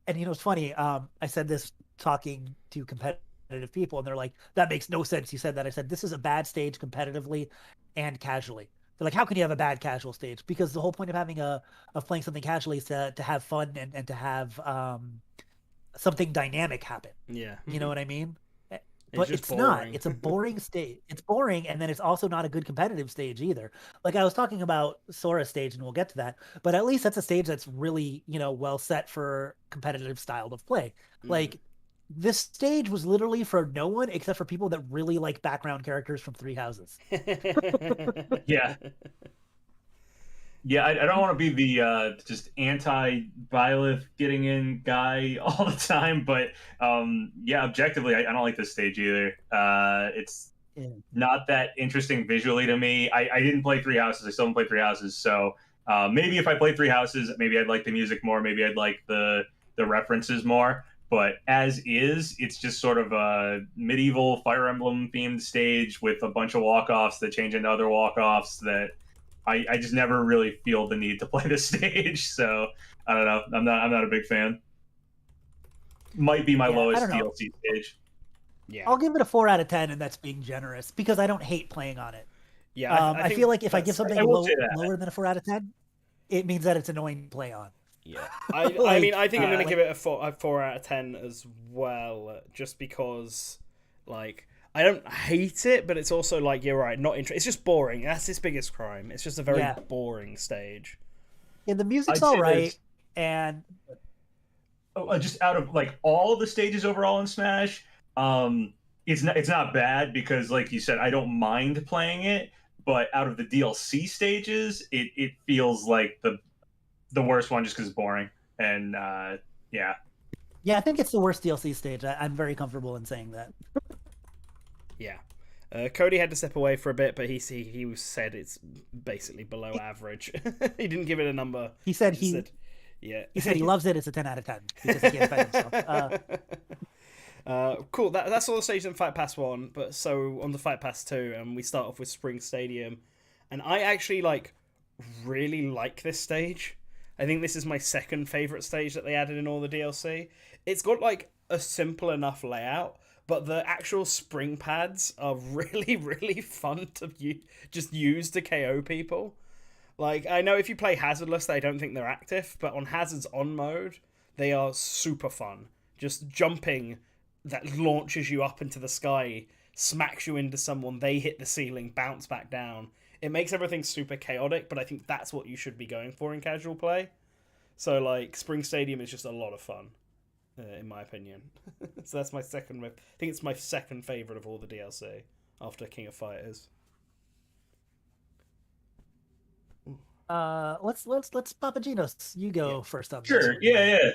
C: and you know, it's funny. I said this talking to competitive people, and they're like, "That makes no sense." You said that. I said, "This is a bad stage competitively and casually." They're like, "How can you have a bad casual stage?" Because the whole point of having of playing something casually is to have fun and to have something dynamic happen.
A: Yeah,
C: you know what I mean. But it's not. It's a boring stage. It's boring, and then it's also not a good competitive stage either. Like I was talking about Sora's stage, and we'll get to that. But at least that's a stage that's really, you know, well set for competitive style of play. Like this stage was literally for no one except for people that really like background characters from Three Houses.
B: Yeah. Yeah, I don't want to be the just anti-Byleth getting in guy all the time, but yeah, objectively, I don't like this stage either. It's not that interesting visually to me. I didn't play Three Houses. I still haven't played Three Houses, so maybe if I played Three Houses, maybe I'd like the music more. Maybe I'd like the references more. But as is, it's just sort of a medieval Fire Emblem themed stage with a bunch of walk-offs that change into other walk-offs that I just never really feel the need to play this stage. So I don't know. I'm not a big fan. Might be my lowest DLC stage.
C: Yeah, I'll give it a 4 out of 10, and that's being generous because I don't hate playing on it.
A: Yeah,
C: I feel like if I give something lower than a 4 out of 10, it means that it's annoying to play on.
A: Yeah, I mean, I think I'm gonna give it a 4 out of 10 as well, just because, like, I don't hate it, but it's also like you're right, not interesting. It's just boring. That's its biggest crime. It's just a very boring stage.
C: Yeah, the music's all right, and
B: just out of like all the stages overall in Smash, it's not bad because, like you said, I don't mind playing it. But out of the DLC stages, it feels like the worst one just because it's boring. And yeah,
C: I think it's the worst DLC stage. I'm very comfortable in saying that.
A: Yeah. Kody had to step away for a bit, but he said it's basically below average. He didn't give it a number.
C: He said he loves it. It's a 10 out of 10 because he can't defend himself.
A: Cool. That's all the stages in Fight Pass 1. But so on the Fight Pass 2, and we start off with Spring Stadium, and I actually really like this stage. I think this is my second favorite stage that they added in all the DLC. It's got like a simple enough layout. But the actual spring pads are really, really fun to just use to KO people. Like, I know if you play Hazardless, I don't think they're active, but on Hazard's on mode, they are super fun. Just jumping that launches you up into the sky, smacks you into someone, they hit the ceiling, bounce back down. It makes everything super chaotic, but I think that's what you should be going for in casual play. So, like, Spring Stadium is just a lot of fun. In my opinion. So that's my second. I think it's my second favorite of all the DLC after King of Fighters.
C: Let's PapaGenos. You go first up.
B: Sure. Yeah.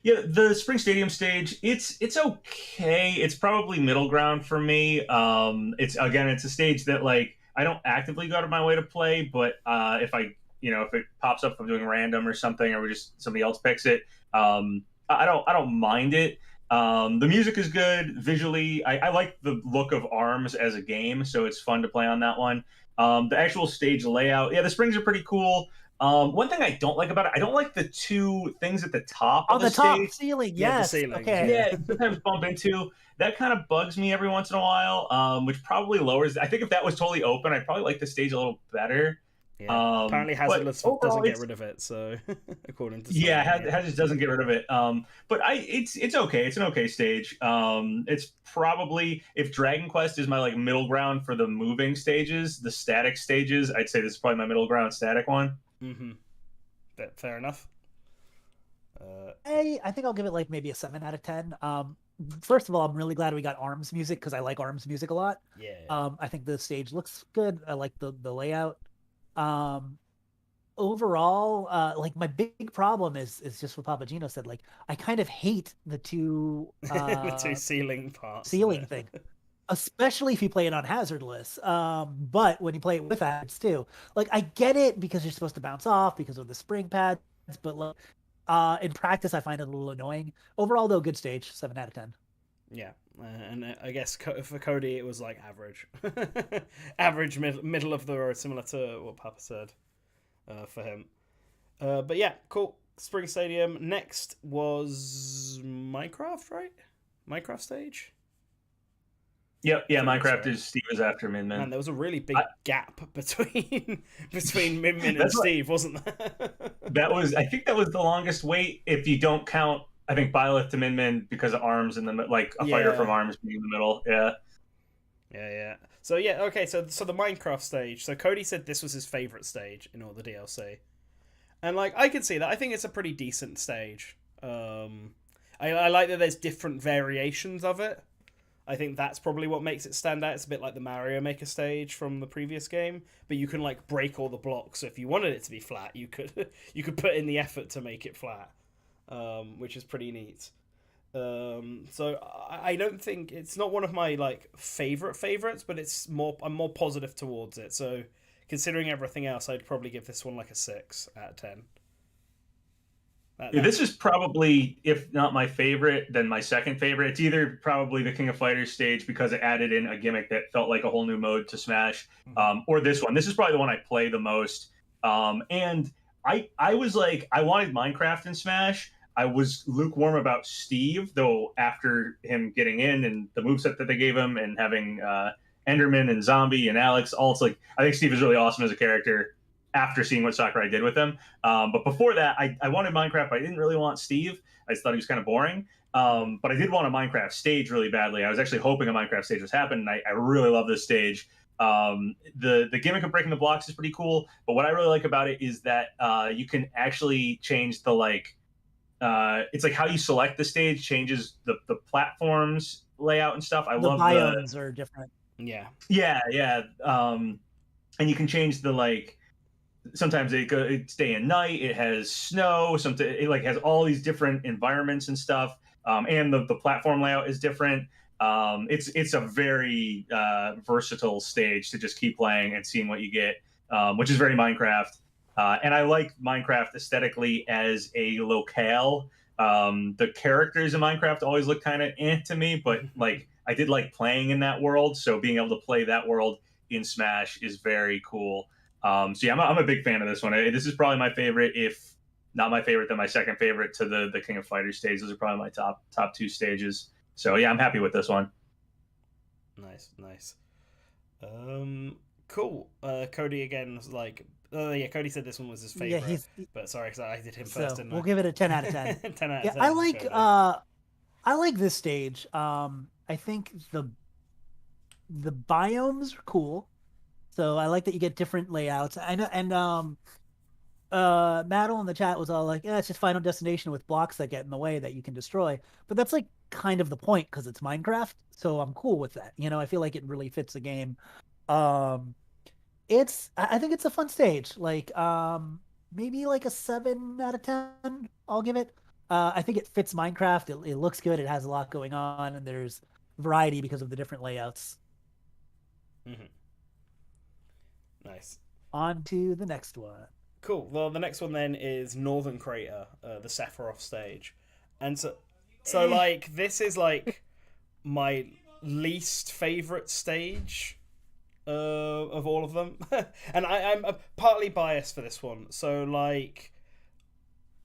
B: Yeah. The Spring Stadium stage. It's okay. It's probably middle ground for me. It's a stage that like I don't actively go out of my way to play, but if I if it pops up if I'm doing random or something, or we just somebody else picks it. I don't mind it. The music is good visually. I like the look of Arms as a game, so it's fun to play on that one. The actual stage layout, yeah, the springs are pretty cool. One thing I don't like about it, I don't like the two things at the top
C: On
B: of
C: the
B: the
C: top
B: stage.
C: ceiling,
A: Yeah, the
C: yes.
A: ceilings,
C: Okay.
B: Yeah, sometimes bump into. That kind of bugs me every once in a while, which probably lowers. I think if that was totally open, I'd probably like the stage a little better.
A: Yeah. Apparently,
B: But
A: Hazardless doesn't
B: overall,
A: get
B: it's
A: rid of it, so according to
B: yeah,
A: someone. Yeah.
B: Hedges doesn't get rid of it. But it's okay. It's an okay stage. It's probably, if Dragon Quest is my like middle ground for the moving stages, the static stages, I'd say this is probably my middle ground static one.
A: Mm-hmm. Fair enough.
C: I think I'll give it like maybe a 7 out of 10. First of all, I'm really glad we got Arms music because I like Arms music a lot.
A: Yeah.
C: I think the stage looks good. I like the layout. Overall, like my big problem is just what PapaGenos said. Like I kind of hate the two
A: The two ceiling parts.
C: ceiling thing, especially if you play it on Hazardless. But when you play it with Hazards too, like I get it because you're supposed to bounce off because of the spring pads, but like in practice, I find it a little annoying. Overall, though, good stage, 7 out of 10.
A: Yeah, and I guess for Kody it was like average, average middle of the road, similar to what Papa said for him. But yeah, cool. Spring Stadium. Next was Minecraft, right? Minecraft stage.
B: Yep, yeah,
A: That's
B: Minecraft
A: right.
B: is Steve is after Min Min.
A: Man, there was a really big gap between Min Min and
B: That's what-
A: Steve, wasn't there?
B: I think that was the longest wait if you don't count. I think Byleth to Min Min because of Arms in the like a fighter
A: Yeah.
B: from Arms being in the middle. Yeah.
A: Yeah. So yeah, okay. So the Minecraft stage. So Kody said this was his favorite stage in all the DLC, and like I can see that. I think it's a pretty decent stage. I like that there's different variations of it. I think that's probably what makes it stand out. It's a bit like the Mario Maker stage from the previous game, but you can like break all the blocks. So if you wanted it to be flat, you could you could put in the effort to make it flat, which is pretty neat. So I don't think it's not one of my like favorites, but I'm more positive towards it. So considering everything else, I'd probably give this one like a 6 out of 10.
B: Yeah, this is probably, if not my favorite, then my second favorite. It's either probably the King of Fighters stage because it added in a gimmick that felt like a whole new mode to Smash, or this one. This is probably the one I play the most. And I was like, I wanted Minecraft in Smash. I was lukewarm about Steve, though after him getting in and the moveset that they gave him and having Enderman and Zombie and Alex, all it's like, I think Steve is really awesome as a character after seeing what Sakurai did with him. But before that, I wanted Minecraft, but I didn't really want Steve. I just thought he was kind of boring. But I did want a Minecraft stage really badly. I was actually hoping a Minecraft stage was happening. I really love this stage. The gimmick of breaking the blocks is pretty cool. But what I really like about it is that you can actually change the it's like how you select the stage changes the platforms layout and stuff. I love
C: biomes are different.
A: Yeah.
B: And you can change the sometimes it's day and night. It has snow. Sometimes it has all these different environments and stuff. And the platform layout is different. It's a very versatile stage to just keep playing and seeing what you get, which is very Minecraft. And I like Minecraft aesthetically as a locale. The characters in Minecraft always look kind of to me, but I did like playing in that world. So being able to play that world in Smash is very cool. So yeah, I'm a big fan of this one. This is probably my favorite, if not my favorite, then my second favorite to the King of Fighters stage. Those are probably my top two stages. So yeah, I'm happy with this one.
A: Nice. Cool. Kody again was like, Kody said this one was his favorite. But sorry, because I did him first, didn't I?
C: We'll give it a 10 out of 10.
A: 10 out of 10.
C: Yeah, I like this stage. I think the biomes are cool. So I like that you get different layouts. I know, and Maddle in the chat was all like, "Yeah, it's just Final Destination with blocks that get in the way that you can destroy." But that's like kind of the point because it's Minecraft. So I'm cool with that. I feel like it really fits the game. I think it's a fun stage. Maybe like a 7 out of 10. I'll give it. I think it fits Minecraft. It looks good. It has a lot going on, and there's variety because of the different layouts.
A: Mm-hmm. Nice.
C: On to the next one.
A: Cool. Well, the next one then is Northern Crater, the Sephiroth stage, and so like this is like my least favorite stage of all of them, and I'm partly biased for this one. So like,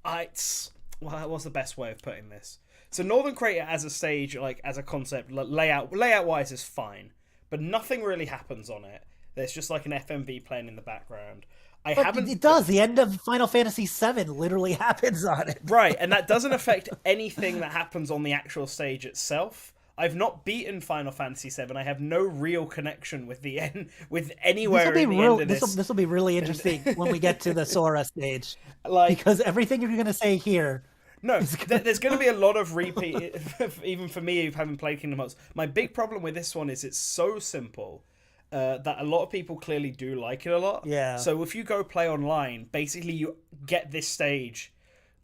A: what's the best way of putting this? So Northern Crater as a stage, like as a concept, layout wise is fine, but nothing really happens on it. There's just like an FMV playing in the background.
C: It does. The end of Final Fantasy VII literally happens on it.
A: Right, and that doesn't affect anything that happens on the actual stage itself. I've not beaten Final Fantasy VII. I have no real connection with the end, with anywhere in the end of this.
C: This will be really interesting when we get to the Sora stage,
A: like,
C: because everything you're going to say here.
A: No, there's going to be a lot of repeat, even for me who haven't played Kingdom Hearts. My big problem with this one is it's so simple. That a lot of people clearly do like it a lot.
C: Yeah.
A: So if you go play online, basically you get this stage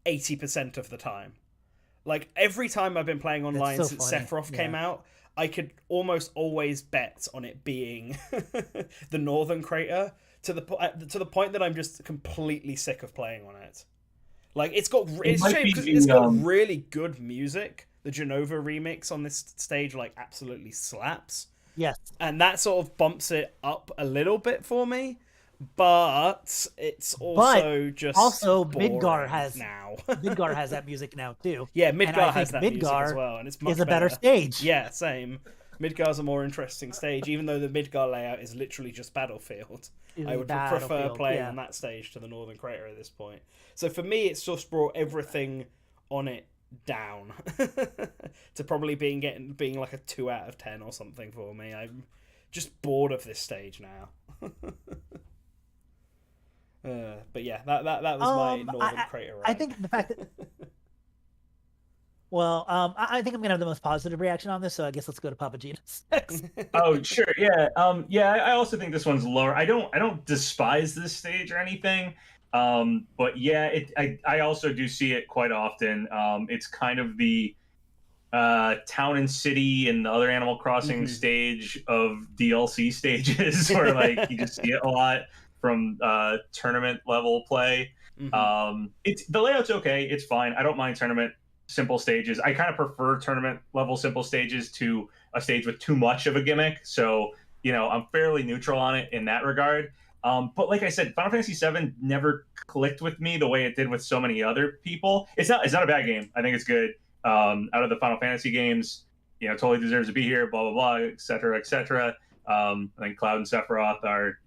A: 80% of the time. Like every time I've been playing online since Sephiroth came out, I could almost always bet on it being the Northern Crater to the point that I'm just completely sick of playing on it. Like it's got really good music. The Genova remix on this stage like absolutely slaps.
C: Yes.
A: And that sort of bumps it up a little bit for me, but it's also
C: Midgar has
A: now.
C: Midgar has that music now too.
A: Yeah, Midgar has that music as well, and it's much
C: is a better stage.
A: Yeah, same. Midgar's a more interesting stage, even though the Midgar layout is literally just Battlefield. I would prefer playing on that stage to the Northern Crater at this point. So for me, it's just brought everything on it down to probably being like a 2 out of 10 or something for me. I'm just bored of this stage now. But yeah, that was my Northern Crater rant.
C: I think the fact that I think I'm gonna have the most positive reaction on this, so I guess let's go to PapaGenos next.
B: Oh sure, yeah, I also think this one's lower. I don't despise this stage or anything. But yeah, I also do see it quite often. It's kind of the town and city and the other Animal Crossing stage of DLC stages where like you just see it a lot from tournament level play. It's the layout's okay, it's fine. I don't mind tournament simple stages. I kind of prefer tournament level simple stages to a stage with too much of a gimmick. So, I'm fairly neutral on it in that regard. But like I said, Final Fantasy VII never clicked with me the way it did with so many other people. It's not a bad game. I think it's good. Out of the Final Fantasy games, totally deserves to be here, blah, blah, blah, et cetera, et cetera. I think Cloud and Sephiroth are,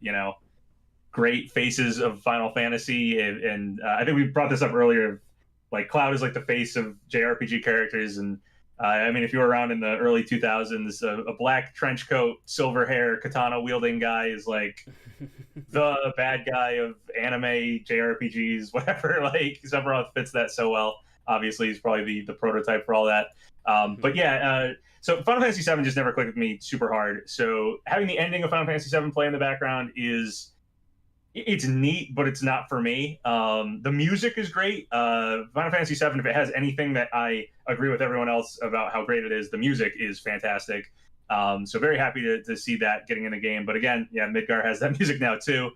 B: great faces of Final Fantasy. And I think we brought this up earlier. Like Cloud is like the face of JRPG characters. And if you were around in the early 2000s, a black trench coat, silver hair, katana wielding guy is like the bad guy of anime, JRPGs, whatever. Like Sephiroth fits that so well. Obviously, he's probably the prototype for all that. But yeah, so Final Fantasy VII just never clicked with me super hard. So having the ending of Final Fantasy VII play in the background it's neat, but it's not for me. The music is great. Final Fantasy VII, if it has anything that I agree with everyone else about how great it is, the music is fantastic. So very happy to see that getting in the game. But again, yeah, Midgar has that music now too.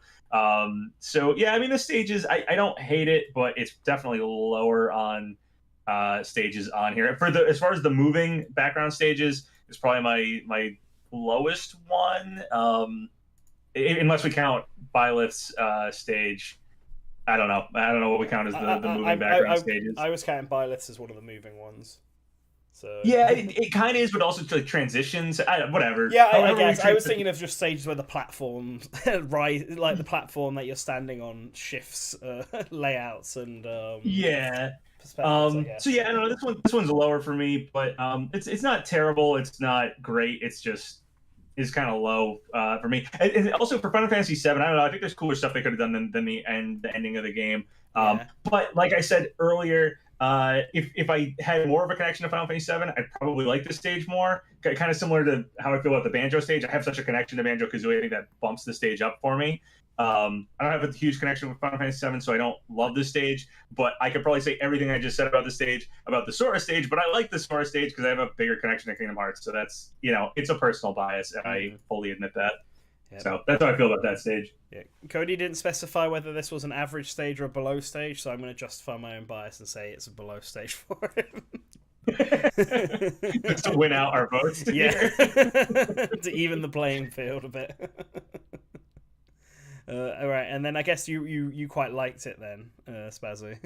B: So yeah, the stages, I don't hate it, but it's definitely lower on stages on here. As far as the moving background stages, it's probably my lowest one. Unless we count Byleth's stage. I don't know what we count as the moving background stages.
A: I was counting Byleth's as one of the moving ones. So
B: yeah, it kind of is, but also like transitions. Whatever.
A: Yeah, I guess I was thinking of just stages where the platform like the platform that you're standing on shifts layouts and
B: yeah.
A: Perspectives,
B: so yeah, I don't know. This one's lower for me, but it's not terrible. It's not great. It's just is kind of low for me. And also for Final Fantasy VII, I don't know. I think there's cooler stuff they could have done than the ending of the game. But like I said earlier, if I had more of a connection to Final Fantasy VII, I'd probably like this stage more. Kind of similar to how I feel about the Banjo stage. I have such a connection to Banjo-Kazooie. I think that bumps the stage up for me. I don't have a huge connection with Final Fantasy VII, so I don't love this stage. But I could probably say everything I just said about the stage, about the Sora stage. But I like the Sora stage because I have a bigger connection to Kingdom Hearts. So that's, it's a personal bias, and I fully admit that.
A: Yep.
B: So that's how I feel about that stage.
A: Yeah. Kody didn't specify whether this was an average stage or a below stage, so I'm going to justify my own bias and say it's a below stage for him.
B: Just to win out our votes.
A: Yeah. To even the playing field a bit. All right, and then I guess you quite liked it then, Spazzy.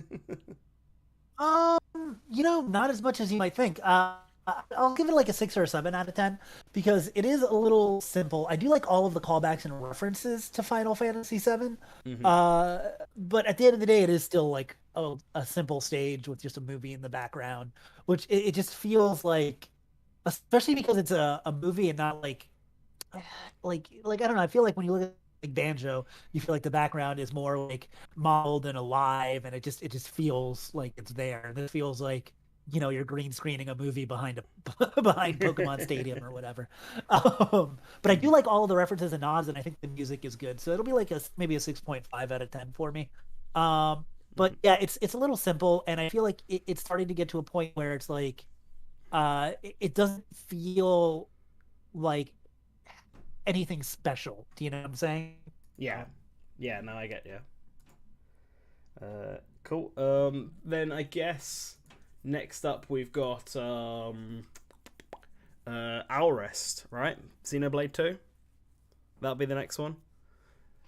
C: Not as much as you might think. I'll give it like a 6 or a 7 out of 10 because it is a little simple. I do like all of the callbacks and references to Final Fantasy VII. But at the end of the day, it is still like a simple stage with just a movie in the background, which it just feels like, especially because it's a movie and not like I don't know. I feel like when you look at like Banjo, you feel like the background is more like modeled and alive, and it just feels like it's there. This feels like you're green screening a movie behind behind Pokemon Stadium or whatever. But I do like all of the references and nods, and I think the music is good. So it'll be like maybe a 6.5 out of 10 for me. But yeah, it's a little simple, and I feel like it's starting to get to a point where it's like it doesn't feel like anything special. Do you know what I'm saying?
A: Yeah. No, I get you. Cool. Then I guess next up we've got Owlrest, right? Xenoblade 2. That'll be the next one.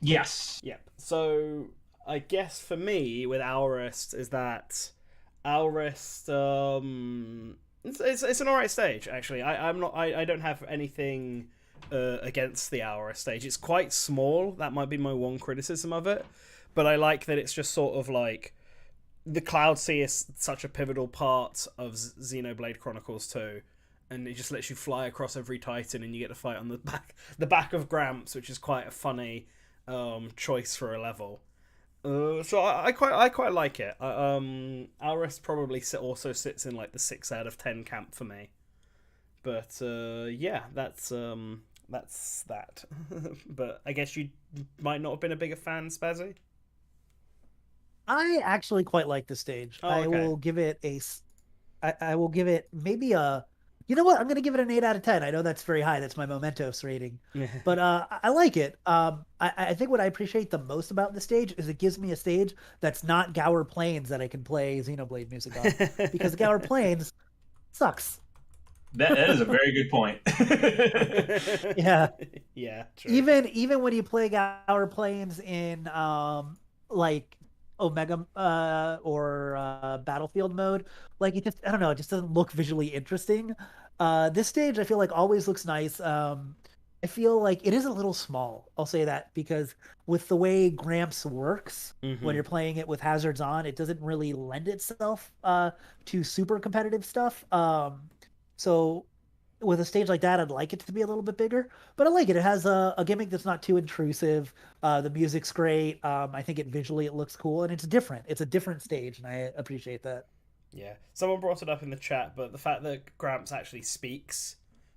B: Yes.
A: Yep. So I guess for me with Owlrest is that Owlrest it's an alright stage actually. I don't have anything against the Owlrest stage. It's quite small. That might be my one criticism of it. But I like that it's just sort of like the Cloud Sea is such a pivotal part of Xenoblade Chronicles 2, and it just lets you fly across every Titan, and you get to fight on the back of Gramps, which is quite a funny choice for a level. So I quite like it. Owlrest probably also sits in like the 6 out of 10 camp for me. But yeah, that's that. But I guess you might not have been a bigger fan, Spazzy.
C: I actually quite like the stage.
A: Oh, okay.
C: I will give it I will give it maybe a. You know what? I'm going to give it an 8 out of 10. I know that's very high. That's my Mementos rating. But I like it. I think what I appreciate the most about the stage is it gives me a stage that's not Gower Plains that I can play Xenoblade music on. Because Gower Plains sucks.
B: That is a very good point.
C: Yeah.
A: Yeah, true.
C: Even when you play Gower Plains in like Omega or Battlefield mode, like it just, I don't know, it just doesn't look visually interesting. This stage I feel like always looks nice. I feel like it is a little small, I'll say that, because with the way Gramps works, when you're playing it with hazards on, it doesn't really lend itself to super competitive stuff. So with a stage like that, I'd like it to be a little bit bigger, but I like it. It has a gimmick that's not too intrusive. The music's great. I think visually it looks cool, and it's different. It's a different stage, and I appreciate that.
A: Yeah, someone brought it up in the chat, but the fact that Gramps actually speaks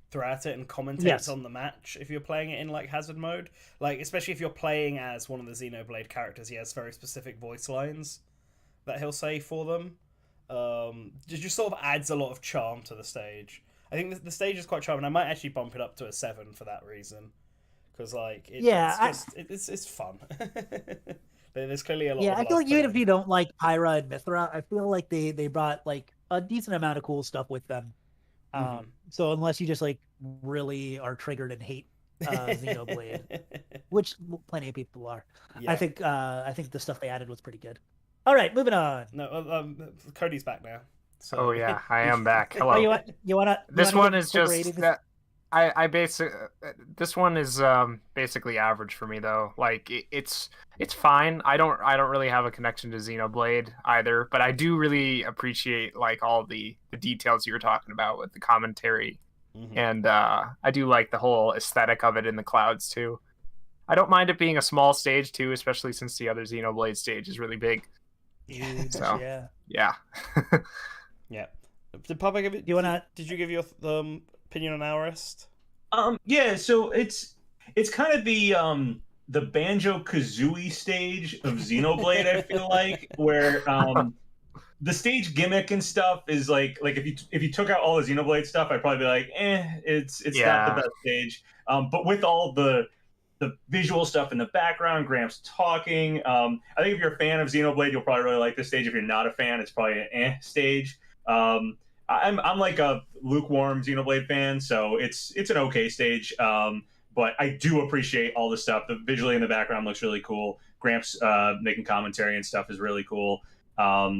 A: throughout it and commentates on the match, if you're playing it in like hazard mode, like especially if you're playing as one of the Xenoblade characters, he has very specific voice lines that he'll say for them. It just sort of adds a lot of charm to the stage. I think the stage is quite charming. I might actually bump it up to a 7 for that reason, because like it's fun. There's clearly a lot.
C: Yeah, I feel like even if you don't like Pyra and Mithra, I feel like they brought like a decent amount of cool stuff with them. So unless you just like really are triggered and hate Xenoblade, which plenty of people are, yeah. I think the stuff they added was pretty good. All right, moving on.
A: No, Kody's back now. So.
D: Oh yeah, I am back. Hello.
C: Oh, you wanna?
D: This one is just that. This one is basically average for me though. Like it's fine. I don't really have a connection to Xenoblade either, but I do really appreciate like all the details you were talking about with the commentary, and I do like the whole aesthetic of it in the clouds too. I don't mind it being a small stage too, especially since the other Xenoblade stage is really big. So yeah.
A: Yeah. Did Papa give it? Did you give your opinion on Owlrest?
B: Yeah. So it's kind of the Banjo-Kazooie stage of Xenoblade. I feel like where the stage gimmick and stuff is like if you took out all the Xenoblade stuff, I'd probably be like, it's not the best stage. But with all the the visual stuff in the background, Gramps talking. I think if you're a fan of Xenoblade, you'll probably really like this stage. If you're not a fan, it's probably an stage. I'm like a lukewarm Xenoblade fan, so it's an okay stage. But I do appreciate all the stuff. The visually in the background looks really cool. Gramps making commentary and stuff is really cool.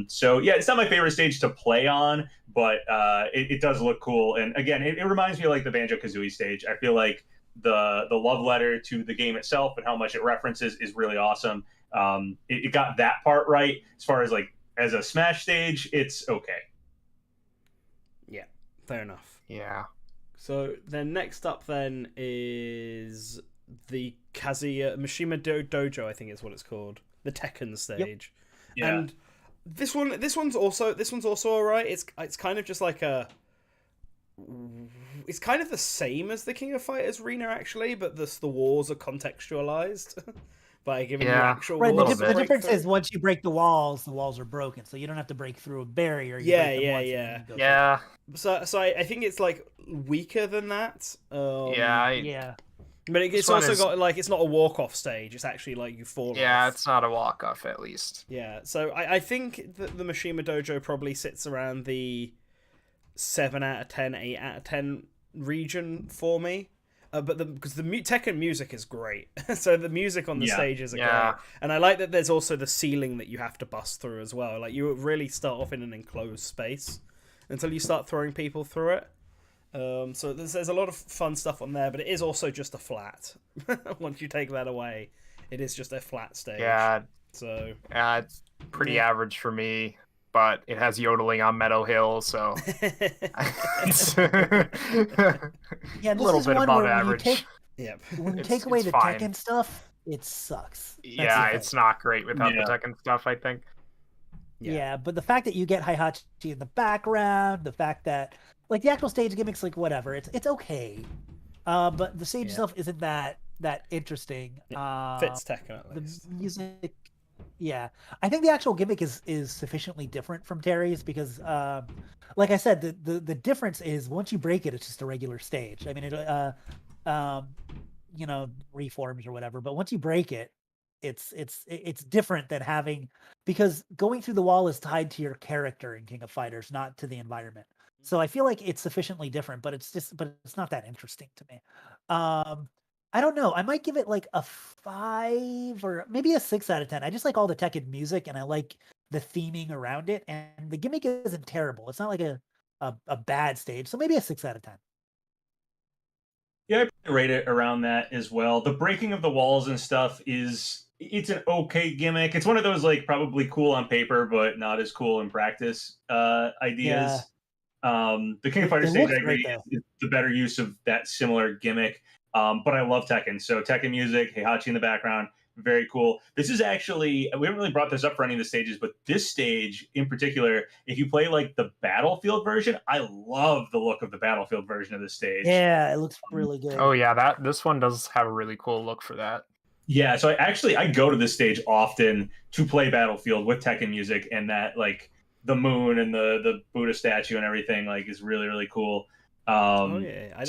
B: So yeah, it's not my favorite stage to play on, but it does look cool. And again, it reminds me of like the Banjo-Kazooie stage. I feel like the love letter to the game itself and how much it references is really awesome. It got that part right. As far as like as a Smash stage, it's okay.
A: Yeah, fair enough.
D: Yeah.
A: So then next up then is the Kazuya Mishima Dojo, I think is what it's called. The Tekken stage.
B: Yep. Yeah.
A: And this one's also alright. It's kind of just like it's kind of the same as the King of Fighters arena actually, but the wars are contextualized by giving you actual
C: right.
A: walls.
C: The difference is once you break the walls are broken, so you don't have to break through a barrier. You
A: Yeah. So I think it's like weaker than that.
C: Yeah.
A: But it's also got like it's not a walk-off stage. It's actually like you fall.
D: Yeah,
A: off.
D: It's not a walk-off at least.
A: Yeah, so I think that the Mishima Dojo probably sits around the 7 out of 10, 8 out of 10 region for me. But because the Tekken music is great, so the music on the stages are great, and I like that there's also the ceiling that you have to bust through as well. Like you really start off in an enclosed space until you start throwing people through it. So there's a lot of fun stuff on there, but it is also just a flat. Once you take that away, it is just a flat stage.
D: Yeah.
A: So
D: it's pretty average for me, but it has yodeling on Meadow Hill, so it's a little bit above average.
C: When you take away the
D: fine.
C: Tekken stuff, it sucks.
D: It's not great without the Tekken stuff, I think.
C: Yeah, but the fact that you get Heihachi in the background, the fact that like the actual stage gimmicks, like whatever, it's okay. But the stage stuff isn't that interesting.
A: Fits Tekken at least.
C: The music, I think the actual gimmick is sufficiently different from Terry's because, like I said, the difference is once you break it, it's just a regular stage. I mean, it reforms or whatever. But once you break it, it's different than having, because going through the wall is tied to your character in King of Fighters, not to the environment. So I feel like it's sufficiently different, but it's not that interesting to me. I don't know. I might give it like a 5 or maybe a 6 out of 10. I just like all the Tekken music and I like the theming around it, and the gimmick isn't terrible. It's not like a bad stage. So maybe a 6 out of 10.
B: Yeah, I rate it around that as well. The breaking of the walls and stuff it's an okay gimmick. It's one of those like probably cool on paper, but not as cool in practice ideas. The King of Fighters stage, I agree, is the better use of that similar gimmick. But I love Tekken. So Tekken music, Heihachi in the background, very cool. This is actually, we haven't really brought this up for any of the stages, but this stage in particular, if you play like the Battlefield version, I love the look of the Battlefield version of this stage.
C: Yeah, it looks really good.
D: Oh yeah, this one does have a really cool look for that.
B: Yeah, so I go to this stage often to play Battlefield with Tekken music, and that like the moon and the Buddha statue and everything like is really, really cool. I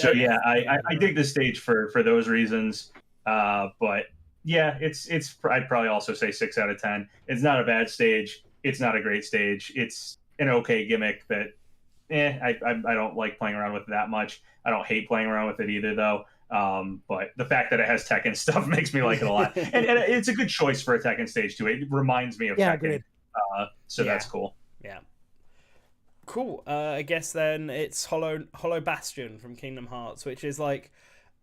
B: dig this stage for those reasons. But yeah, I'd probably also say 6 out of 10. It's not a bad stage. It's not a great stage. It's an okay gimmick that I don't like playing around with that much. I don't hate playing around with it either though. But the fact that it has Tekken stuff makes me like it a lot. and it's a good choice for a Tekken stage too. It reminds me of Tekken. So that's cool.
A: Yeah. Cool. I guess then it's Hollow Bastion from Kingdom Hearts, which is like,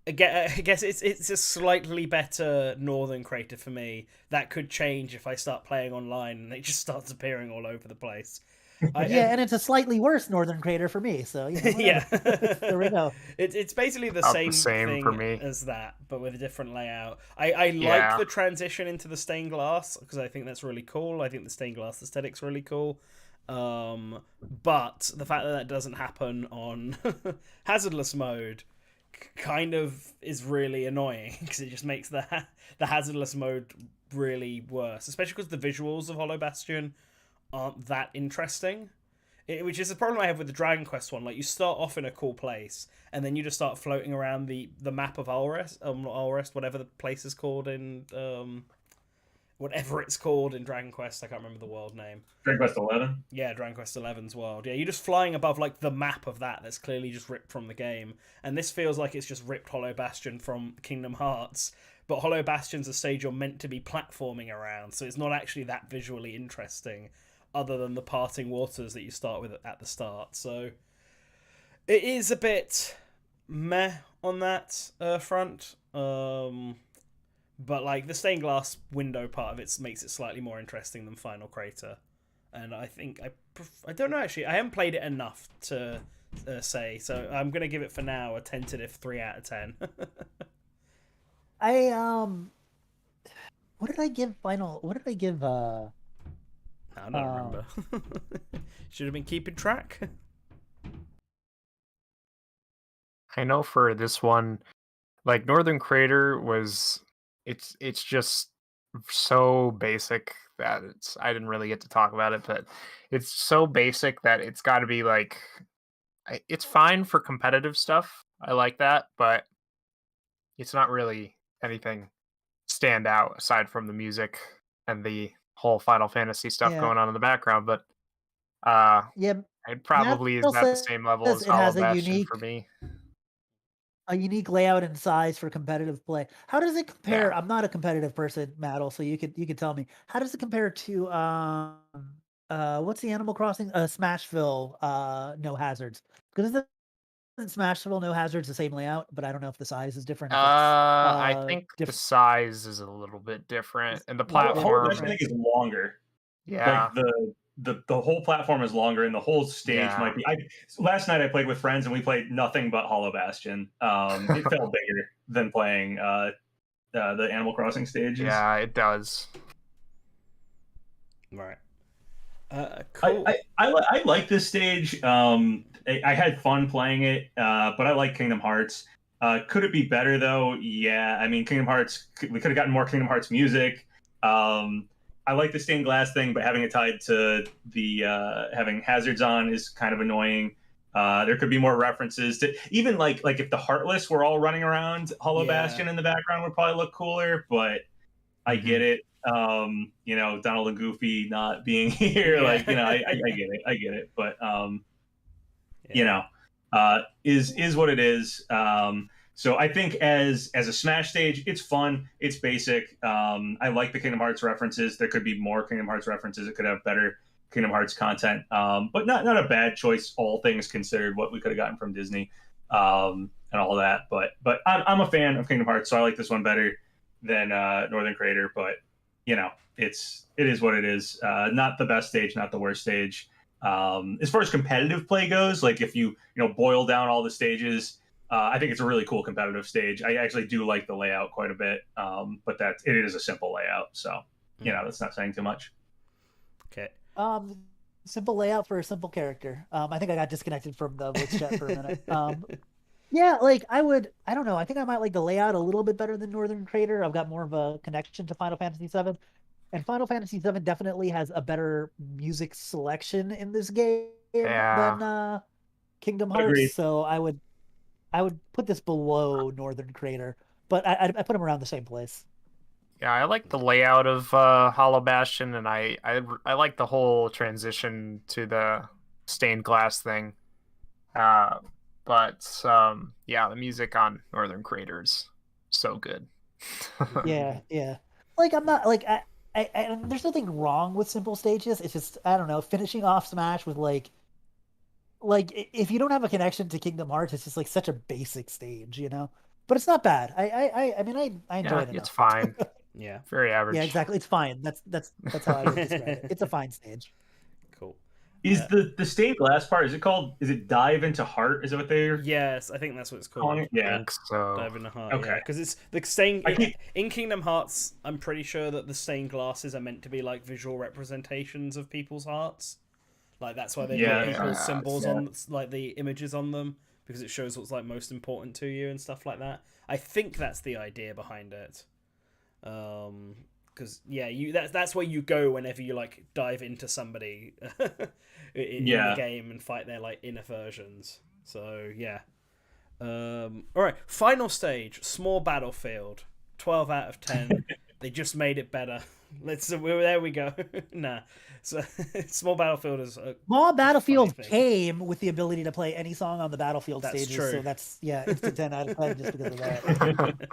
A: I guess it's a slightly better northern crater for me. That could change if I start playing online and it just starts appearing all over the place.
C: And it's a slightly worse northern crater for me. So there we go.
A: It's basically the same thing
D: for me
A: as that, but with a different layout. I like the transition into the stained glass because I think that's really cool. I think the stained glass aesthetic's really cool. But the fact that doesn't happen on hazardless mode kind of is really annoying because it just makes the hazardless mode really worse, especially because the visuals of Hollow Bastion aren't that interesting. which is the problem I have with the Dragon Quest one. Like, you start off in a cool place, and then you just start floating around the map of Alrest, not Alrest, whatever the place is called in whatever it's called in Dragon Quest. I can't remember the world name.
B: Dragon Quest 11.
A: Yeah, Dragon Quest XI's world. Yeah, you're just flying above like the map of that's clearly just ripped from the game, and this feels like it's just ripped Hollow Bastion from Kingdom Hearts. But Hollow Bastion's a stage you're meant to be platforming around, so it's not actually that visually interesting, other than the parting waters that you start with at the start. So it is a bit meh on that front. But like the stained glass window part of it makes it slightly more interesting than Final Crater, and I think I don't know actually. I haven't played it enough to say, so I'm gonna give it for now a tentative 3 out of 10.
C: What did I give Final? What did I give?
A: I don't remember. Should have been keeping track.
D: I know for this one, like Northern Crater was, it's just so basic that I didn't really get to talk about it, but it's so basic that it's got to be like, it's fine for competitive stuff. I like that, but it's not really anything stand out aside from the music and the whole Final Fantasy stuff
C: Yeah.
D: going on in the background. But
C: Yeah,
D: it probably is
C: Matt
D: at the same level
C: says
D: as
C: it has
D: Hollow
C: a
D: Bastion for me.
C: unique layout and size for competitive play. How does it compare?
D: Yeah.
C: I'm not a competitive person, Maddle, so you could tell me. How does it compare to what's the Animal Crossing? Smashville, No Hazards. Because isn't Smashville No Hazards the same layout, but I don't know if the size is different. If it's,
D: I think the
C: different.
D: size is a little bit different, and the
C: Little bit
B: Hollow
D: platform.
B: Bastion, I think, is longer.
D: Yeah.
B: Like the whole platform is longer, and the whole stage
D: Yeah.
B: might be. Last night I played with friends, and we played nothing but Hollow Bastion. It felt bigger than playing the Animal Crossing stages.
D: Yeah, it does.
A: Right. Cool.
B: I like this stage. I had fun playing it, but I like Kingdom Hearts. Could it be better though? Yeah, I mean, Kingdom Hearts. We could have gotten more Kingdom Hearts music. I like the stained glass thing, but having it tied to the having hazards on is kind of annoying. There could be more references to even like if the Heartless were all running around Hollow Bastion in the background would probably look cooler, but I get it. Donald and Goofy not being here, I get it. But is what it is. So I think as a Smash stage, it's fun. It's basic. I like the Kingdom Hearts references. There could be more Kingdom Hearts references. It could have better Kingdom Hearts content, but not a bad choice. All things considered, what we could have gotten from Disney and all that. But I'm a fan of Kingdom Hearts, so I like this one better than Northern Crater. But it is what it is. Not the best stage, not the worst stage. As far as competitive play goes, like if you boil down all the stages. I think it's a really cool competitive stage. I actually do like the layout quite a bit, but it is a simple layout, so that's not saying too much.
A: Okay.
C: Simple layout for a simple character. I think I got disconnected from the voice chat for a minute. Yeah, like I don't know. I think I might like the layout a little bit better than Northern Crater. I've got more of a connection to Final Fantasy VII, and Final Fantasy VII definitely has a better music selection in this game than Kingdom Hearts.
B: Agreed.
C: So I would put this below Northern Crater, but I put them around the same place.
D: Yeah, I like the layout of Hollow Bastion, and I like the whole transition to the stained glass thing. But the music on Northern Crater is so good.
C: Yeah. Like I'm not like I there's nothing wrong with simple stages. It's just I don't know, finishing off Smash with like if you don't have a connection to Kingdom Hearts, it's just like such a basic stage, But it's not bad. I mean I enjoyed it.
D: It's fine.
A: Yeah.
D: Very average.
C: Yeah, exactly. It's fine. That's how I would describe it. It's a fine stage.
A: Cool.
B: Is the stained glass part? Is it Dive into Heart? Is that what they're?
A: Yes, I think that's what it's called.
B: Yeah.
D: I think so.
A: Dive into Heart.
B: Okay.
A: Because it's the stained in Kingdom Hearts. I'm pretty sure that the stained glasses are meant to be like visual representations of people's hearts. Like that's why they put people's symbols on, like the images on them, because it shows what's like most important to you and stuff like that. I think that's the idea behind it. because that's where you go whenever you like dive into somebody in the game and fight their like inner versions. So yeah. All right, final stage, small battlefield, 12 out of 10. They just made it better. There we go. Nah, so small battlefield is
C: small battlefield came with the ability to play any song on the battlefield stages.
A: True.
C: So that's instant 10 out of 10 just because of that.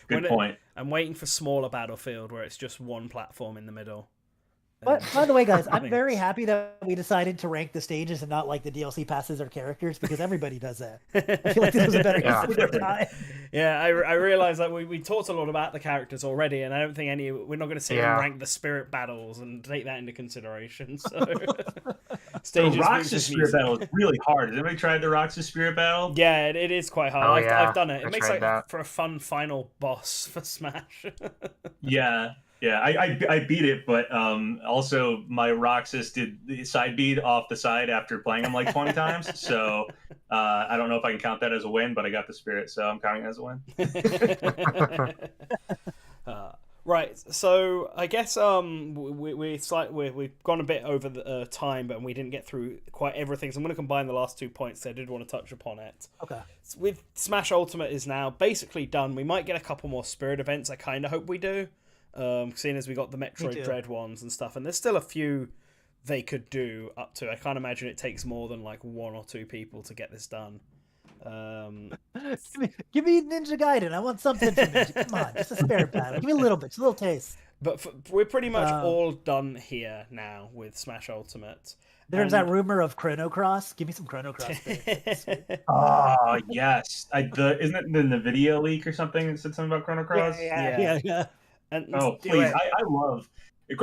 B: Good point.
A: I'm waiting for smaller battlefield where it's just one platform in the middle.
C: But by the way, guys, I'm very happy that we decided to rank the stages and not like the DLC passes or characters, because everybody does that. I feel like this was a better use of their time.
A: Yeah, I realized that we talked a lot about the characters already, and I don't think we're not going to sit and rank the spirit battles and take that into consideration. So,
B: the Roxas spirit battle is really hard. Has anybody tried the Roxas spirit battle?
A: Yeah, it is quite hard. I've done it. It makes for a fun final boss for Smash.
B: Yeah, I beat it, but also my Roxas did the side beat off the side after playing him like 20 times. So I don't know if I can count that as a win, but I got the spirit, so I'm counting it as a win.
A: Right, so I guess we've gone a bit over the time, but we didn't get through quite everything. So I'm going to combine the last 2 points. I did want to touch upon it.
C: Okay.
A: With Smash Ultimate is now basically done. We might get a couple more spirit events. I kind of hope we do. Seeing as we got the Metroid Dread ones and stuff, and there's still a few they could do up to. I can't imagine it takes more than like 1 or 2 people to get this done.
C: Give me Ninja Gaiden. I want something from Ninja. Come on, just a spirit battle. Give me a little bit, just a little taste.
A: But we're pretty much all done here now with Smash Ultimate.
C: There's that rumor of Chrono Cross. Give me some Chrono Cross.
B: Oh yes, isn't it in the video leak or something? It said something about Chrono Cross.
C: Yeah.
B: And please, I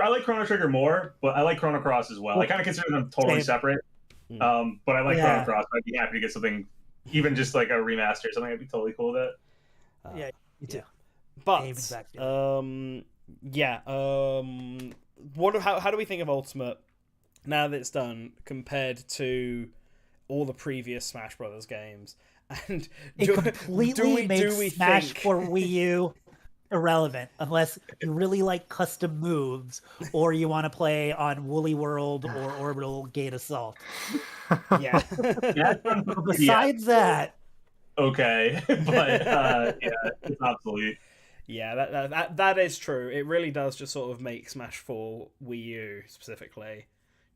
B: like Chrono Trigger more, but I like Chrono Cross as well. I kind of consider them totally separate. But I like Chrono Cross. I'd be happy to get something, even just like a remaster or something. I'd be totally cool with that.
C: Yeah, me too.
A: But how do we think of Ultimate now that it's done compared to all the previous Smash Brothers games? And
C: it completely makes Smash for Wii U irrelevant unless you really like custom moves or you want to play on Woolly World or Orbital Gate Assault.
A: Yeah.
C: Besides that,
B: okay, but it's obsolete.
A: Yeah, that is true. It really does just sort of make Smash 4 Wii U specifically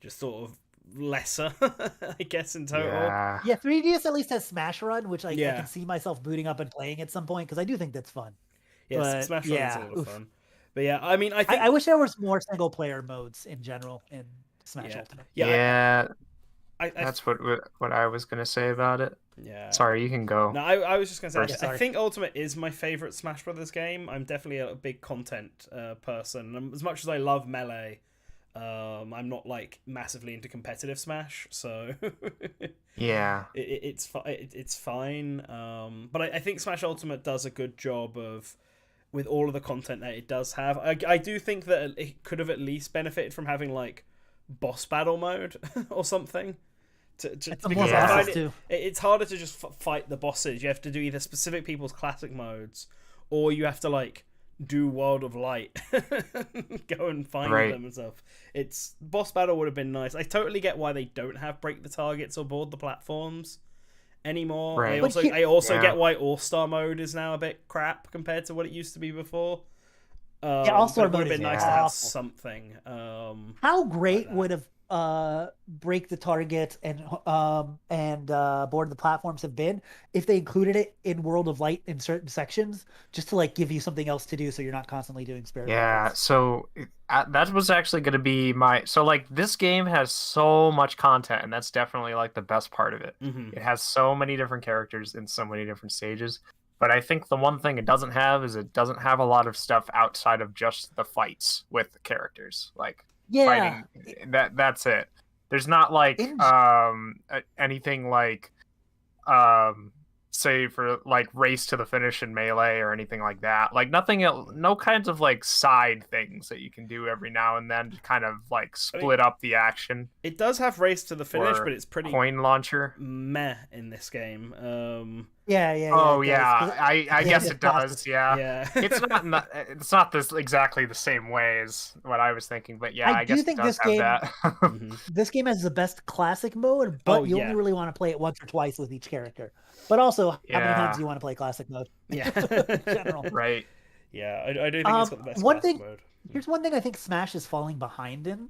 A: just sort of lesser, I guess, in total.
C: Yeah, 3DS at least has Smash Run, which I can see myself booting up and playing at some point because I do think that's fun.
A: Yeah, Smash Run is a lot of fun. But yeah, I mean, I
C: wish there was more single player modes in general in Smash Ultimate.
D: That's what I was gonna say about it.
A: Yeah.
D: Sorry, you can go.
A: No, I was just gonna say I think Ultimate is my favorite Smash Brothers game. I'm definitely a big content person. And as much as I love Melee, I'm not like massively into competitive Smash, so
D: yeah,
A: it's fine. But I think Smash Ultimate does a good job with all of the content that it does have. I do think that it could have at least benefited from having like boss battle mode or something. It's harder to just fight the bosses. You have to do either specific people's classic modes, or you have to like do World of Light, go and find them and stuff. Boss battle would have been nice. I totally get why they don't have break the targets or board the platforms anymore. I also get why All-Star mode is now a bit crap compared to what it used to be before.
C: All-Star mode
A: would have been nice to have something.
C: How great would have break the target and board the platforms have been if they included it in World of Light in certain sections, just to like give you something else to do so you're not constantly doing spare battles.
D: So that was actually going to be this game has so much content, and that's definitely like the best part of it. It has so many different characters in so many different stages, but I think the one thing it doesn't have is it doesn't have a lot of stuff outside of just the fights with the characters, like fighting. That's it. There's not like anything like say for like race to the finish in Melee or anything like that. Like nothing else, no kinds of like side things that you can do every now and then to kind of like split up the action.
A: It does have race to the finish,
D: Or
A: but it's pretty
D: coin launcher.
A: meh in this game.
C: Yeah.
D: Oh
C: it
D: yeah,
C: does.
D: I guess
C: it's
D: it does.
C: fast.
D: Yeah,
A: Yeah.
D: it's not this exactly the same way as what I was thinking, but yeah, I
C: do
D: guess it
C: think
D: does
C: this
D: have
C: game
D: that.
C: this game has the best classic mode, but
A: Oh,
C: you
A: yeah.
C: only really want to play it once or twice with each character. But also, how many
D: Yeah.
C: times do you want to play classic mode?
A: Yeah.
C: In general.
D: Right.
A: Yeah, I do think it's got the best
C: one
A: classic
C: thing-
A: mode.
C: Here's one thing I think Smash is falling behind in,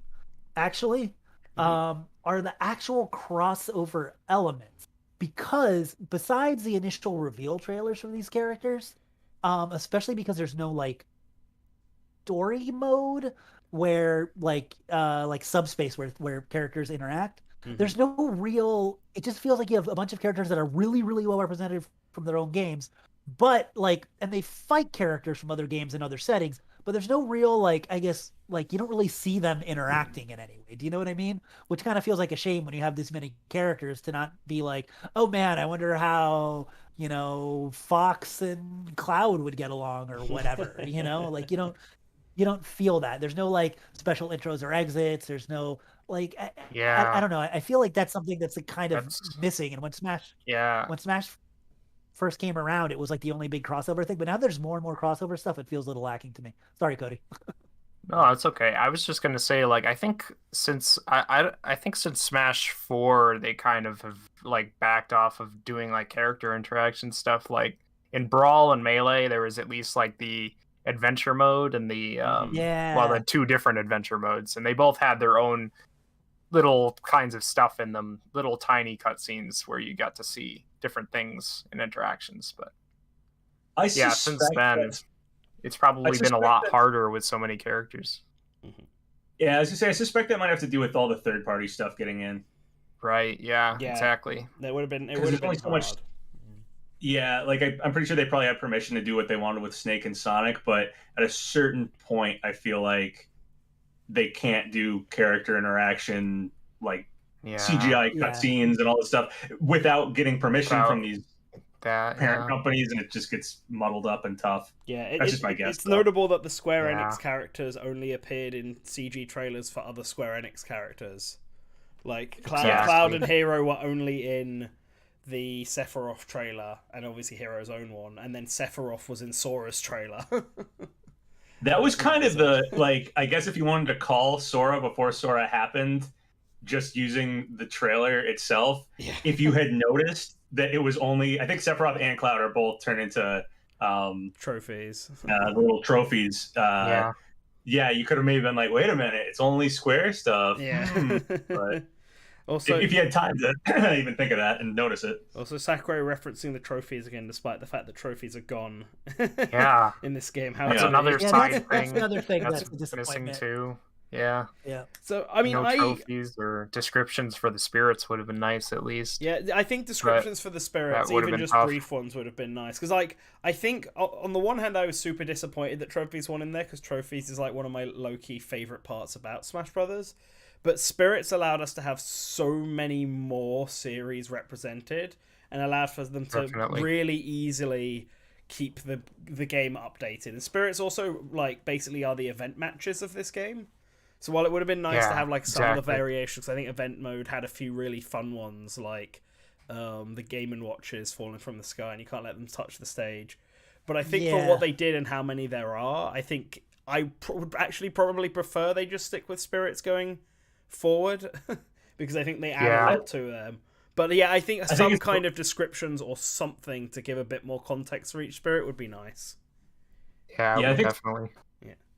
C: actually, are the actual crossover elements. Because besides the initial reveal trailers from these characters, especially because there's no like story mode where like subspace where characters interact. There's no real. It just feels like you have a bunch of characters that are really, really well represented from their own games, but like, and they fight characters from other games in other settings, but there's no real like, I guess, like you don't really see them interacting in any way. Do you know what I mean? Which kind of feels like a shame when you have this many characters to not be like, oh man, I wonder how Fox and Cloud would get along or whatever. Like you don't feel that. There's no like special intros or exits. There's no like I don't know. I feel like that's something that's like kind of missing. And when Smash first came around, it was like the only big crossover thing. But now there's more and more crossover stuff. It feels a little lacking to me. Sorry, Kody.
D: No, it's okay. I was just gonna say, like, I think since I think since Smash 4, they kind of have like backed off of doing like character interaction stuff. Like in Brawl and Melee, there was at least like the adventure mode and the the two different adventure modes, and they both had their own little kinds of stuff in them, little tiny cutscenes where you got to see different things and interactions. But since then, it's probably been a lot harder with so many characters.
B: Yeah, I was gonna say, I suspect that might have to do with all the third-party stuff getting in.
D: Right? Yeah. Exactly.
A: That would have been. It would have been
B: so much. Yeah, like I'm pretty sure they probably had permission to do what they wanted with Snake and Sonic, but at a certain point, I feel like they can't do character interaction, like CGI cutscenes and all this stuff without getting permission from these parent companies, and it just gets muddled up and tough.
A: Yeah,
B: that's just my guess.
A: It's notable that the Square Enix characters only appeared in CG trailers for other Square Enix characters. Like Cloud and Hero were only in the Sephiroth trailer, and obviously Hero's own one, and then Sephiroth was in Sora's trailer.
B: That was kind of the, like, I guess if you wanted to call Sora before Sora happened, just using the trailer itself, if you had noticed that it was only, I think Sephiroth and Cloud are both turned into
A: trophies,
B: little trophies. You could have maybe been like, wait a minute, it's only Square stuff. But also, if you had time to even think of that and notice it.
A: Also, Sakurai referencing the trophies again, despite the fact that trophies are gone. In this game,
D: that's another side thing.
C: That's another thing
D: that's missing too. Yeah.
A: So I mean,
D: trophies or descriptions for the spirits would have been nice at least.
A: Yeah, I think descriptions for the spirits, even just brief ones, would have been nice. Because like, I think on the one hand, I was super disappointed that trophies weren't in there, because trophies is like one of my low-key favorite parts about Smash Brothers. But spirits allowed us to have so many more series represented, and allowed for them to really easily keep the game updated. And spirits also like basically are the event matches of this game. So while it would have been nice to have like some of the variations, I think event mode had a few really fun ones, like the Game & Watches falling from the sky and you can't let them touch the stage. But I think for what they did and how many there are, I think I would actually probably prefer they just stick with spirits going forward, because I think they add a lot to them. But I think some kind of descriptions or something to give a bit more context for each spirit would be nice.
B: I think, definitely.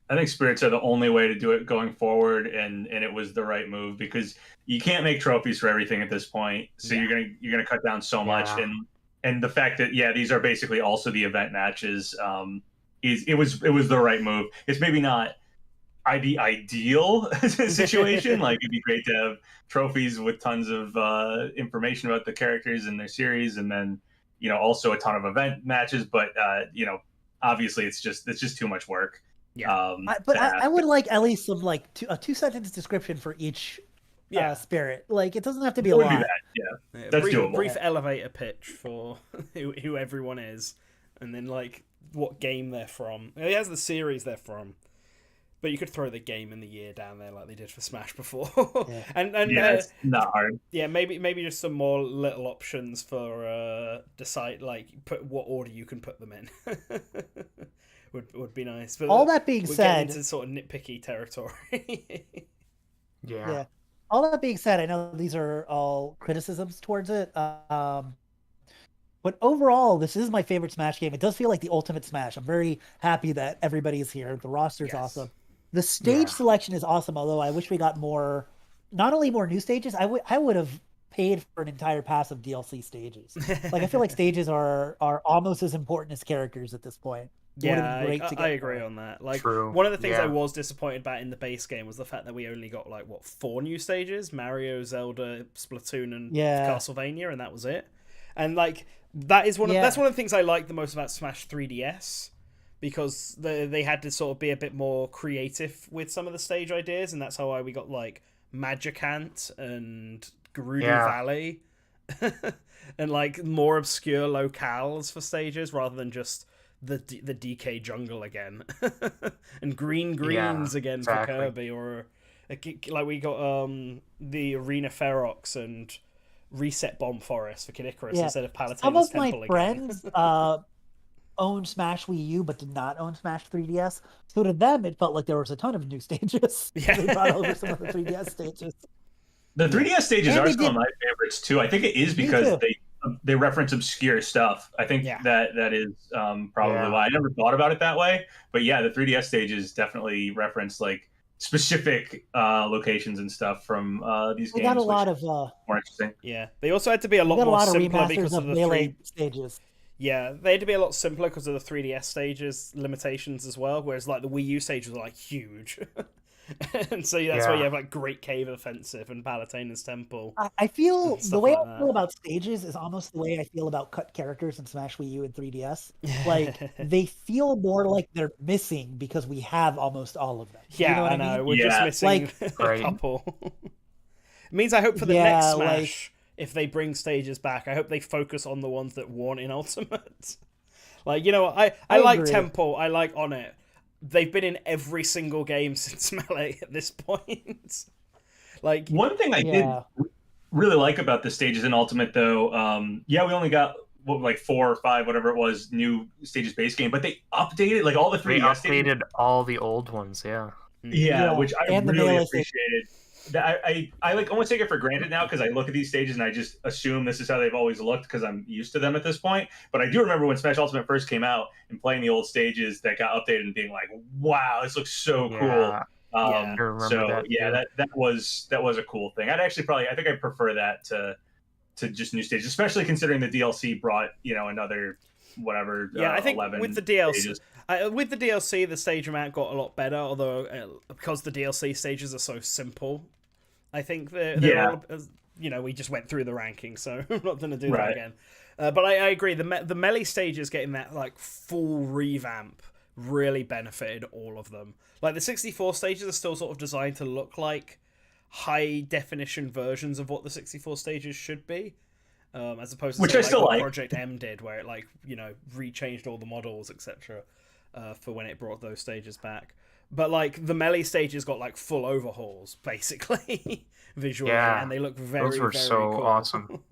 B: I think spirits are the only way to do it going forward, and it was the right move, because you can't make trophies for everything at this point. So you're gonna cut down so much, and the fact that these are basically also the event matches, it was the right move. It's maybe not the ideal situation. Like, it'd be great to have trophies with tons of information about the characters and their series, and then also a ton of event matches. But obviously it's just too much work.
C: I would like at least some like a 2-sentence description for each
A: Yeah.
C: spirit. Like it doesn't have to be a
B: We'll do
C: lot.
B: that. Yeah, that's doable.
A: Brief elevator pitch for who everyone is, and then like what game they're from. He has the series they're from, but you could throw the game and the year down there like they did for Smash before.
C: Yeah.
A: and
B: it's not hard.
A: yeah, maybe just some more little options for decide like put what order you can put them in. would be nice. But
C: all that being
A: we're
C: said,
A: getting into sort of nitpicky territory.
C: yeah. All that being said, I know these are all criticisms towards it. But overall, this is my favorite Smash game. It does feel like the ultimate Smash. I'm very happy that everybody is here. The roster's awesome. The stage selection is awesome, although I wish we got more, not only more new stages, I would have paid for an entire pass of DLC stages. Like I feel like stages are almost as important as characters at this point.
A: Yeah, I agree on that. Like, one of the things I was disappointed about in the base game was the fact that we only got like 4 new stages: Mario, Zelda, Splatoon, and Castlevania, and that was it. And like that is that's one of the things I like the most about Smash 3DS, because they had to sort of be a bit more creative with some of the stage ideas, and that's how we got like Magicant and Gerudo Valley, and like more obscure locales for stages rather than just the DK jungle again and greens again for Kirby, or like we got the Arena Ferox and Reset Bomb Forest for Kid Icarus instead of Palatin's Temple again.
C: Some of my friends owned Smash Wii U but did not own Smash 3DS, so to them it felt like there was a ton of new stages. They brought over some of the 3DS stages.
B: The 3DS stages are some of my favorites too. I think it is because they reference obscure stuff. I think that is probably why. I never thought about it that way, but yeah, the 3DS stages definitely reference like specific locations and stuff from these games.
C: Got a lot of
B: more interesting.
A: Yeah, they also had to be a lot more simpler because of the
C: Melee stages.
A: Yeah, they had to be a lot simpler because of the 3DS stages limitations as well. Whereas like the Wii U stage was like huge. And so that's why you have like Great Cave Offensive and Palatin's Temple.
C: I feel the way I feel about stages is almost the way I feel about cut characters in Smash Wii U and 3DS. Like they feel more like they're missing because we have almost all of them.
A: Yeah,
C: you know what
A: I know.
C: mean?
A: We're just missing a couple. It means I hope for the next Smash, if they bring stages back, I hope they focus on the ones that weren't in Ultimate. Like, you know, I like Temple, I like On It. They've been in every single game since Melee at this point. Like,
B: one thing I did really like about the stages in Ultimate, though, we only got like 4 or 5, whatever it was, new stages base game, but they updated like all the 3DS
D: stages. They updated all the old ones,
B: which I really appreciated. I like almost take it for granted now because I look at these stages and I just assume this is how they've always looked because I'm used to them at this point. But I do remember when Smash Ultimate first came out and playing the old stages that got updated and being like, "Wow, this looks so cool." That was a cool thing. I think I'd prefer that to just new stages, especially considering the DLC brought another whatever.
A: I think
B: 11
A: with the DLC.
B: stages.
A: With the DLC, the stage amount got a lot better, although because the DLC stages are so simple, I think they're all, we just went through the rankings, so I'm not going to do that again. But I agree, the Melee stages getting that like full revamp really benefited all of them. Like the 64 stages are still sort of designed to look like high definition versions of what the 64 stages should be. As opposed to what Project M did, where it rechanged all the models, etc. For when it brought those stages back. But like the Melee stages got like full overhauls basically visually, and they look very,
D: those were
A: very
D: so
A: cool.
D: Awesome.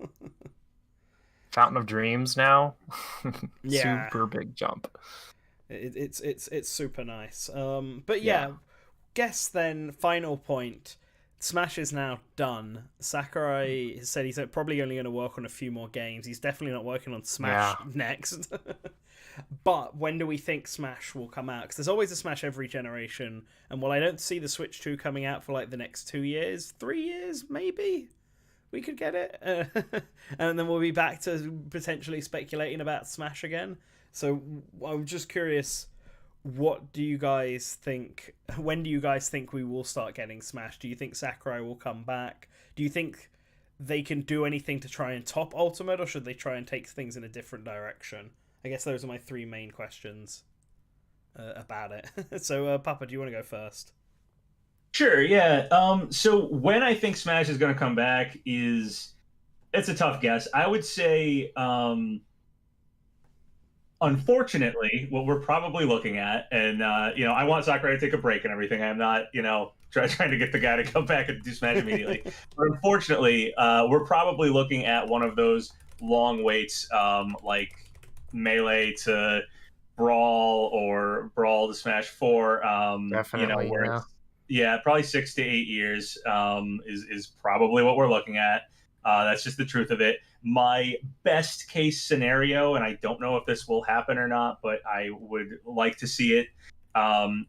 D: Fountain of Dreams now, super big jump.
A: It's super nice. But guess then final point. Smash is now done. Sakurai has said he's probably only going to work on a few more games. He's definitely not working on Smash next. But when do we think Smash will come out? Because there's always a Smash every generation. And while I don't see the Switch 2 coming out for like the next 2 years, 3 years, maybe, we could get it. And then we'll be back to potentially speculating about Smash again. So I'm just curious, what do you guys think? When do you guys think we will start getting Smash? Do you think Sakurai will come back? Do you think they can do anything to try and top Ultimate, or should they try and take things in a different direction? I guess those are my 3 main questions about it. So, Papa, do you want to go first?
B: Sure, yeah. So when I think Smash is going to come back is it's a tough guess. I would say, unfortunately, what we're probably looking at, and I want Sakurai to take a break and everything. I'm not, trying to get the guy to come back and do Smash immediately. But unfortunately, we're probably looking at one of those long waits, like Melee to Brawl or Brawl to Smash 4.
D: Definitely,
B: Where
D: yeah.
B: it's yeah, probably 6 to 8 years is probably what we're looking at. That's just the truth of it. My best case scenario, and I don't know if this will happen or not, but I would like to see it,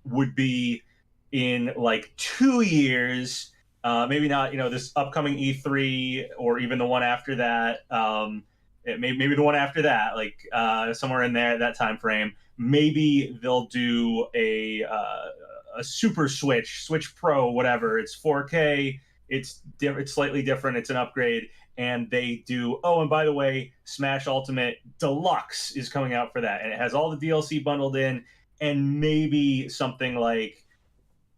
B: would be in like 2 years. Maybe not, this upcoming E3 or even the one after that. Maybe the one after that, like somewhere in there, that time frame. Maybe they'll do a Super Switch Pro, whatever. It's 4K. It's slightly different. It's an upgrade, and they do. Oh, and by the way, Smash Ultimate Deluxe is coming out for that, and it has all the DLC bundled in, and maybe something like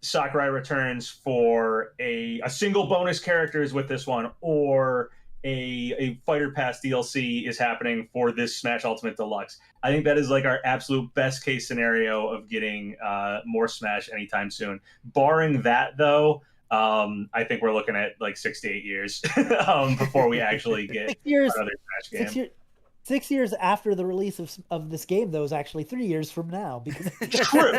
B: Sakurai returns for a single bonus characters with this one, or a Fighter Pass DLC is happening for this Smash Ultimate Deluxe. I think that is like our absolute best case scenario of getting more Smash anytime soon. Barring that, though, I think we're looking at like 6 to 8 years before we actually get
C: 6 years.
B: another Smash game.
C: 6 years. 6 years after the release of this game, though, is actually 3 years from now. Because
B: True.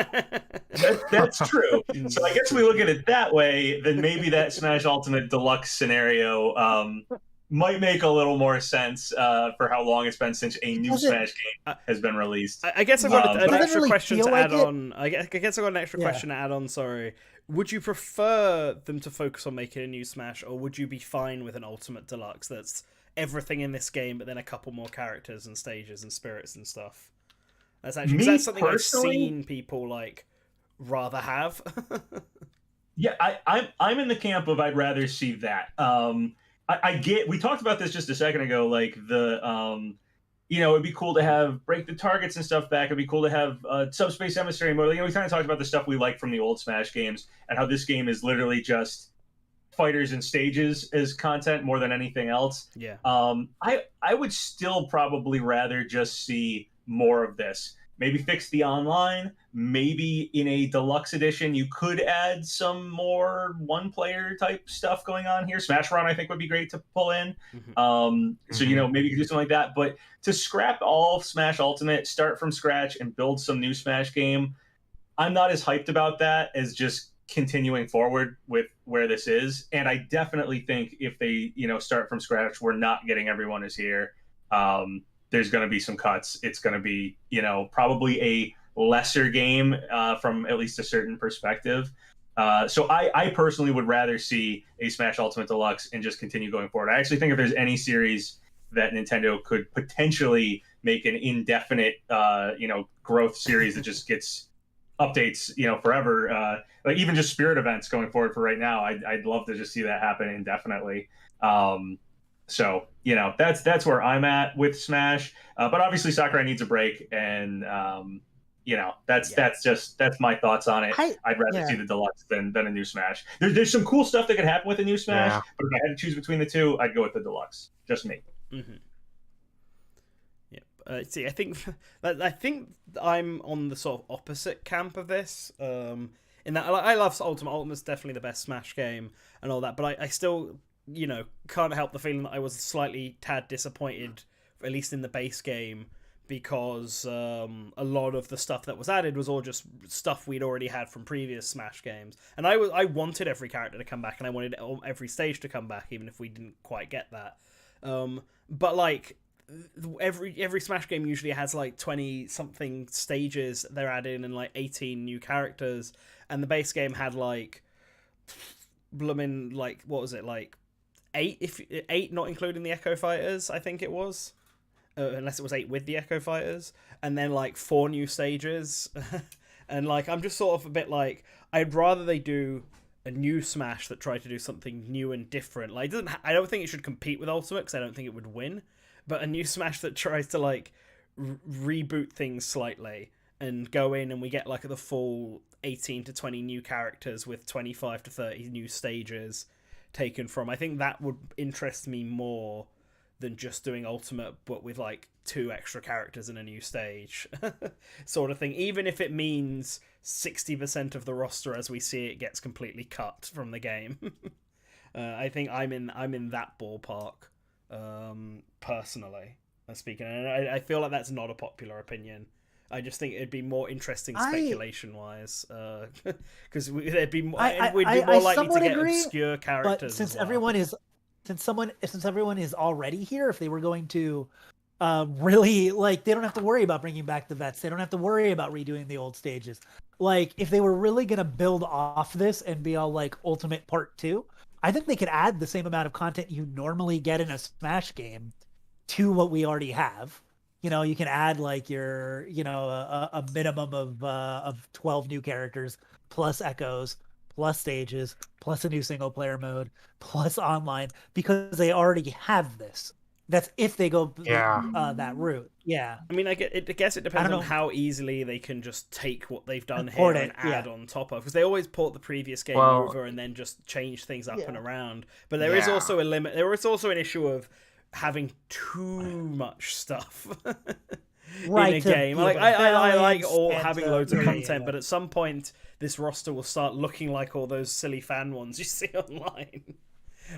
B: That's true. So I guess we look at it that way, then maybe that Smash Ultimate Deluxe scenario might make a little more sense for how long it's been since a new Smash game has been released.
A: I guess I've got an extra
C: really
A: question to
C: like
A: add on. I guess I've got an extra question to add on, sorry. Would you prefer them to focus on making a new Smash, or would you be fine with an Ultimate Deluxe that's everything in this game, but then a couple more characters and stages and spirits and stuff? That's something I've seen people like rather have.
B: Yeah, I'm in the camp of I'd rather see that. I get, we talked about this just a second ago, like it'd be cool to have break the targets and stuff back. It'd be cool to have subspace emissary mode. We kind of talked about the stuff we like from the old Smash games and how this game is literally just fighters and stages as content more than anything else.
A: Yeah.
B: I would still probably rather just see more of this. Maybe fix the online. Maybe in a deluxe edition, you could add some more one-player type stuff going on here. Smash Run, I think, would be great to pull in. So, maybe you could do something like that. But to scrap all Smash Ultimate, start from scratch, and build some new Smash game, I'm not as hyped about that as just continuing forward with where this is. And I definitely think if they, start from scratch, we're not getting everyone is here. There's going to be some cuts. It's going to be, probably a lesser game from at least a certain perspective. So I personally would rather see a Smash Ultimate Deluxe and just continue going forward. I actually think if there's any series that Nintendo could potentially make an indefinite, growth series that just gets updates, forever, like even just Spirit events going forward for right now, I'd love to just see that happen indefinitely. So that's where I'm at with Smash, but obviously Sakurai needs a break, and that's my thoughts on it. I'd rather see the deluxe than a new Smash. There's some cool stuff that could happen with a new Smash, but if I had to choose between the two, I'd go with the deluxe. Just me.
A: See, I think I'm on the sort of opposite camp of this. In that I love Ultimate. Ultimate's definitely the best Smash game and all that, but I still can't help the feeling that I was slightly tad disappointed, at least in the base game, because a lot of the stuff that was added was all just stuff we'd already had from previous Smash games, and I wanted every character to come back, and I wanted every stage to come back, even if we didn't quite get that. But like every Smash game usually has like 20 something stages they're adding and like 18 new characters, and the base game had like blooming, like, what was it, like eight not including the Echo Fighters, I think it was, unless it was 8 with the Echo Fighters, and then like 4 new stages. And like I'm just sort of a bit like, I'd rather they do a new Smash that tried to do something new and different. Like I don't think it should compete with Ultimate, because I don't think it would win, but a new Smash that tries to like reboot things slightly and go in, and we get like the full 18 to 20 new characters with 25 to 30 new stages taken from. I think that would interest me more than just doing Ultimate, but with like 2 extra characters in a new stage, sort of thing. Even if it means 60% of the roster as we see it gets completely cut from the game. I think I'm in that ballpark, personally speaking, and I feel like that's not a popular opinion. I just think it'd be more interesting speculation-wise, because we'd be more likely to get obscure characters.
C: But since everyone is already here, if they were going to really, like, they don't have to worry about bringing back the vets. They don't have to worry about redoing the old stages. Like, if they were really gonna build off this and be all like Ultimate Part 2, I think they could add the same amount of content you normally get in a Smash game to what we already have. You know, you can add like your, a minimum of 12 new characters, plus echoes, plus stages, plus a new single player mode, plus online, because they already have this. That's if they go that route. Yeah.
A: I mean, I guess it depends on how easily they can just take what they've done here and add on top of, because they always port the previous game over and then just change things up and around. But there is also a limit. There is also an issue of having too much stuff in a game. Like I like having loads of content, but at some point this roster will start looking like all those silly fan ones you see online,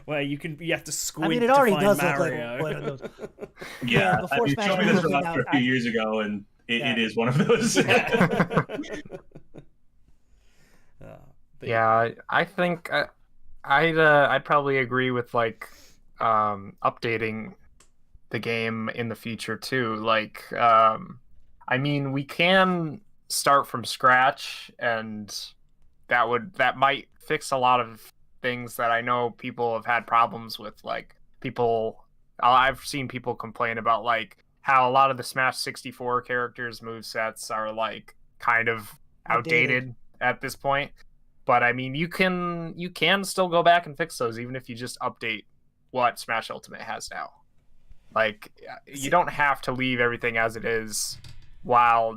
A: where you have to squint
C: it already
A: to find
C: does
A: Mario.
C: Look like one of those.
B: Yeah, you showed me this roster a few years ago, and it is one of those.
D: I think I'd probably agree with like updating the game in the future too. Like, I mean, we can start from scratch, and that might fix a lot of things that I know people have had problems with. Like, I've seen people complain about like how a lot of the Smash 64 characters movesets are like kind of outdated at this point. But I mean, you can still go back and fix those, even if you just update what Smash Ultimate has now. Like, you don't have to leave everything as it is while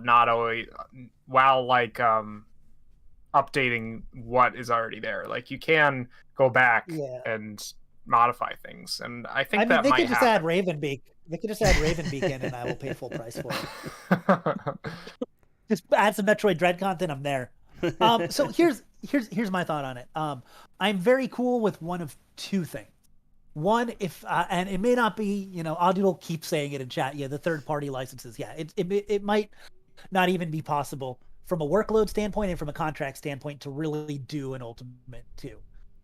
D: updating what is already there. Like, you can go back and modify things, and I think that
C: they
D: might
C: could just
D: happen.
C: add Ravenbeak. They could just add Ravenbeak in, and I will pay full price for it. Just add some Metroid Dread content. I'm there. So here's my thought on it. I'm very cool with one of 2 things. One, if and it may not be, Audie will keep saying it in chat. Yeah, the third-party licenses. Yeah, it might not even be possible from a workload standpoint and from a contract standpoint to really do an Ultimate 2.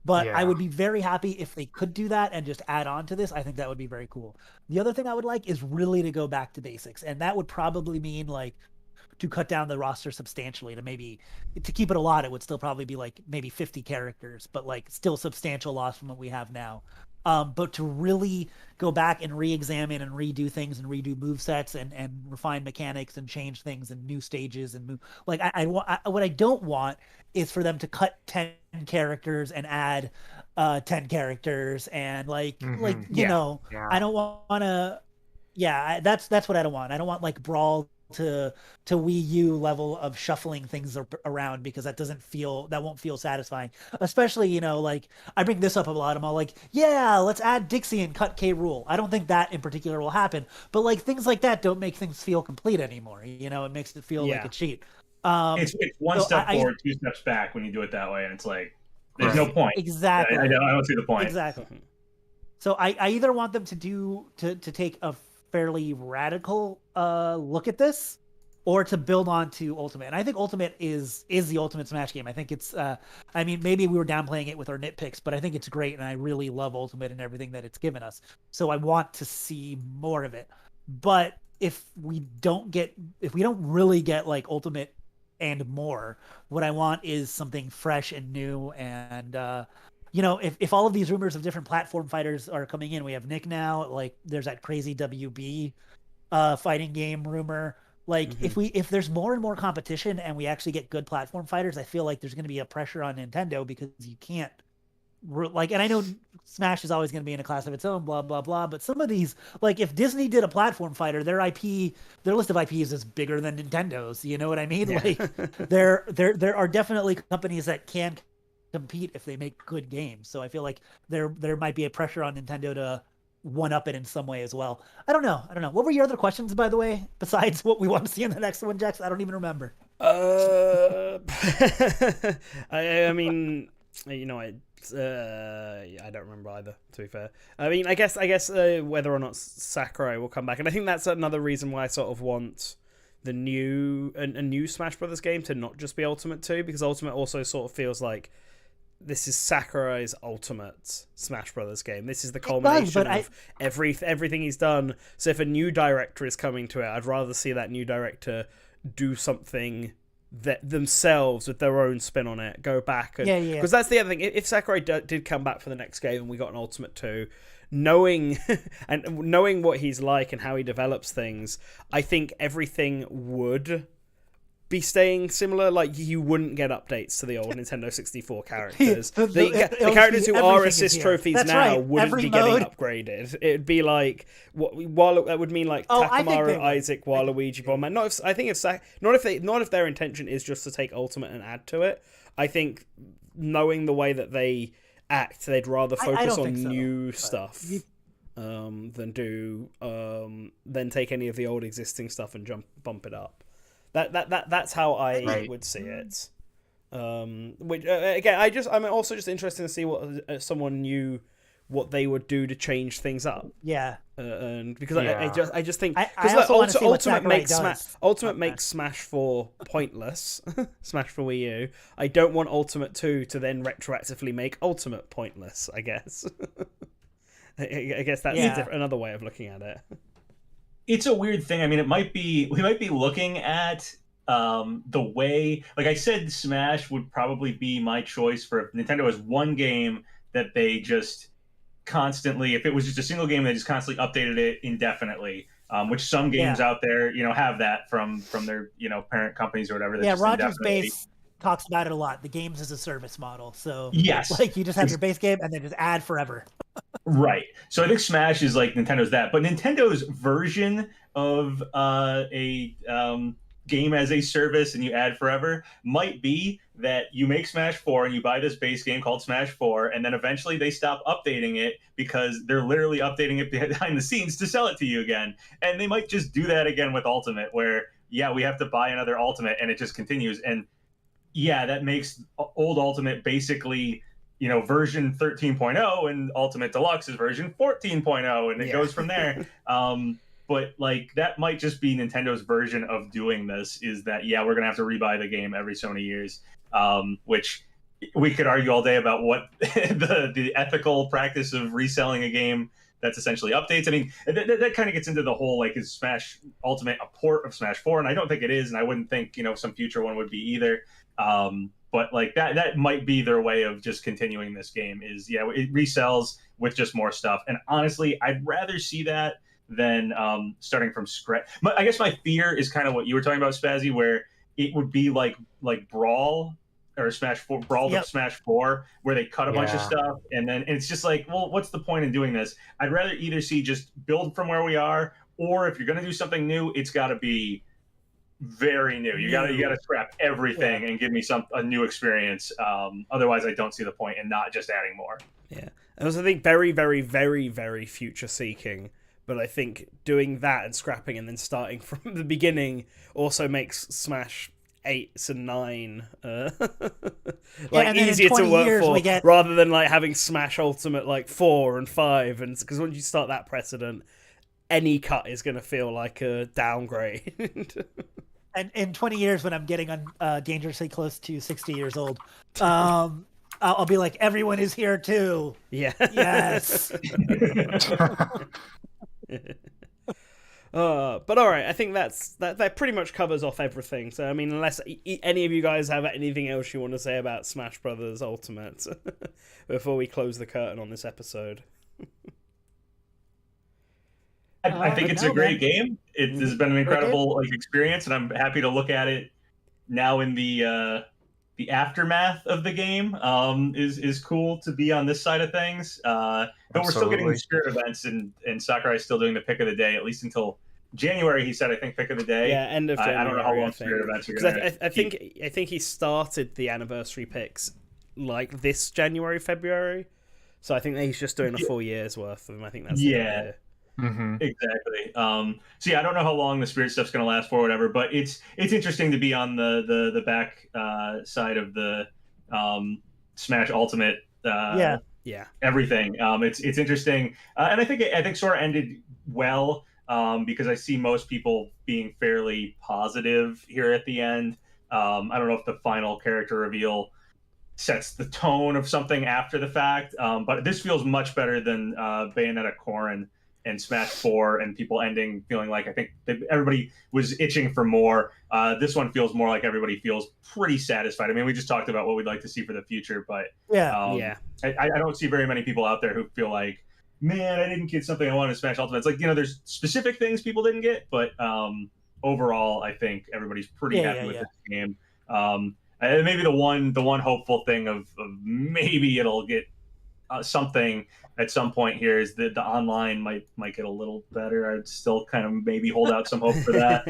C: But I would be very happy if they could do that and just add on to this. I think that would be very cool. The other thing I would like is really to go back to basics, and that would probably mean like to cut down the roster substantially to keep it a lot. It would still probably be like maybe 50 characters, but like still substantial loss from what we have now. But to really go back and re-examine and redo things and redo movesets and refine mechanics and change things and new stages and move. Like what I don't want is for them to cut 10 characters and add 10 characters and I don't want to. Yeah, that's what I don't want. I don't want like Brawl to Wii U level of shuffling things around, because that won't feel satisfying. Especially, like I bring this up a lot. I'm all like, yeah, let's add Dixie and cut K. Rool. I don't think that in particular will happen, but like things like that don't make things feel complete anymore. It makes it feel like a cheat.
B: It's one step forward, 2 steps back when you do it that way, and it's like there's no point.
C: Exactly.
B: I don't see the point.
C: Exactly. So I either want them to take a fairly radical look at this, or to build on to Ultimate. And I think Ultimate is the ultimate Smash game. I think it's I mean, maybe we were downplaying it with our nitpicks, but I think it's great, and I really love Ultimate and everything that it's given us. So I want to see more of it. But if we don't really get like Ultimate and more, what I want is something fresh and new. And if all of these rumors of different platform fighters are coming in, we have Nick now, like there's that crazy WB fighting game rumor. Like if there's more and more competition and we actually get good platform fighters, I feel like there's going to be a pressure on Nintendo, because you can't like, and I know Smash is always going to be in a class of its own, blah blah blah. But some of these, like if Disney did a platform fighter, their list of IPs is bigger than Nintendo's. You know what I mean?
A: Yeah.
C: Like there are definitely companies that can compete if they make good games. So I feel like there might be a pressure on Nintendo to one up it in some way as well. I don't know. What were your other questions, by the way, besides what we want to see in the next one, Jex? I don't even remember.
A: I mean, you know, I don't remember either. To be fair, I mean, I guess whether or not Sakurai will come back, and I think that's another reason why I sort of want a new Smash Brothers game to not just be Ultimate 2, because Ultimate also sort of feels like this is Sakurai's ultimate Smash Brothers game. This is the culmination of everything he's done. So if a new director is coming to it, I'd rather see that new director do something that themselves with their own spin on it, go back and because that's the other thing. If Sakurai did come back for the next game and we got an Ultimate 2, knowing what he's like and how he develops things, I think everything would be staying similar. Like, you wouldn't get updates to the old Nintendo 64 characters. The characters who are assist trophies now wouldn't be getting upgraded. It'd be like that would mean like Takamaru, Isaac, Waluigi, Bomberman. Not if their intention is just to take Ultimate and add to it. I think, knowing the way that they act, they'd rather focus on new stuff than take any of the old existing stuff and bump it up. That's how I would see it. Which again, I'm also just interested to see what someone knew what they would do to change things up.
C: Yeah.
A: And because I just think, because Ultimate makes Smash 4 pointless. Smash for Wii U. I don't want Ultimate 2 to then retroactively make Ultimate pointless, I guess. I guess that's another way of looking at it.
B: It's a weird thing. I mean, we might be looking at the way, like I said, Smash would probably be my choice for if Nintendo has one game that they just constantly, if it was just a single game, they just constantly updated it indefinitely, which some games out there, have that from their, parent companies or whatever.
C: Yeah, Roger's Base talks about it a lot. The games as a service model. So yes, like you just have your base game and then just add forever.
B: Right. So I think Smash is like Nintendo's that, but Nintendo's version of a game as a service and you add forever might be that you make Smash 4 and you buy this base game called Smash 4, and then eventually they stop updating it because they're literally updating it behind the scenes to sell it to you again. And they might just do that again with Ultimate, where we have to buy another Ultimate and it just continues. And that makes old Ultimate basically version 13.0, and Ultimate Deluxe is version 14.0, and it goes from there. But like, that might just be Nintendo's version of doing this, is that we're gonna have to rebuy the game every so many years, which we could argue all day about what the ethical practice of reselling a game that's essentially updates. I mean, that kind of gets into the whole, like, is Smash Ultimate a port of Smash 4? And I don't think it is, and I wouldn't think some future one would be either. But like that might be their way of just continuing this game, is it resells with just more stuff. And honestly, I'd rather see that than starting from scratch. I guess my fear is kind of what you were talking about, Spazzy, where it would be like Brawl or Smash 4, Brawl of Smash 4, where they cut a bunch of stuff, and it's just like, well, what's the point in doing this? I'd rather either see just build from where we are, or if you're going to do something new, it's got to be very new. You gotta scrap everything and give me a new experience. Otherwise, I don't see the point in not just adding more.
A: Yeah, I also think very, very, very, very future seeking. But I think doing that and scrapping and then starting from the beginning also makes Smash 8s and 9 easier to work for, rather than like having Smash Ultimate like 4 and 5, and because once you start that precedent, any cut is going to feel like a downgrade.
C: And in 20 years, when I'm getting dangerously close to 60 years old, I'll be like, everyone is here too.
A: Yeah.
C: Yes.
A: But all right, I think that pretty much covers off everything. So I mean, unless any of you guys have anything else you want to say about Smash Brothers Ultimate before we close the curtain on this episode.
B: I think it's a great game. It has been an incredible experience, and I'm happy to look at it now in the the aftermath of the game is cool to be on this side of things. But we're still getting the spirit events, and Sakurai's still doing the pick of the day, at least until January. He said, I think, pick of the day.
A: Yeah, end of January.
B: I don't know how long spirit events are going to.
A: I think he started the anniversary picks like this January, February. So I think that he's just doing a full year's worth of them. I think that's the idea.
B: Exactly. So yeah, I don't know how long the spirit stuff's going to last for, or whatever. But it's interesting to be on the back side of the Smash Ultimate. Everything. It's interesting, and I think Sora ended well because I see most people being fairly positive here at the end. I don't know if the final character reveal sets the tone of something after the fact, but this feels much better than Bayonetta Corrin and Smash 4, and people ending feeling like, I think everybody was itching for more. This one feels more like everybody feels pretty satisfied. I mean, we just talked about what we'd like to see for the future, but I don't see very many people out there who feel like, man, I didn't get something I wanted in Smash Ultimate. It's like, there's specific things people didn't get, but overall, I think everybody's pretty happy with this game. And maybe the one hopeful thing of maybe it'll get something at some point here is that the online might get a little better. I'd still kind of maybe hold out some hope for that.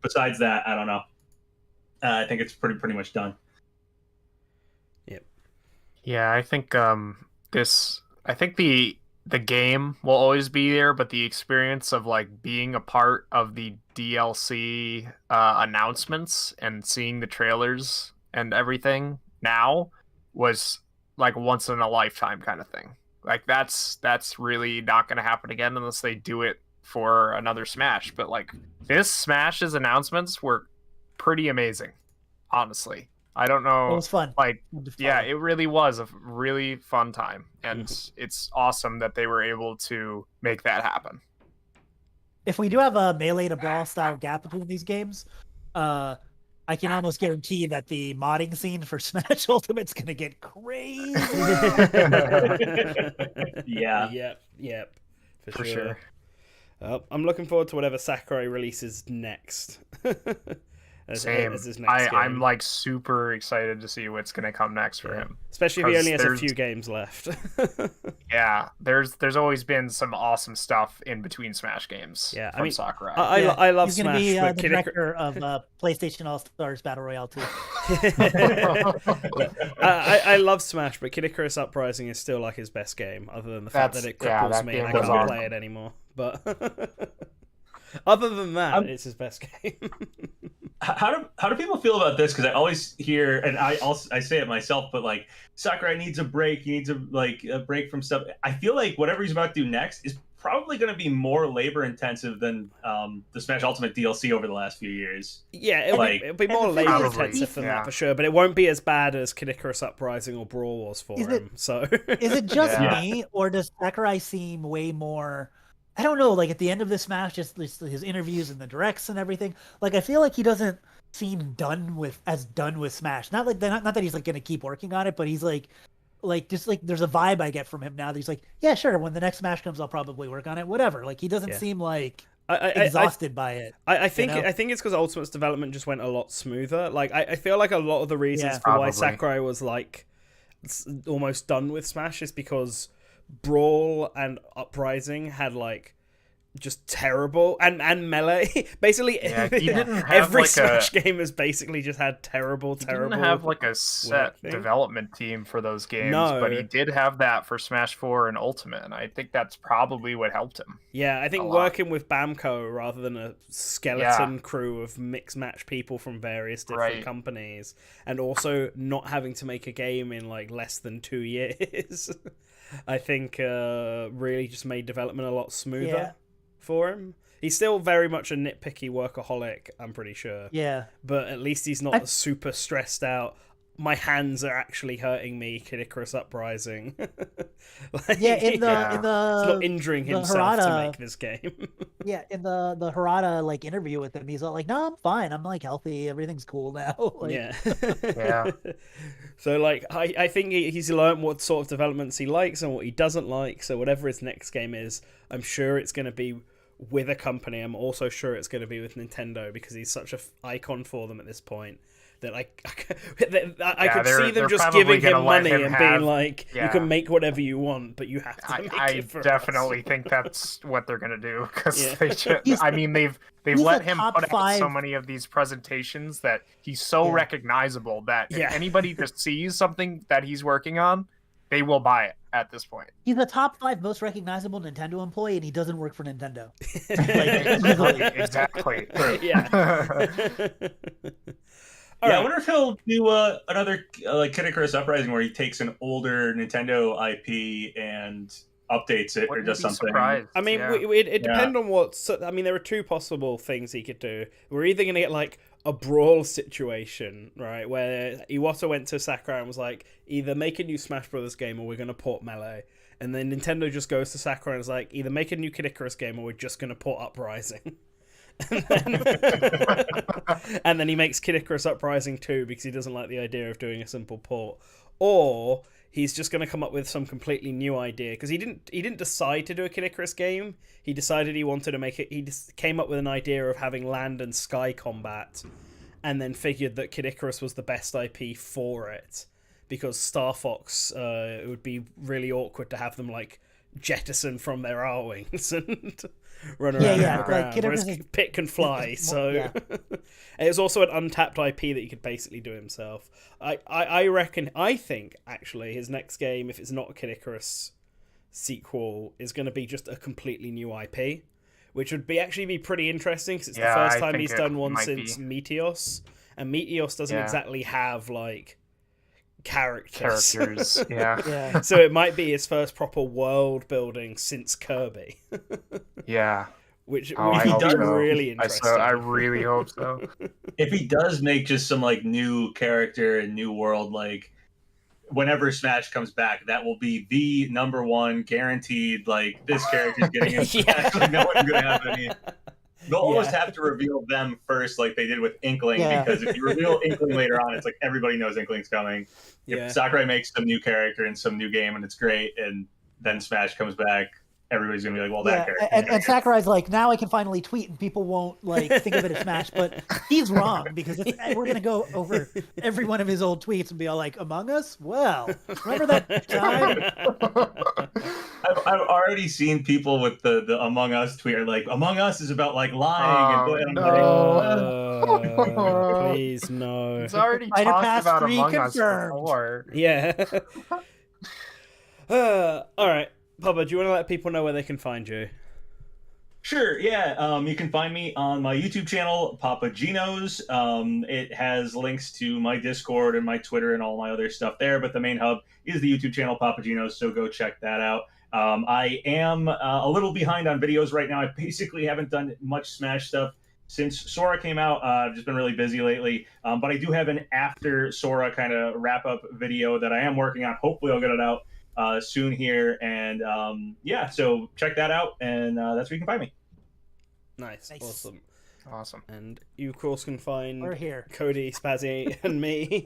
B: Besides that, I don't know. I think it's pretty much done.
A: Yep.
D: Yeah, I think I think the game will always be there, but the experience of like being a part of the DLC announcements and seeing the trailers and everything now was like once in a lifetime kind of thing. Like that's really not going to happen again unless they do it for another Smash. But like this Smash's announcements were pretty amazing, honestly. I don't know.
C: It was fun.
D: Like, yeah, it really was a really fun time, and it's awesome that they were able to make that happen.
C: If we do have a melee to brawl style gap between these games, I can almost guarantee that the modding scene for Smash Ultimate's gonna get crazy.
A: Yep. For sure. I'm looking forward to whatever Sakurai releases next.
D: Same. I'm like super excited to see what's going to come next for him.
A: Especially if he only has a few games left.
D: Yeah, there's always been some awesome stuff in betwin Smash games from Sakurai.
A: I love
C: He's
A: Smash.
C: He's going to be the director of PlayStation All-Stars Battle Royale 2.
A: I love Smash, but Kid Icarus Uprising is still like his best game, other than the fact that it cripples me and I can't play it anymore. But other than that, it's his best game.
B: How do people feel about this? Because I always hear, and I say it myself, but like Sakurai needs a break. He needs a break from stuff. I feel like whatever he's about to do next is probably going to be more labor intensive than the Smash Ultimate DLC over the last few years.
A: Yeah, it'll be more labor intensive than that for sure, but it won't be as bad as Kid Icarus Uprising or Brawl Wars for him. So
C: is it just me, or does Sakurai seem way more? I don't know, like at the end of this Smash, just his interviews and the directs and everything, like I feel like he doesn't seem done with Smash. Not that he's like gonna keep working on it, but he's like just like there's a vibe I get from him now that he's like, yeah, sure, when the next Smash comes I'll probably work on it, whatever. Like he doesn't seem like exhausted by it.
A: I think it's because Ultimate's development just went a lot smoother. Like I feel like a lot of the reasons for why Sakurai was like almost done with Smash is because Brawl and Uprising had like just terrible and Melee basically every Smash game has basically just had terrible
D: he didn't have like a set development team for those games, but he did have that for Smash 4 and Ultimate, and I think that's probably what helped him.
A: I think working with Bamco rather than a skeleton crew of mixed match people from various different companies, and also not having to make a game in like less than 2 years I think really just made development a lot smoother for him. He's still very much a nitpicky workaholic, I'm pretty sure.
C: Yeah.
A: But at least he's not super stressed out. My hands are actually hurting me, Kid Icarus Uprising.
C: in the
A: he's not injuring himself to make this game.
C: In the Harada like interview with him, he's all like, "No, I'm fine. I'm like healthy. Everything's cool now."
A: So like, I think he's learned what sort of developments he likes and what he doesn't like. So whatever his next game is, I'm sure it's going to be with a company, I'm also sure it's going to be with Nintendo because he's such a icon for them at this point. That I could see them just giving him money and being like, you can make whatever you want, but you have to make it for us.
D: I definitely think that's what they're gonna do because
C: I
D: mean they've let him put out so many of these presentations that he's so recognizable that if anybody just sees something that he's working on, they will buy it at this point.
C: He's the top 5 most recognizable Nintendo employee, and he doesn't work for Nintendo.
D: Exactly.
A: Yeah.
B: I wonder if he'll do another like Kid Icarus Uprising where he takes an older Nintendo IP and updates it or does something.
D: Surprised.
A: I mean, it depends on what. I mean, there are 2 possible things he could do. We're either going to get like a brawl situation, right, where Iwata went to Sakurai and was like, either make a new Smash Brothers game or we're going to port Melee. And then Nintendo just goes to Sakurai and is like, either make a new Kid Icarus game or we're just going to port Uprising. And then he makes Kid Icarus Uprising 2 because he doesn't like the idea of doing a simple port. Or he's just going to come up with some completely new idea because he didn't decide to do a Kid Icarus game. He decided he wanted to make it. He just came up with an idea of having land and sky combat, and then figured that Kid Icarus was the best IP for it because Star Fox, it would be really awkward to have them like jettison from their R-wings and run around on the ground. Like, whereas Pit can fly, so it was also an untapped IP that he could basically do himself. I think actually his next game, if it's not a Kid Icarus sequel, is going to be just a completely new IP, which would actually be pretty interesting because it's the first time he's done one since Meteos, and Meteos doesn't exactly have like characters. So it might be his first proper world building since Kirby. Which would be really interesting.
D: I really hope so.
B: If he does make just some like new character and new world, like whenever Smash comes back, that will be the #1 guaranteed. Like this character's getting in Smash. Like, no one's gonna have any. They'll almost have to reveal them first, like they did with Inkling, because if you reveal Inkling later on, it's like everybody knows Inkling's coming. If Sakurai makes some new character in some new game and it's great, and then Smash comes back, everybody's gonna be like, "Well, that character."
C: And Sakurai's like, now I can finally tweet, and people won't like think of it as Smash, but he's wrong because we're gonna go over every one of his old tweets and be all like, "Among Us? Well, remember that time?"
B: I've already seen people with the Among Us tweet are like, "Among Us is about like lying." And
A: please no.
D: It's already talked about Among Us before.
A: Yeah. All right. Papa, do you want to let people know where they can find you?
B: Sure, yeah. You can find me on my YouTube channel, PapaGenos. It has links to my Discord and my Twitter and all my other stuff there, but the main hub is the YouTube channel, PapaGenos, so go check that out. I am a little behind on videos right now. I basically haven't done much Smash stuff since Sora came out. I've just been really busy lately, but I do have an after Sora kind of wrap-up video that I am working on. Hopefully I'll get it out soon here, and so check that out, and that's where you can find me.
A: Nice.
D: Awesome.
A: And you of course can find
C: We're here.
A: Kody, Spazzy, and me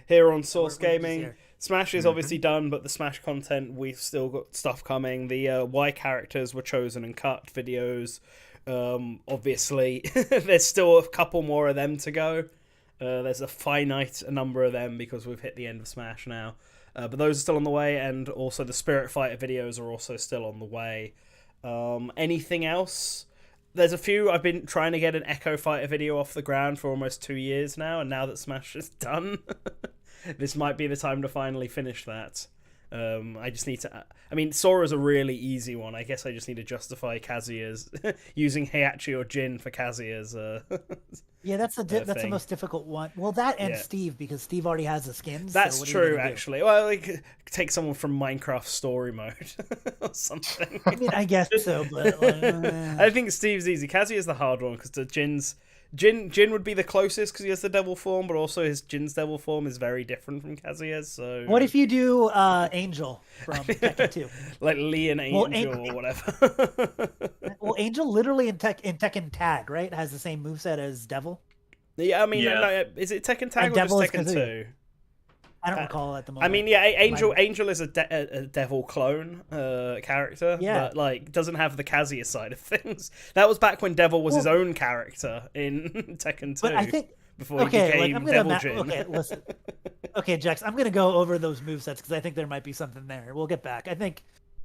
A: here on Source Gaming. Smash is obviously done, but the Smash content, we've still got stuff coming. The why characters were chosen and cut videos, obviously there's still a couple more of them to go. There's a finite number of them because we've hit the end of Smash now. But those are still on the way, and also the Spirit Fighter videos are also still on the way. Anything else? There's a few. I've been trying to get an Echo Fighter video off the ground for almost 2 years now, and now that Smash is done, this might be the time to finally finish that. I just need to... I mean, Sora's a really easy one. I guess I just need to justify Kazuya's... using Heihachi or Jin for Kazuya's...
C: Yeah, that's the most difficult one. Well, that and Steve, because Steve already has the skins.
A: That's true, actually. Well, like, take someone from Minecraft story mode or something.
C: I mean, I guess so, but...
A: I think Steve's easy. Kazuya's the hard one, because the Jin would be the closest because he has the devil form, but also his Jin's devil form is very different from Kazuya's. So
C: what if you do Angel from Tekken 2?
A: Like Lee and Angel or whatever.
C: Well, Angel literally in Tekken Tag, right, has the same moveset as Devil.
A: Yeah, I mean, no, is it Tekken Tag or just Tekken 2?
C: I don't recall at the moment.
A: I mean, yeah, Angel is a devil clone character, but like doesn't have the Kazuya side of things. That was back when Devil was his own character in Tekken 2.
C: But I think
A: before he became Devil Jin.
C: Okay, listen. Okay, Jex, I'm gonna go over those movesets because I think there might be something there. We'll get back. I think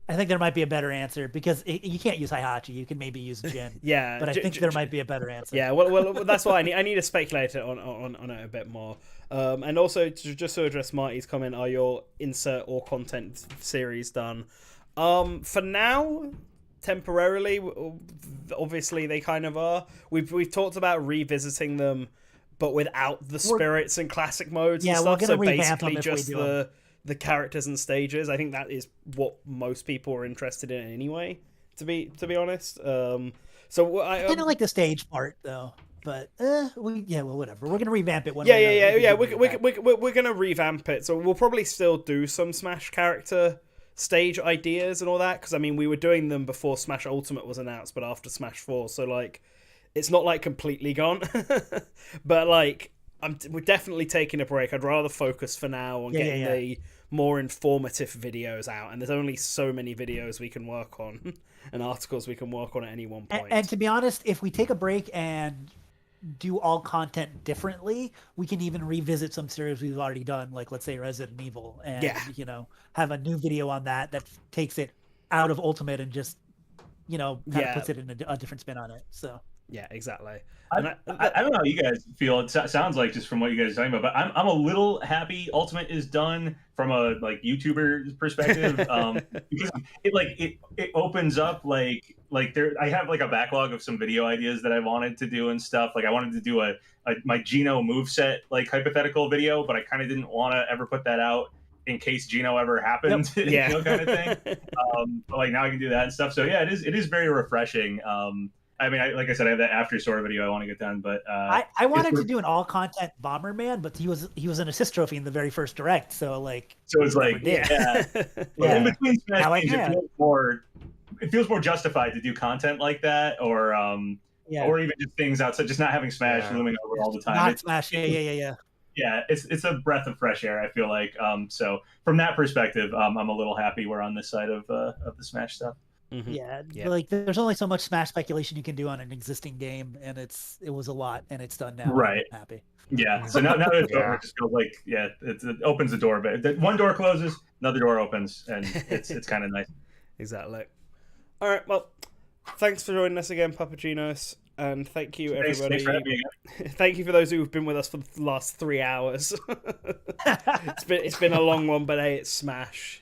C: there might be a better answer because you can't use Heihachi. You can maybe use Jin.
A: Yeah,
C: but I think there might be a better answer.
A: Yeah, well, that's why I need to speculate on it a bit more. And also, just to address Marty's comment, are your insert or content series done? For now, temporarily, obviously they kind of are. We've talked about revisiting them, but without the spirits and classic modes and stuff. So basically, just the characters and stages. I think that is what most people are interested in anyway. To be honest, so I
C: kind of like the stage part though. But whatever. We're gonna revamp it.
A: We're gonna revamp it. So we'll probably still do some Smash character stage ideas and all that. Because I mean, we were doing them before Smash Ultimate was announced, but after Smash 4. So like, it's not like completely gone. But like, we're definitely taking a break. I'd rather focus for now on getting the more informative videos out. And there's only so many videos we can work on and articles we can work on at any one point.
C: And to be honest, if we take a break and do all content differently, we can even revisit some series we've already done, like let's say Resident Evil, and have a new video on that takes it out of Ultimate and just kind of puts it in a different spin on it. So
A: yeah, exactly.
B: I don't know how you guys feel. It sounds like just from what you guys are talking about, but I'm a little happy Ultimate is done from a like YouTuber perspective, because it opens up like there. I have like a backlog of some video ideas that I wanted to do and stuff. Like I wanted to do my Geno moveset like hypothetical video, but I kind of didn't want to ever put that out in case Geno ever happened, kind of thing. But like now I can do that and stuff. So yeah, it is very refreshing. I mean, like I said, I have that After Sword video I want to get done, but
C: I wanted to do an all content Bomberman, but he was an assist trophy in the very first direct, so
B: it's like in between Smash games, it feels more justified to do content like that, or even just things outside, just not having Smash looming over all the time.
C: Not Smash, yeah.
B: Yeah, it's a breath of fresh air. I feel like so from that perspective, I'm a little happy we're on this side of the Smash stuff.
A: Mm-hmm.
C: Yeah, like there's only so much Smash speculation you can do on an existing game, and it was a lot, and it's done now.
B: Right.
C: I'm happy.
B: Yeah. So now that it's over, it just feels like it opens the door, but one door closes, another door opens, and it's kind of nice.
A: Exactly. All right. Well, thanks for joining us again, PapaGenos. And thank you, everybody.
B: Thanks for having me again.
A: Thank you for those who've been with us for the last 3 hours. It's been a long one, but hey, it's Smash.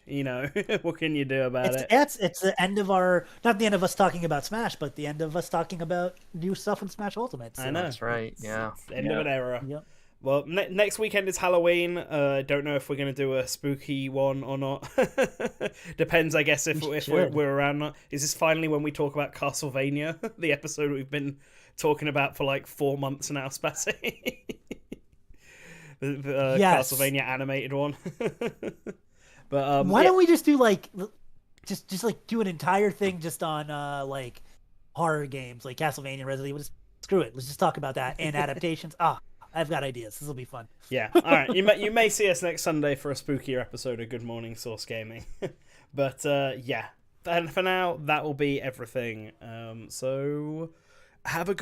A: What can you do about it?
C: It's the end of not the end of us talking about Smash, but the end of us talking about new stuff in Smash Ultimate. So.
A: I know.
D: That's right. Yeah.
A: It's the end of an era.
C: Yep.
A: Well, next weekend is Halloween. Don't know if we're going to do a spooky one or not. Depends, I guess, if we're around. Not. Is this finally when we talk about Castlevania, the episode we've been talking about for like 4 months now, Spazzy? the
C: yes.
A: Castlevania animated one. But
C: why don't we just do just do an entire thing just on horror games like Castlevania, Resident Evil? Screw it. Let's just talk about that and adaptations. I've got ideas. This will be fun.
A: Yeah. All right. You may see us next Sunday for a spookier episode of Good Morning Source Gaming. But yeah. And for now, that will be everything. So have a good